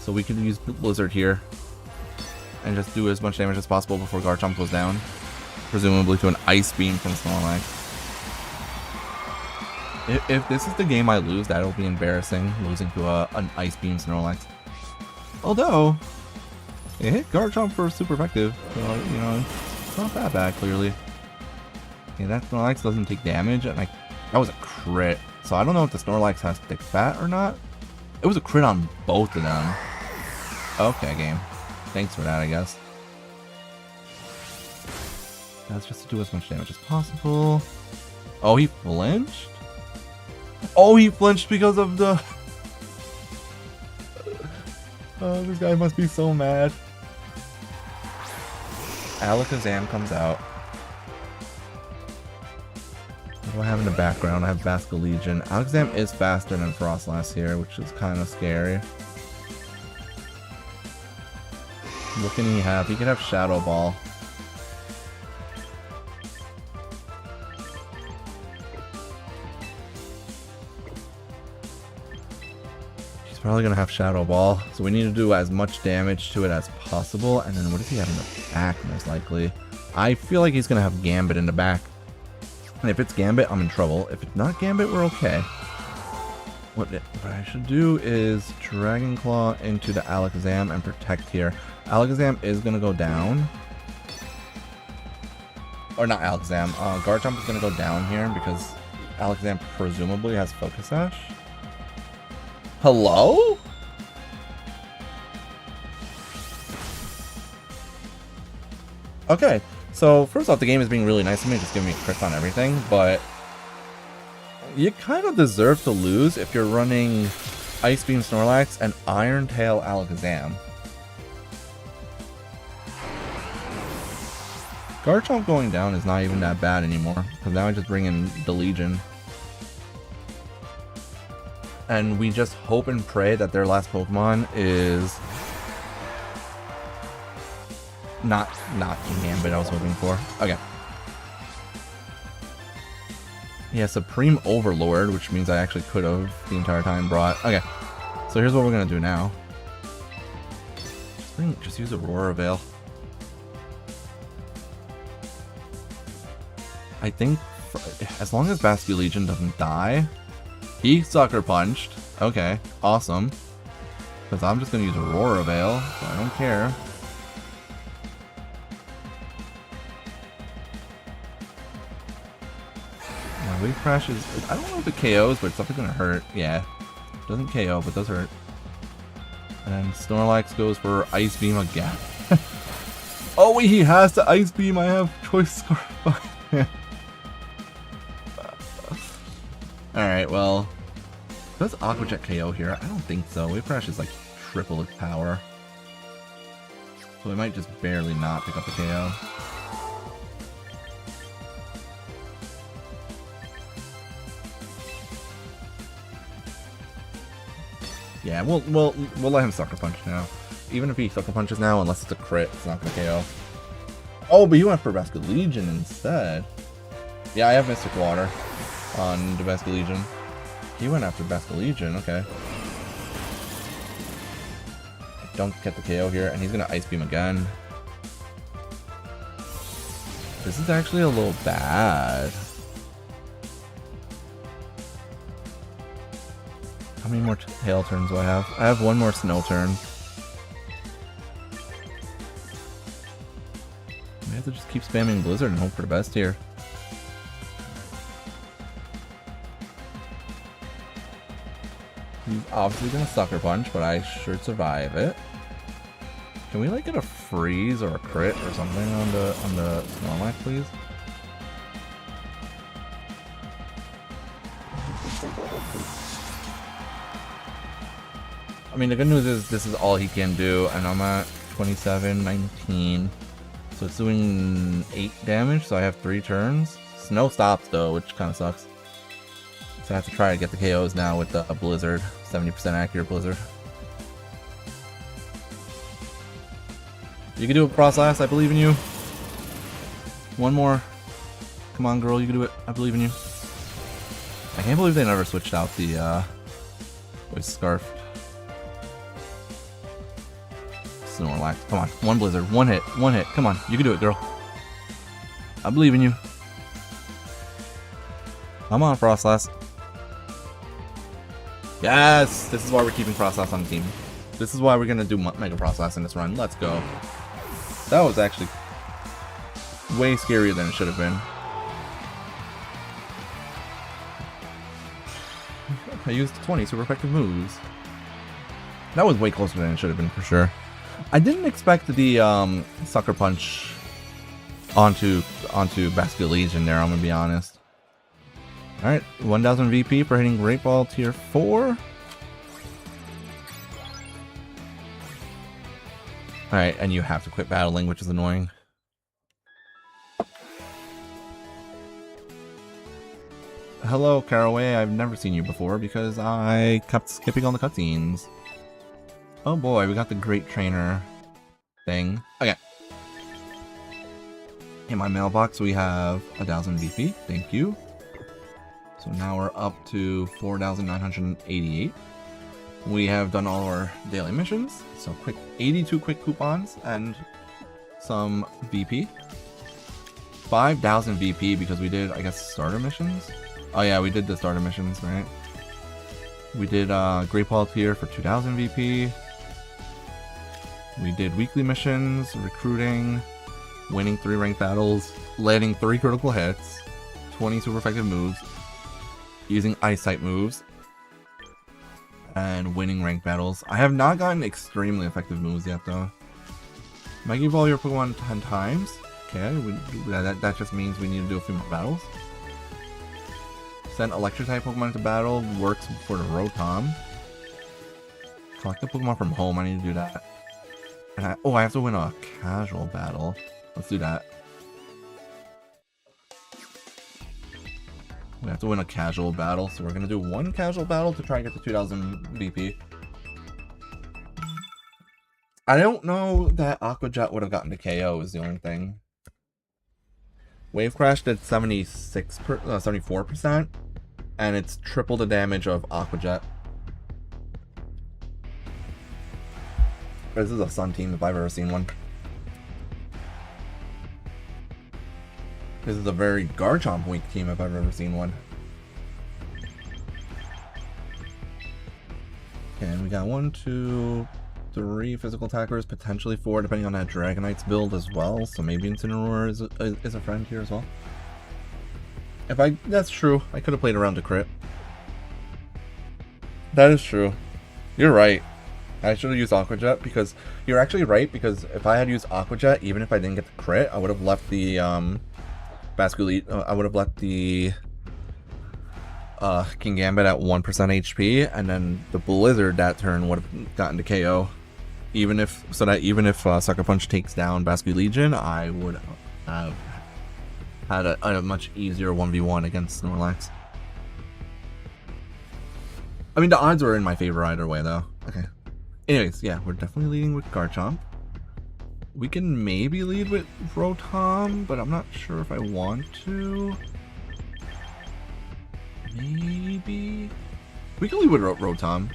So we can use Blizzard here and just do as much damage as possible before Garchomp goes down. Presumably to an Ice Beam from Snorlax. If this is the game I lose, that'll be embarrassing, losing to an Ice Beam Snorlax. Although, it hit Garchomp for super effective, so, you know, it's not that bad, clearly. Okay, that Snorlax doesn't take damage, and that was a crit. So I don't know if the Snorlax has thick fat or not. It was a crit on both of them. Okay, game. Thanks for that, I guess. That's just to do as much damage as possible. Oh, he flinched? Oh, he flinched because of the... Oh, this guy must be so mad. Alakazam comes out. What do I have in the background? I have Basculegion. Alakazam is faster than Frostlass here, which is kind of scary. What can he have? He can have Shadow Ball. Probably gonna have Shadow Ball, so we need to do as much damage to it as possible. And then what does he have in the back, most likely? I feel like he's gonna have Gambit in the back. And if it's Gambit, I'm in trouble. If it's not Gambit, we're okay. What I should do is Dragon Claw into the Alakazam and protect here. Alakazam is gonna go down. Or not Alakazam, Garchomp is gonna go down here because Alakazam presumably has Focus Sash. Hello? Okay, so first off, the game is being really nice to me, just giving me crits on everything, but you kind of deserve to lose if you're running Ice Beam Snorlax and Iron Tail Alakazam. Garchomp going down is not even that bad anymore, because now I just bring in the Legion. And we just hope and pray that their last Pokemon is not Gambit I was hoping for. Okay. Yeah, Supreme Overlord, which means I actually could have the entire time brought. Okay. So here's what we're gonna do now. Just use Aurora Veil. I think as long as Basculegion doesn't die. He Sucker Punched. Okay, awesome. Because I'm just going to use Aurora Veil, so I don't care. My Wave Crash is... I don't know if it KOs, but it's definitely going to hurt. Yeah. Doesn't KO, but does hurt. And then Snorlax goes for Ice Beam again. Oh wait, he has to Ice Beam. I have Choice Scarf. Alright, well, does Aqua Jet KO here? I don't think so. Wave Crash is like triple its power. So we might just barely not pick up the KO. Yeah, we'll let him Sucker Punch now. Even if he Sucker Punches now, unless it's a crit, it's not gonna KO. Oh, but you went for Basculegion instead. Yeah, I have Mystic Water on the Basculegion. He went after Basculegion, okay. Don't get the KO here, and he's gonna Ice Beam again. This is actually a little bad. How many more tail turns do I have? I have one more snow turn. We have to just keep spamming Blizzard and hope for the best here. He's obviously gonna Sucker Punch, but I should survive it. Can we like get a freeze or a crit or something on the Snorlax, please? I mean, the good news is this is all he can do, and I'm at 27, 19. So it's doing 8 damage, so I have 3 turns. Snow stops though, which kind of sucks. So I have to try to get the KOs now with a Blizzard. 70% accurate Blizzard. You can do it, Frostlass. I believe in you. One more. Come on, girl. You can do it. I believe in you. I can't believe they never switched out the voice scarf. Snorlax. Come on. One Blizzard. One hit. One hit. Come on. You can do it, girl. I believe in you. Come on, Frostlass. Yes! This is why we're keeping Frostlass on the team. This is why we're gonna do Mega Frostlass in this run. Let's go. That was actually way scarier than it should have been. I used 20 super effective moves. That was way closer than it should have been for sure. I didn't expect the Sucker Punch onto Basket Legion there, I'm gonna be honest. Alright, 1000 VP for hitting Great Ball tier 4. Alright, and you have to quit battling, which is annoying. Hello, Caraway. I've never seen you before because I kept skipping all the cutscenes. Oh boy, we got the Great Trainer thing. Okay. In my mailbox, we have 1000 VP. Thank you. So now we're up to 4,988. We have done all our daily missions. So 82 quick coupons and some VP. 5,000 VP because we did, I guess, starter missions. Oh yeah, we did the starter missions, right? We did Great Ball tier for 2,000 VP. We did weekly missions, recruiting, winning 3 ranked battles, landing 3 critical hits, 20 super effective moves, using ice type moves, and winning ranked battles. I have not gotten extremely effective moves yet though. Mega Evolve your Pokemon 10 times. Okay, that just means we need to do a few more battles. Send electric type Pokemon into battle works for the Rotom. Collect the Pokemon from home, I need to do that. And I have to win a casual battle. Let's do that. We have to win a casual battle, so we're gonna do 1 casual battle to try and get to 2,000 VP. I don't know that Aqua Jet would have gotten to KO is the only thing. Wave Crash did 74%, and it's triple the damage of Aqua Jet. This is a Sun team if I've ever seen one. This is a very Garchomp weak team if I've ever seen one. And we got 1, 2, 3 physical attackers, potentially 4 depending on that Dragonite's build as well. So maybe Incineroar is a friend here as well. That's true. I could have played around to crit. That is true. You're right. I should have used Aqua Jet because you're actually right, because if I had used Aqua Jet, even if I didn't get the crit, I would have left the I would have left the Kingambit at 1% HP, and then the Blizzard that turn would have gotten to KO. Even if Sucker Punch takes down Basket Legion, I would have had a much easier 1v1 against Snorlax. I mean, the odds were in my favor either way, though. Okay. Anyways, yeah, we're definitely leading with Garchomp. We can maybe lead with Rotom, but I'm not sure if I want to. Maybe we can lead with Rotom.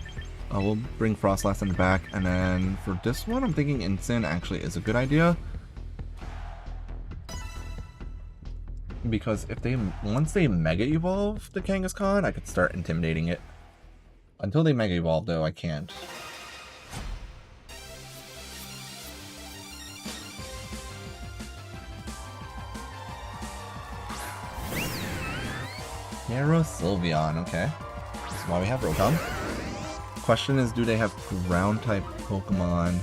We'll bring Frostlass in the back, and then for this one, I'm thinking Incin actually is a good idea. Because once they Mega Evolve the Kangaskhan, I could start intimidating it. Until they Mega Evolve, though, I can't. Hero Sylveon, okay. That's why we have Rotom. Question is, do they have ground type Pokemon?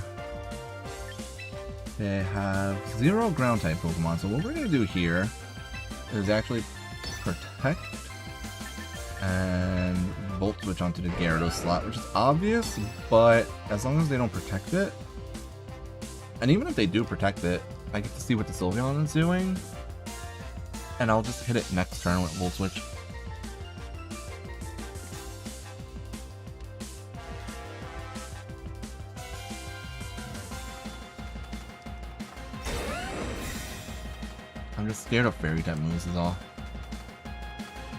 They have 0 ground type Pokemon, so what we're going to do here is actually protect and Volt Switch onto the Gyarados slot, which is obvious, but as long as they don't protect it, and even if they do protect it, I get to see what the Sylveon is doing, and I'll just hit it next turn with Volt Switch. I'm just scared of Fairy type moves is all.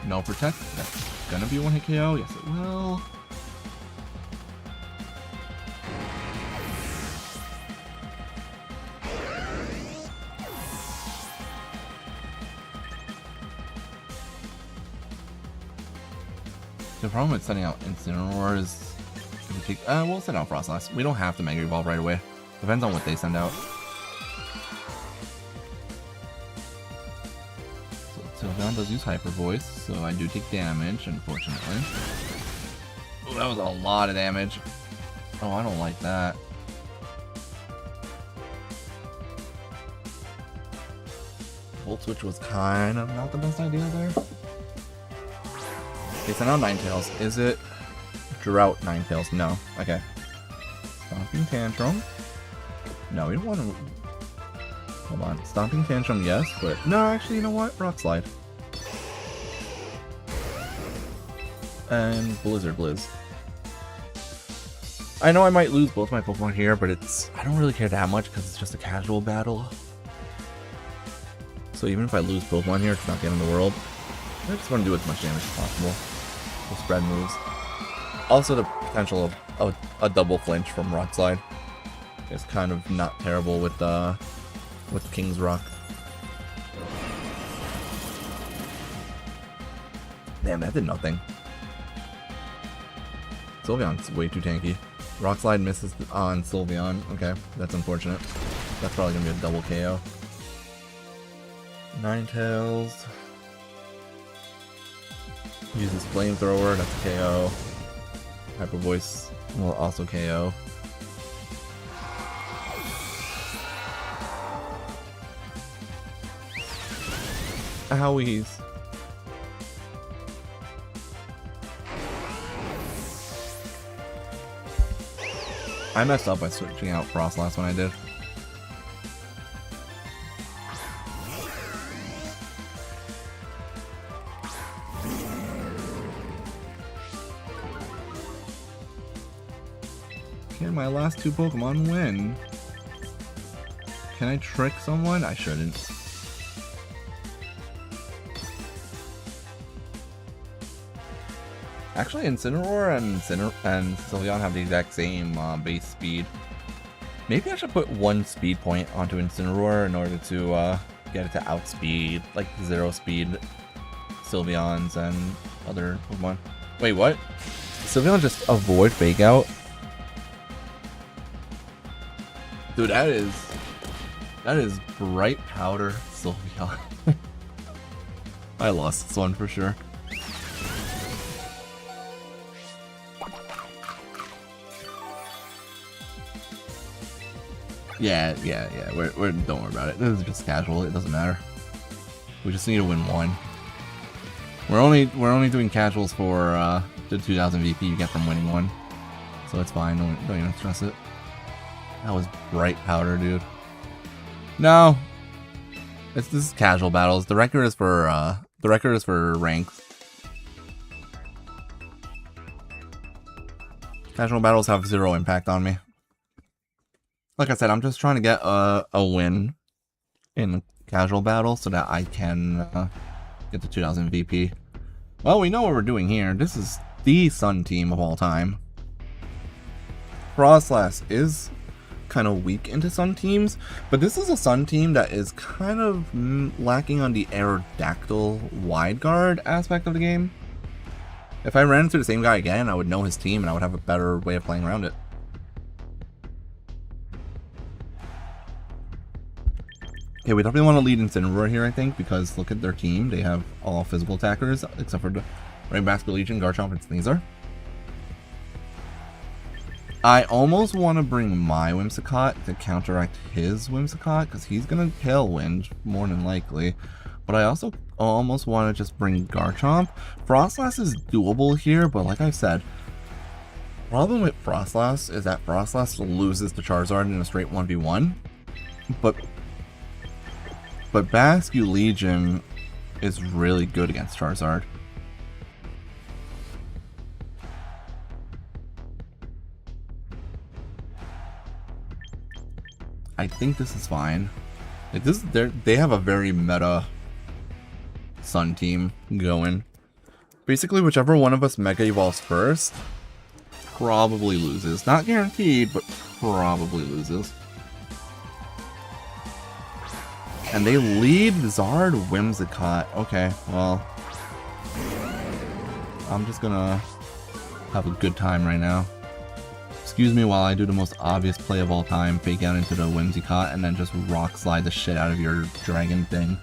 No protect. That's gonna be 1-hit KO. Yes, it will. The problem with setting out Incineroar is if we take, we'll send out Froslass. We don't have to Mega Evolve right away. Depends on what they send out. Sylveon does use Hyper Voice, so I do take damage, unfortunately. Oh, that was a lot of damage. Oh, I don't like that. Volt Switch was kind of not the best idea there. Okay, so now Ninetales. Is it Drought Ninetales? No. Okay. Stomping Tantrum. No, we don't want to... Hold on. Stomping Tantrum, yes, but... No, actually, you know what? Rock Slide. And Blizzard Blizz. I know I might lose both my Pokemon here, but it's... I don't really care that much because it's just a casual battle. So even if I lose Pokemon here, it's not the end of the world. I just want to do as much damage as possible. We'll spread moves. Also, the potential of a double flinch from Rock Slide is kind of not terrible with King's Rock. Damn, that did nothing. Sylveon's way too tanky. Rock Slide misses on Sylveon. Okay, that's unfortunate. That's probably gonna be a double KO. Ninetales uses Flamethrower. That's a KO. Hyper Voice will also KO. Owies. I messed up by switching out Froslass when I did. Can my last two Pokemon win? Can I trick someone? I shouldn't. Actually, Incineroar and Sylveon have the exact same base speed. Maybe I should put one speed point onto Incineroar in order to get it to outspeed, like 0 speed Sylveons and other Pokemon. Wait, what? Sylveon just avoid Fake Out? Dude, that is Bright Powder Sylveon. I lost this one for sure. Yeah. We're don't worry about it. This is just casual. It doesn't matter. We just need to win one. We're only doing casuals for the 2000 VP you get from winning one, so it's fine. Don't even stress it. That was Bright Powder, dude. No, this is casual battles. The record is for ranks. Casual battles have 0 impact on me. Like I said, I'm just trying to get a win in casual battle so that I can get the 2000 VP. Well, we know what we're doing here. This is the Sun team of all time. Froslass is kind of weak into Sun teams, but this is a Sun team that is kind of lacking on the Aerodactyl wide guard aspect of the game. If I ran into the same guy again, I would know his team and I would have a better way of playing around it. Okay, we definitely want to lead Incineroar here, I think, because look at their team. They have all physical attackers, except for the Rainmasker Legion, Garchomp, and Sneasel. I almost want to bring my Whimsicott to counteract his Whimsicott, because he's going to Tailwind, more than likely. But I also almost want to just bring Garchomp. Frostlass is doable here, but like I said, problem with Frostlass is that Frostlass loses to Charizard in a straight 1v1. But Basculegion is really good against Charizard. I think this is fine. Like this, they have a very meta Sun team going. Basically, whichever one of us Mega Evolves first probably loses. Not guaranteed, but probably loses. And they lead Zard Whimsicott. Okay, well, I'm just gonna have a good time right now. Excuse me while I do the most obvious play of all time, fake out into the Whimsicott, and then just rock slide the shit out of your dragon thing.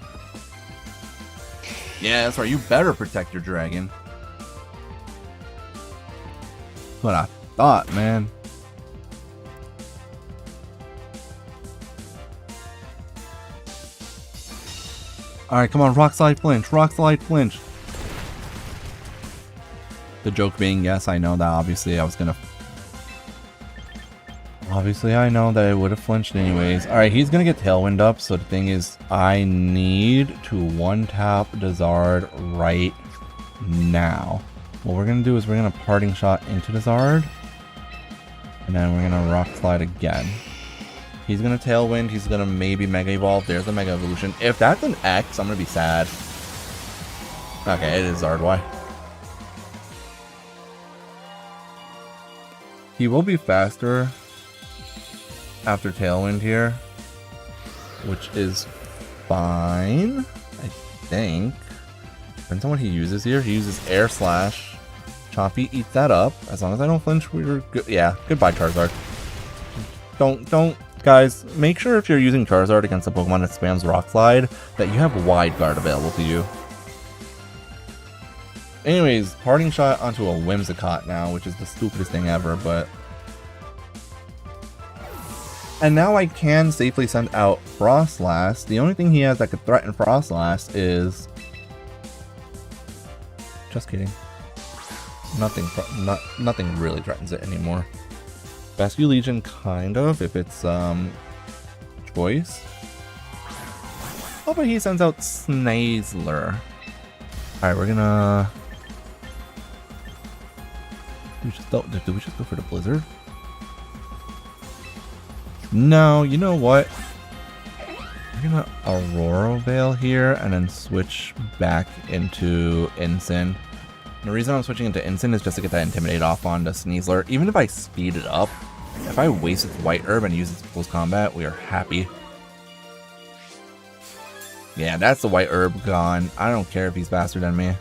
Yeah, that's right, you better protect your dragon. That's what I thought, man. Alright, come on, rock slide flinch, rock slide flinch. The joke being, yes, I know that obviously I was gonna... Obviously, I know that I would have flinched anyways. Alright, he's gonna get Tailwind up, so the thing is, I need to one-tap Dazard right now. What we're gonna do is we're gonna Parting Shot into Dazard, and then we're gonna Rock Slide again. He's gonna Tailwind, he's gonna maybe Mega Evolve. There's a Mega Evolution. If that's an X, I'm gonna be sad. Okay, it is Zardwai. He will be faster after Tailwind here, which is fine, I think. Depends on what he uses here. He uses Air Slash. Chompy eats that up. As long as I don't flinch, we're good. Yeah, goodbye Charizard. Don't, guys, make sure if you're using Charizard against a Pokemon that spams Rock Slide, that you have Wide Guard available to you. Anyways, Parting Shot onto a Whimsicott now, which is the stupidest thing ever, but... And now I can safely send out Frostlass. The only thing he has that could threaten Frostlass is... Just kidding. Nothing really threatens it anymore. Basculegion kind of, if it's choice. Oh, but he sends out Snazler. Alright, we're gonna... Did we just go for the Blizzard? No, you know what? We're gonna Aurora Veil here and then switch back into Incin. The reason I'm switching into Incin is just to get that Intimidate off on the Sneasler. Even if I speed it up, if I waste its White Herb and use its close combat, we are happy. Yeah, that's the White Herb gone. I don't care if he's faster than me.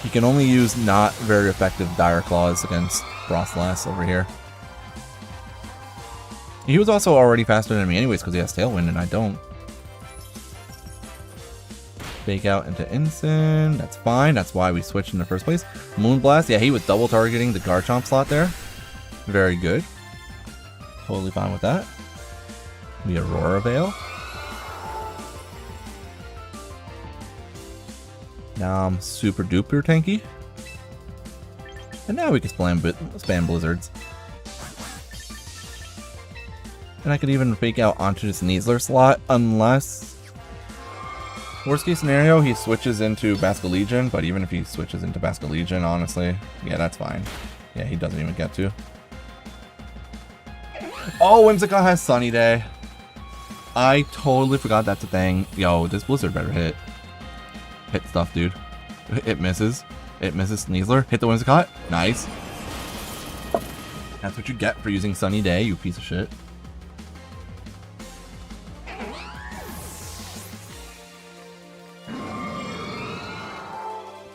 He can only use not very effective Dire Claws against Frostlass over here. He was also already faster than me anyways because he has Tailwind and I don't. Fake out into Incin. That's fine. That's why we switched in the first place. Moonblast. Yeah, he was double targeting the Garchomp slot there. Very good. Totally fine with that. The Aurora Veil. Now I'm super duper tanky. And now we can spam Blizzards. And I could even fake out onto this Sneasler slot, unless... Worst case scenario, he switches into Basculegion, but even if he switches into Basculegion, honestly, yeah, that's fine. Yeah, he doesn't even get to. Oh, Whimsicott has Sunny Day. I totally forgot that's a thing. Yo, this Blizzard better hit. Hit stuff, dude. It misses. It misses Sneasler. Hit the Whimsicott. Nice. That's what you get for using Sunny Day, you piece of shit.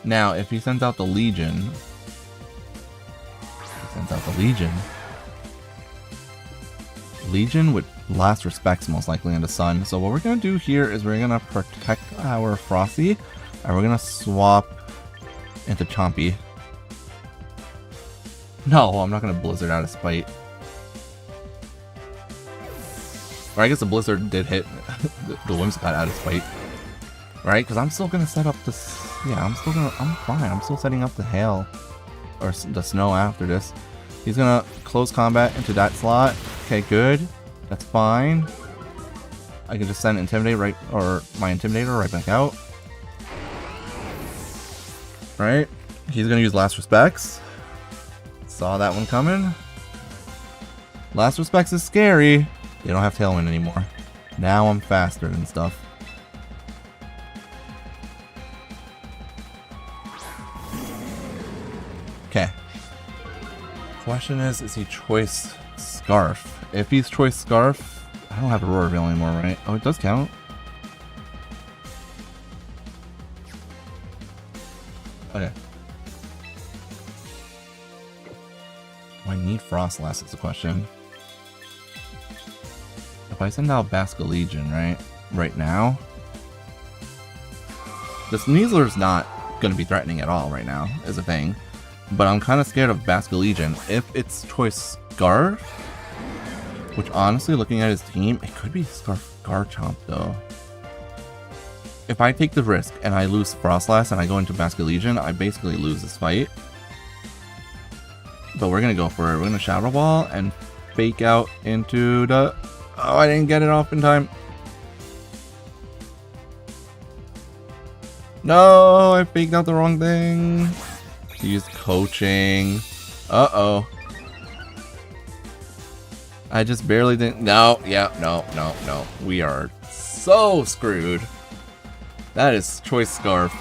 Now, if he sends out the Legion... Legion would last respects most likely on the Sun. So what we're going to do here is we're going to protect our Frosty. And we're going to swap into Chompy. No, I'm not gonna Blizzard out of spite. Or I guess the Blizzard did hit the Whimsicott out of spite. Right? Because I'm still gonna set up this. Yeah, I'm fine. I'm still setting up the hail. Or the snow after this. He's gonna close combat into that slot. Okay, good. That's fine. I can just send Intimidate right, or my Intimidator right back out. Right? He's gonna use Last Respects. Saw that one coming. Last Respects is scary. You don't have Tailwind anymore. Now I'm faster and stuff. Okay. Question is he Choice Scarf? If he's Choice Scarf, I don't have Aurora Veil anymore, right? Oh, it does count. Okay. Do I need Frostlass is the question. If I send out Basculegion, right now, the Sneasler's not going to be threatening at all right now, is a thing. But I'm kind of scared of Basculegion. If it's Choice Scarf, which honestly, looking at his team, it could be Scarf Garchomp though. If I take the risk and I lose Frostlass and I go into Basculegion, I basically lose this fight. But we're going to go for it. We're going to Shadow Ball and fake out into the... Oh, I didn't get it off in time. No, I faked out the wrong thing. Use coaching. Uh-oh. I just barely didn't... No, yeah, no. We are so screwed. That is Choice Scarf.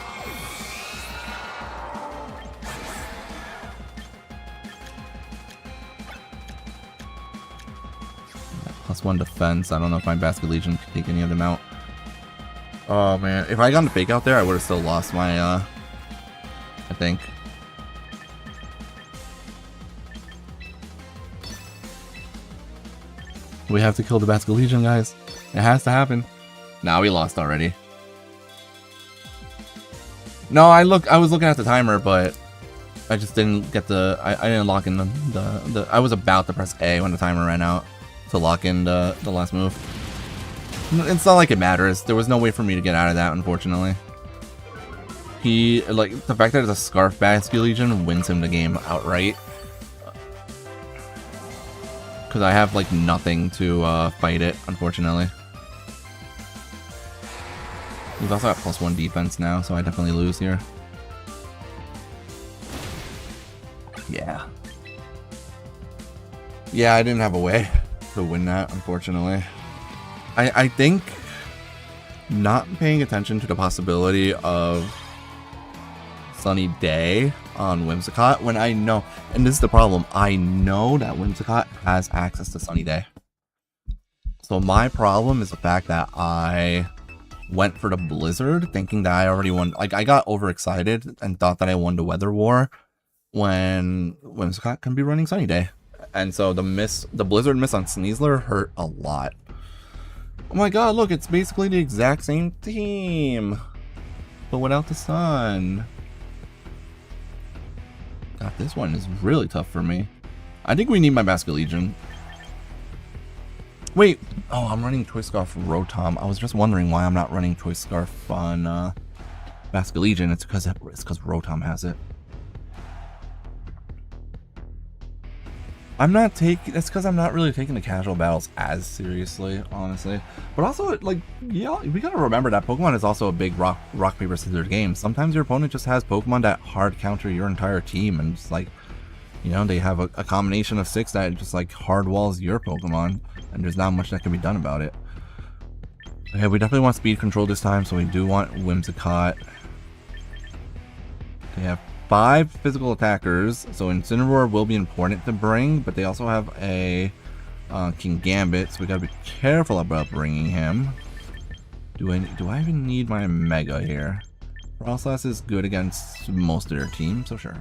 +1 defense. I don't know if my Basculegion can take any of them out. Oh man, if I got a fake out there, I would have still lost my, I think. We have to kill the Basculegion, guys. It has to happen. Nah, we lost already. No, I was looking at the timer, but I just didn't get the... I didn't lock in the... I was about to press A when the timer ran out to lock in the last move. It's not like it matters. There was no way for me to get out of that, unfortunately. He, like, the fact that it's a Scarf Basculegion wins him the game outright. Because I have, like, nothing to fight it, unfortunately. He's also got +1 defense now, so I definitely lose here. Yeah. Yeah, I didn't have a way to win that, unfortunately. I think not paying attention to the possibility of Sunny Day on Whimsicott when I know, and this is the problem, I know that Whimsicott has access to Sunny Day. So my problem is the fact that I went for the Blizzard thinking that I already won. Like, I got overexcited and thought that I won the Weather War when Whimsicott can be running Sunny Day. And so the Blizzard miss on Sneasler hurt a lot. Oh my god, look, it's basically the exact same team, but without the sun. God, this one is really tough for me. I think we need my Basculegion. Wait, oh, I'm running Choice Scarf Rotom. I was just wondering why I'm not running Choice Scarf on Basculegion. It's because Rotom has it. It's because I'm not really taking the casual battles as seriously, honestly. But also, like, yeah, we gotta remember that Pokemon is also a big rock, paper, scissors game. Sometimes your opponent just has Pokemon that hard counter your entire team, and just like, you know, they have a combination of 6 that just like hard walls your Pokemon, and there's not much that can be done about it. Okay, we definitely want speed control this time, so we do want Whimsicott. They have 5 physical attackers, so Incineroar will be important to bring, but they also have a Kingambit, so we gotta be careful about bringing him. Do I even need my Mega here? Frostlass is good against most of their team, so sure.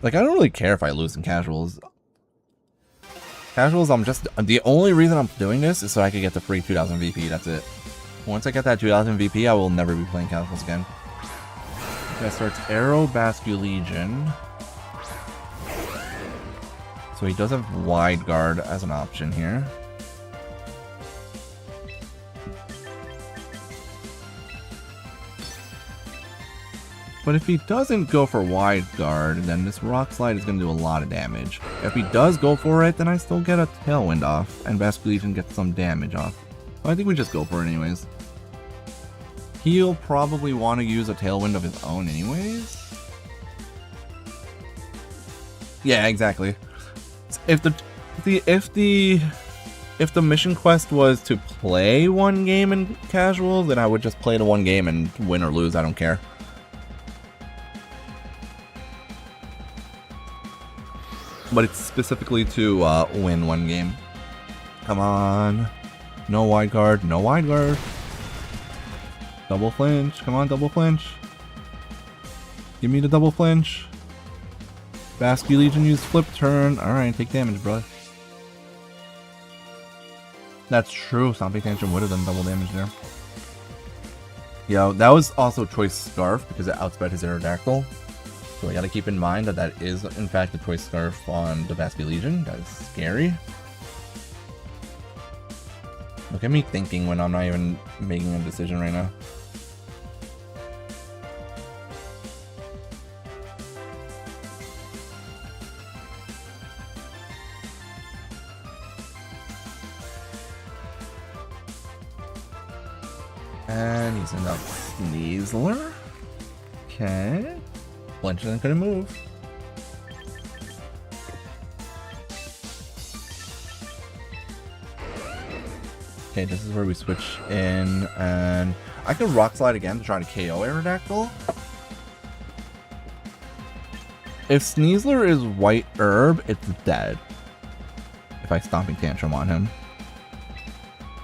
Like, I don't really care if I lose in casuals. Casuals, the only reason I'm doing this is so I can get the free 2000 VP, that's it. Once I get that 2000 VP, I will never be playing casuals again. That starts Arrow, Basculegion. So he does have Wide Guard as an option here. But if he doesn't go for Wide Guard, then this Rock Slide is going to do a lot of damage. If he does go for it, then I still get a Tailwind off, and Basculegion gets some damage off. So I think we just go for it anyways. He'll probably want to use a Tailwind of his own anyways. Yeah, exactly. If the mission quest was to play one game in casual, then I would just play the one game and win or lose, I don't care. But it's specifically to win one game. Come on. No Wide Guard. No Wide Guard. Double flinch. Come on, double flinch. Give me the double flinch. Basculegion use flip turn. Alright, take damage, bro. That's true. Stomping Tantrum would have done double damage there. Yo, that was also Choice Scarf because it outsped his Aerodactyl. So we gotta keep in mind that that is, in fact, the Choice Scarf on the Basculegion. That is scary. Look at me thinking when I'm not even making a decision right now. And he's in up Sneasler. Okay. Flinch isn't gonna move. Okay, this is where we switch in, and I could Rock Slide again to try to KO Aerodactyl. If Sneasler is White Herb, it's dead. If I Stomping Tantrum on him.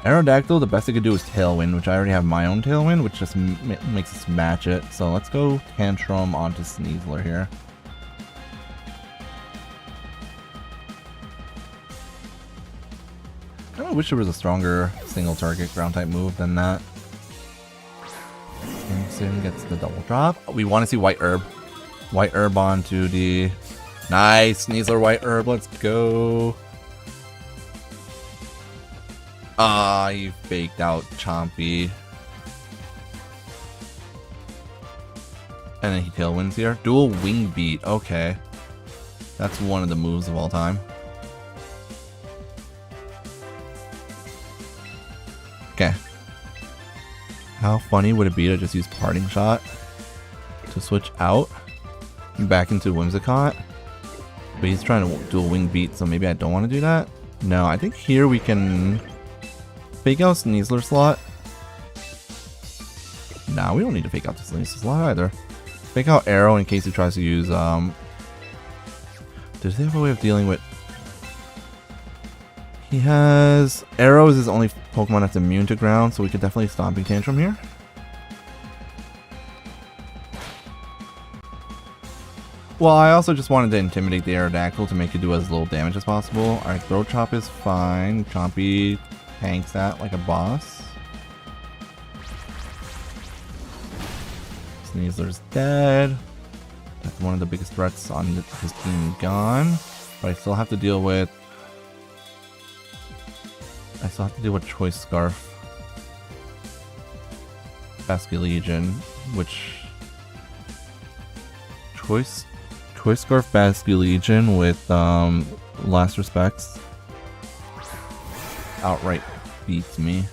Aerodactyl, the best I could do is Tailwind, which I already have my own Tailwind, which just makes us match it. So let's go Tantrum onto Sneasler here. I kind of wish there was a stronger single target ground type move than that. Crimson gets the double drop. We want to see White Herb. White Herb onto the... Nice! Sneasler White Herb, let's go! Ah, you faked out Chompy. And then he Tailwinds here. Dual Wing Beat, okay. That's one of the moves of all time. Okay. How funny would it be to just use Parting Shot to switch out back into Whimsicott? But he's trying to do a Wing Beat, so maybe I don't want to do that. No, I think here we can fake out Sneasler slot. Nah, we don't need to fake out the Sneasler slot either. Fake out Arrow in case he tries to use does he have a way of dealing with... He has... Arrow is his only Pokemon that's immune to ground, so we could definitely Stomping Tantrum here. Well, I also just wanted to intimidate the Aerodactyl to make it do as little damage as possible. Alright, Throat Chop is fine. Chompy tanks that like a boss. Sneasler's dead. That's one of the biggest threats on his team gone. But I still have to deal with... Choice Scarf. Basculegion, which... Choice Scarf Basculegion with Last Respects outright beats me.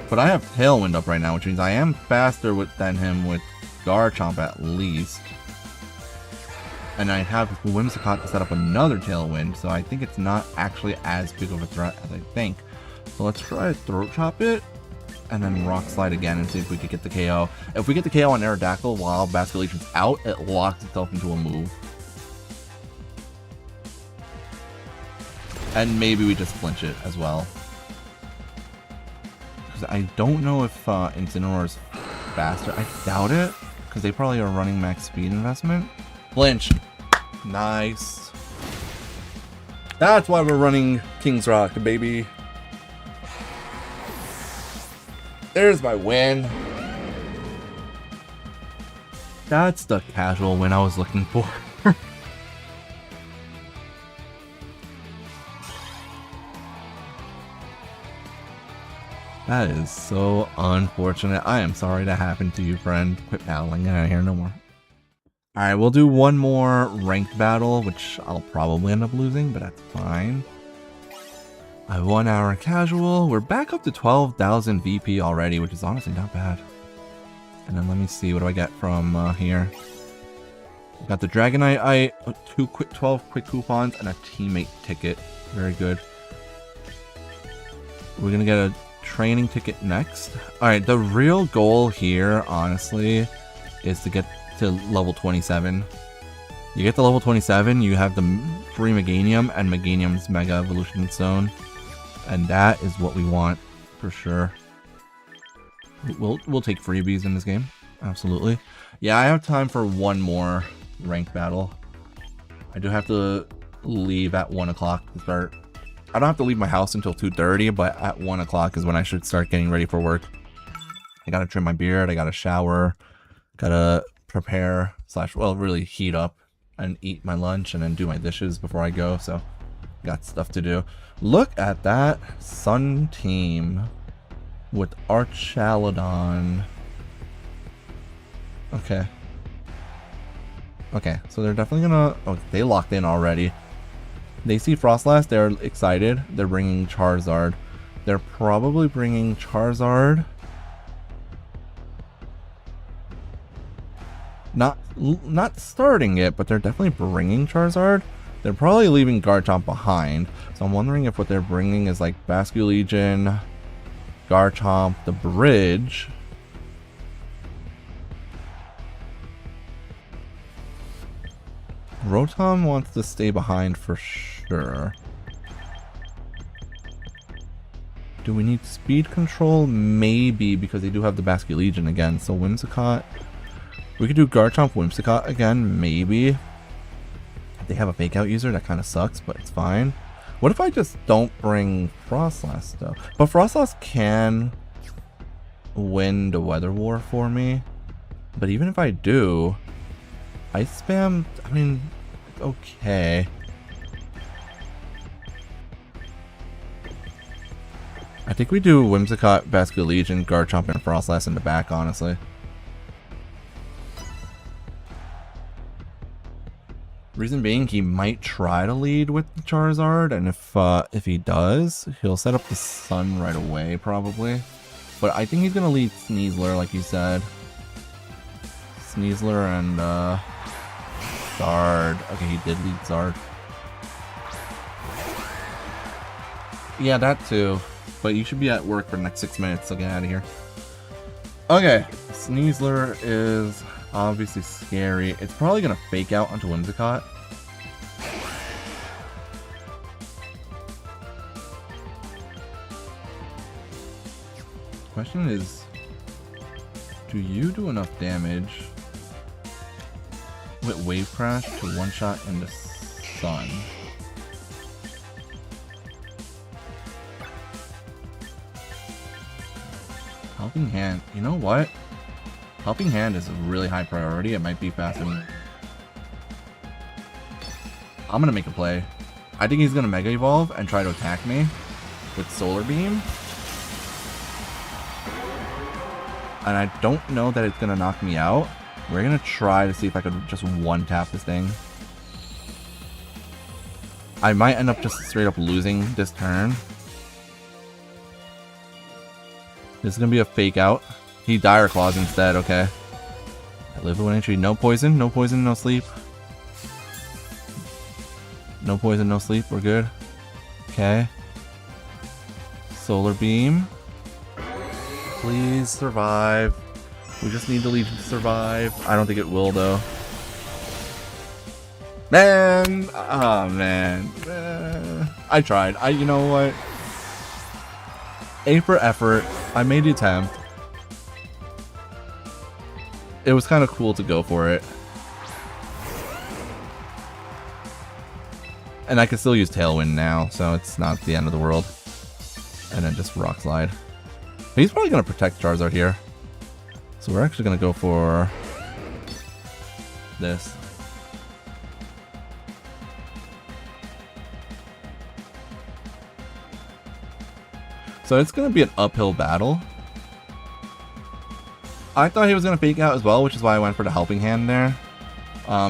But I have Tailwind up right now, which means I am faster than him with Garchomp at least. And I have Whimsicott to set up another Tailwind, so I think it's not actually as big of a threat as I think. So let's try to Throat Chop it, and then Rock Slide again and see if we could get the KO. If we get the KO on Aerodactyl while Basculegion's out, it locks itself into a move. And maybe we just flinch it as well. Because I don't know if Incineroar is faster. I doubt it, because they probably are running max speed investment. Flinch. Nice. That's why we're running King's Rock, baby. There's my win. That's the casual win I was looking for. That is so unfortunate. I am sorry that happened to you, friend. Quit battling. Get out of here. No more. Alright, we'll do one more ranked battle, which I'll probably end up losing, but that's fine. I have 1 hour casual. We're back up to 12,000 VP already, which is honestly not bad. And then let me see, what do I get from here? Got the Dragonite, 12 quick coupons, and a teammate ticket. Very good. We're gonna get a training ticket next. Alright, the real goal here, honestly, is to get to level 27. You get to level 27, you have the free Meganium and Meganium's Mega Evolution Stone. And that is what we want, for sure. We'll take freebies in this game. Absolutely. Yeah, I have time for one more ranked battle. I do have to leave at 1 o'clock to start. I don't have to leave my house until 2:30, but at 1 o'clock is when I should start getting ready for work. I gotta trim my beard, I gotta shower, gotta prepare, well, really heat up and eat my lunch and then do my dishes before I go, so got stuff to do. Look at that Sun team with Archaludon. Okay. Okay, so they're definitely gonna... Oh, they locked in already. They see Frostlass, they're excited. They're bringing Charizard. They're probably bringing Charizard. Not starting it, but they're definitely bringing Charizard. They're probably leaving Garchomp behind. So I'm wondering if what they're bringing is like Basculegion, Garchomp, the bridge. Rotom wants to stay behind for sure. Do we need speed control? Maybe, because they do have the Basculegion again. So Whimsicott. We could do Garchomp Whimsicott again, maybe. They have a fake out user, that kind of sucks, but it's fine. What if I just don't bring Frostlass though? But Frostlass can win the Weather War for me. But even if I do, Ice Spam, I mean, it's okay. I think we do Whimsicott, Basculegion, Garchomp, and Frostlass in the back, honestly. Reason being, he might try to lead with the Charizard, and if he does, he'll set up the Sun right away, probably. But I think he's gonna lead Sneasler, like you said. Sneasler and Zard. Okay, he did lead Zard. Yeah, that too. But you should be at work for the next 6 minutes, so get out of here. Okay, Sneasler is obviously scary. It's probably gonna fake out onto Whimsicott. Question is, do you do enough damage with Wave Crash to one-shot in the Sun? Helping Hand, you know what? Helping Hand is a really high priority. It might be faster than... I'm gonna make a play. I think he's gonna Mega Evolve and try to attack me with Solar Beam. And I don't know that it's gonna knock me out. We're gonna try to see if I could just one-tap this thing. I might end up just straight up losing this turn. This is gonna be a fake out. He Dire Claws instead, okay. I live with one entry. No poison, no poison, no sleep. No poison, no sleep, we're good. Okay. Solar Beam. Please survive. We just need the Legion to survive. I don't think it will though. Man! Oh man. I tried. You know what? A for effort. I made the attempt. It was kind of cool to go for it. And I can still use Tailwind now, so it's not the end of the world. And then just Rock Slide. He's probably going to protect Charizard here. So we're actually going to go for this. So it's going to be an uphill battle. I thought he was going to fake out as well, which is why I went for the helping hand there.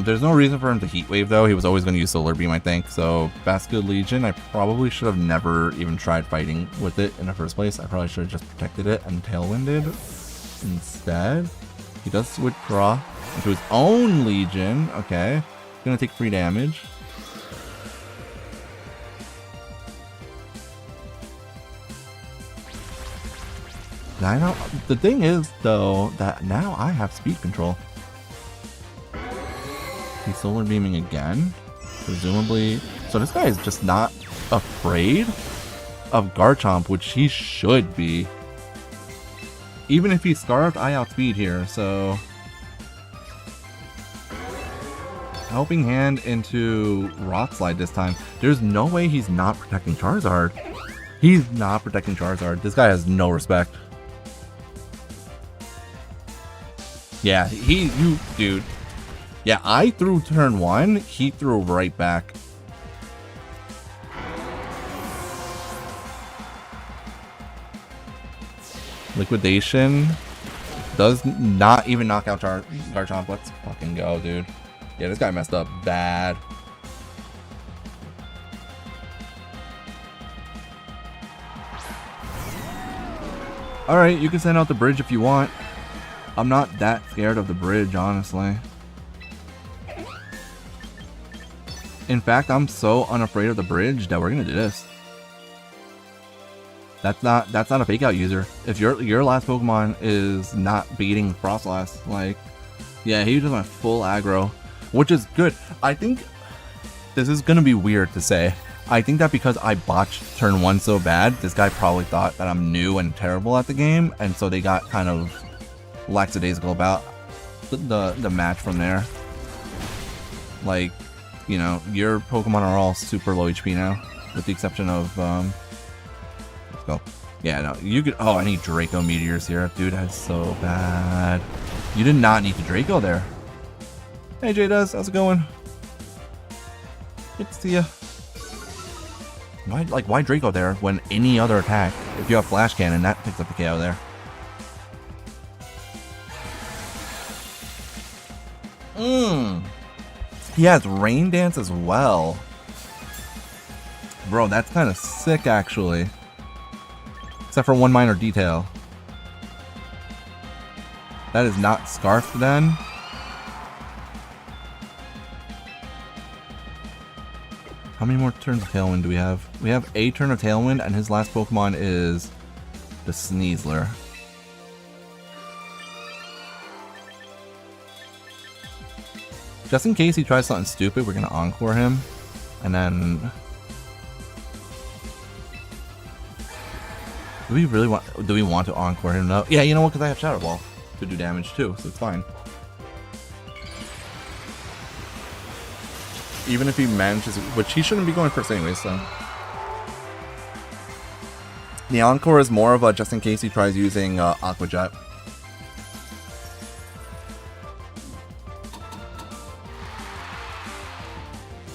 There's no reason for him to Heat Wave, though. He was always going to use Solar Beam, I think. So, Basculin Legion, I probably should have never even tried fighting with it in the first place. I probably should have just protected it and Tailwinded instead. He does withdraw into his own Legion. Okay. Going to take 3 damage. I know. The thing is, though, that now I have speed control. He's Solar Beaming again, presumably. So this guy is just not afraid of Garchomp, which he should be. Even if he's Scarfed, I outspeed here, so... Helping Hand into Rock Slide this time. There's no way he's not protecting Charizard. He's not protecting Charizard. This guy has no respect. Yeah, dude. Yeah, I threw turn 1, he threw right back. Liquidation does not even knock out Garchomp. Let's fucking go, dude. Yeah, this guy messed up bad. Alright, you can send out the bridge if you want. I'm not that scared of the bridge, honestly. In fact, I'm so unafraid of the bridge that we're gonna do this. That's not a fake out user. If your last Pokemon is not beating Froslass, like, yeah, he just went full aggro, which is good. I think this is gonna be weird to say. I think that because I botched turn 1 so bad, this guy probably thought that I'm new and terrible at the game, and so they got kind of lackadaisical about the match from there. Like, you know, your Pokemon are all super low HP now, with the exception of, let's go. Yeah, no, you could, oh, I need Draco Meteors here. Dude, that's so bad. You did not need to Draco there. Hey, J-Duz, how's it going? Good to see ya. Why Draco there when any other attack, if you have Flash Cannon, that picks up the KO there. He has Rain Dance as well. Bro, that's kind of sick, actually. Except for one minor detail. That is not Scarfed, then. How many more turns of Tailwind do we have? We have a turn of Tailwind, and his last Pokemon is the Sneasler. Just in case he tries something stupid, we're gonna Encore him, and then... Do we want to Encore him? No. Yeah, you know what? Because I have Shadow Ball to do damage too, so it's fine. Even if he manages, which he shouldn't be going first anyway, so... The Encore is more of a just in case he tries using Aqua Jet.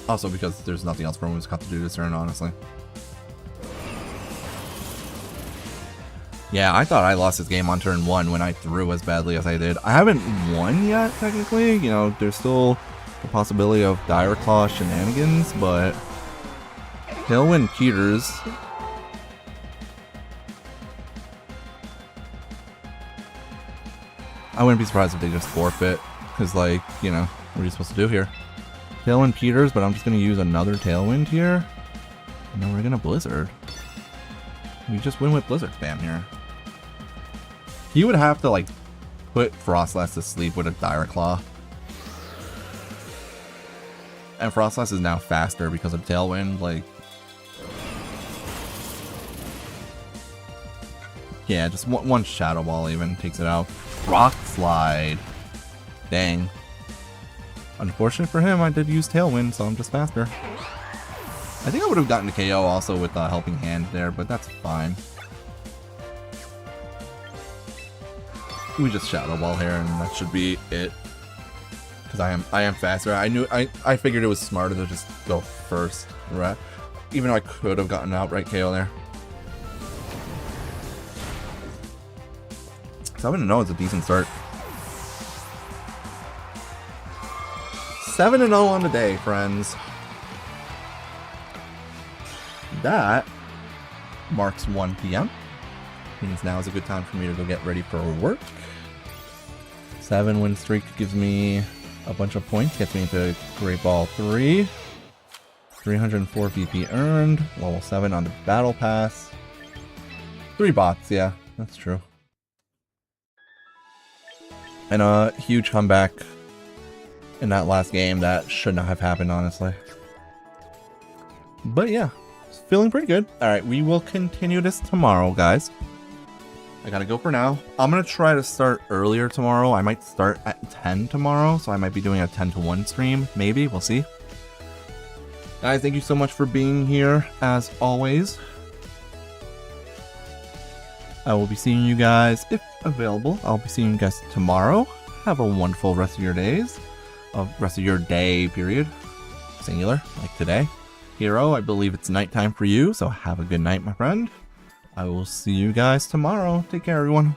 Also because there's nothing else for him to do this turn, honestly. Yeah, I thought I lost this game on turn 1 when I threw as badly as I did. I haven't won yet, technically. You know, there's still the possibility of Dire Claw shenanigans, but... Tailwind Peters. I wouldn't be surprised if they just forfeit. Because, like, you know, what are you supposed to do here? Tailwind Peters, but I'm just going to use another Tailwind here. And then we're going to Blizzard. We just win with Blizzard spam here. He would have to, like, put Froslass to sleep with a Dire Claw. And Froslass is now faster because of Tailwind, like... Yeah, just one Shadow Ball even takes it out. Rock Slide. Dang. Unfortunate for him, I did use Tailwind, so I'm just faster. I think I would have gotten the KO also with Helping Hand there, but that's fine. we just Shadow Ball here, and that should be it. Because I am faster. I figured it was smarter to just go first, right? Even though I could have gotten an outright KO there. 7-0 is a decent start. 7-0 on the day, friends. That marks 1 p.m. Means now is a good time for me to go get ready for work. 7 win streak gives me a bunch of points, gets me into Great Ball 3. 304 VP earned, level 7 on the Battle Pass. 3 bots, yeah, that's true. And a huge comeback in that last game that should not have happened, honestly. But yeah, feeling pretty good. Alright, we will continue this tomorrow, guys. I gotta go for now. I'm gonna try to start earlier tomorrow. I might start at 10 tomorrow, so I might be doing a 10 to 1 stream. Maybe, we'll see. Guys, thank you so much for being here, as always. I will be seeing you guys, if available, I'll be seeing you guys tomorrow. Have a wonderful rest of your days. Rest of your day, period. Singular, like today. Hero, I believe it's nighttime for you, so have a good night, my friend. I will see you guys tomorrow. Take care, everyone.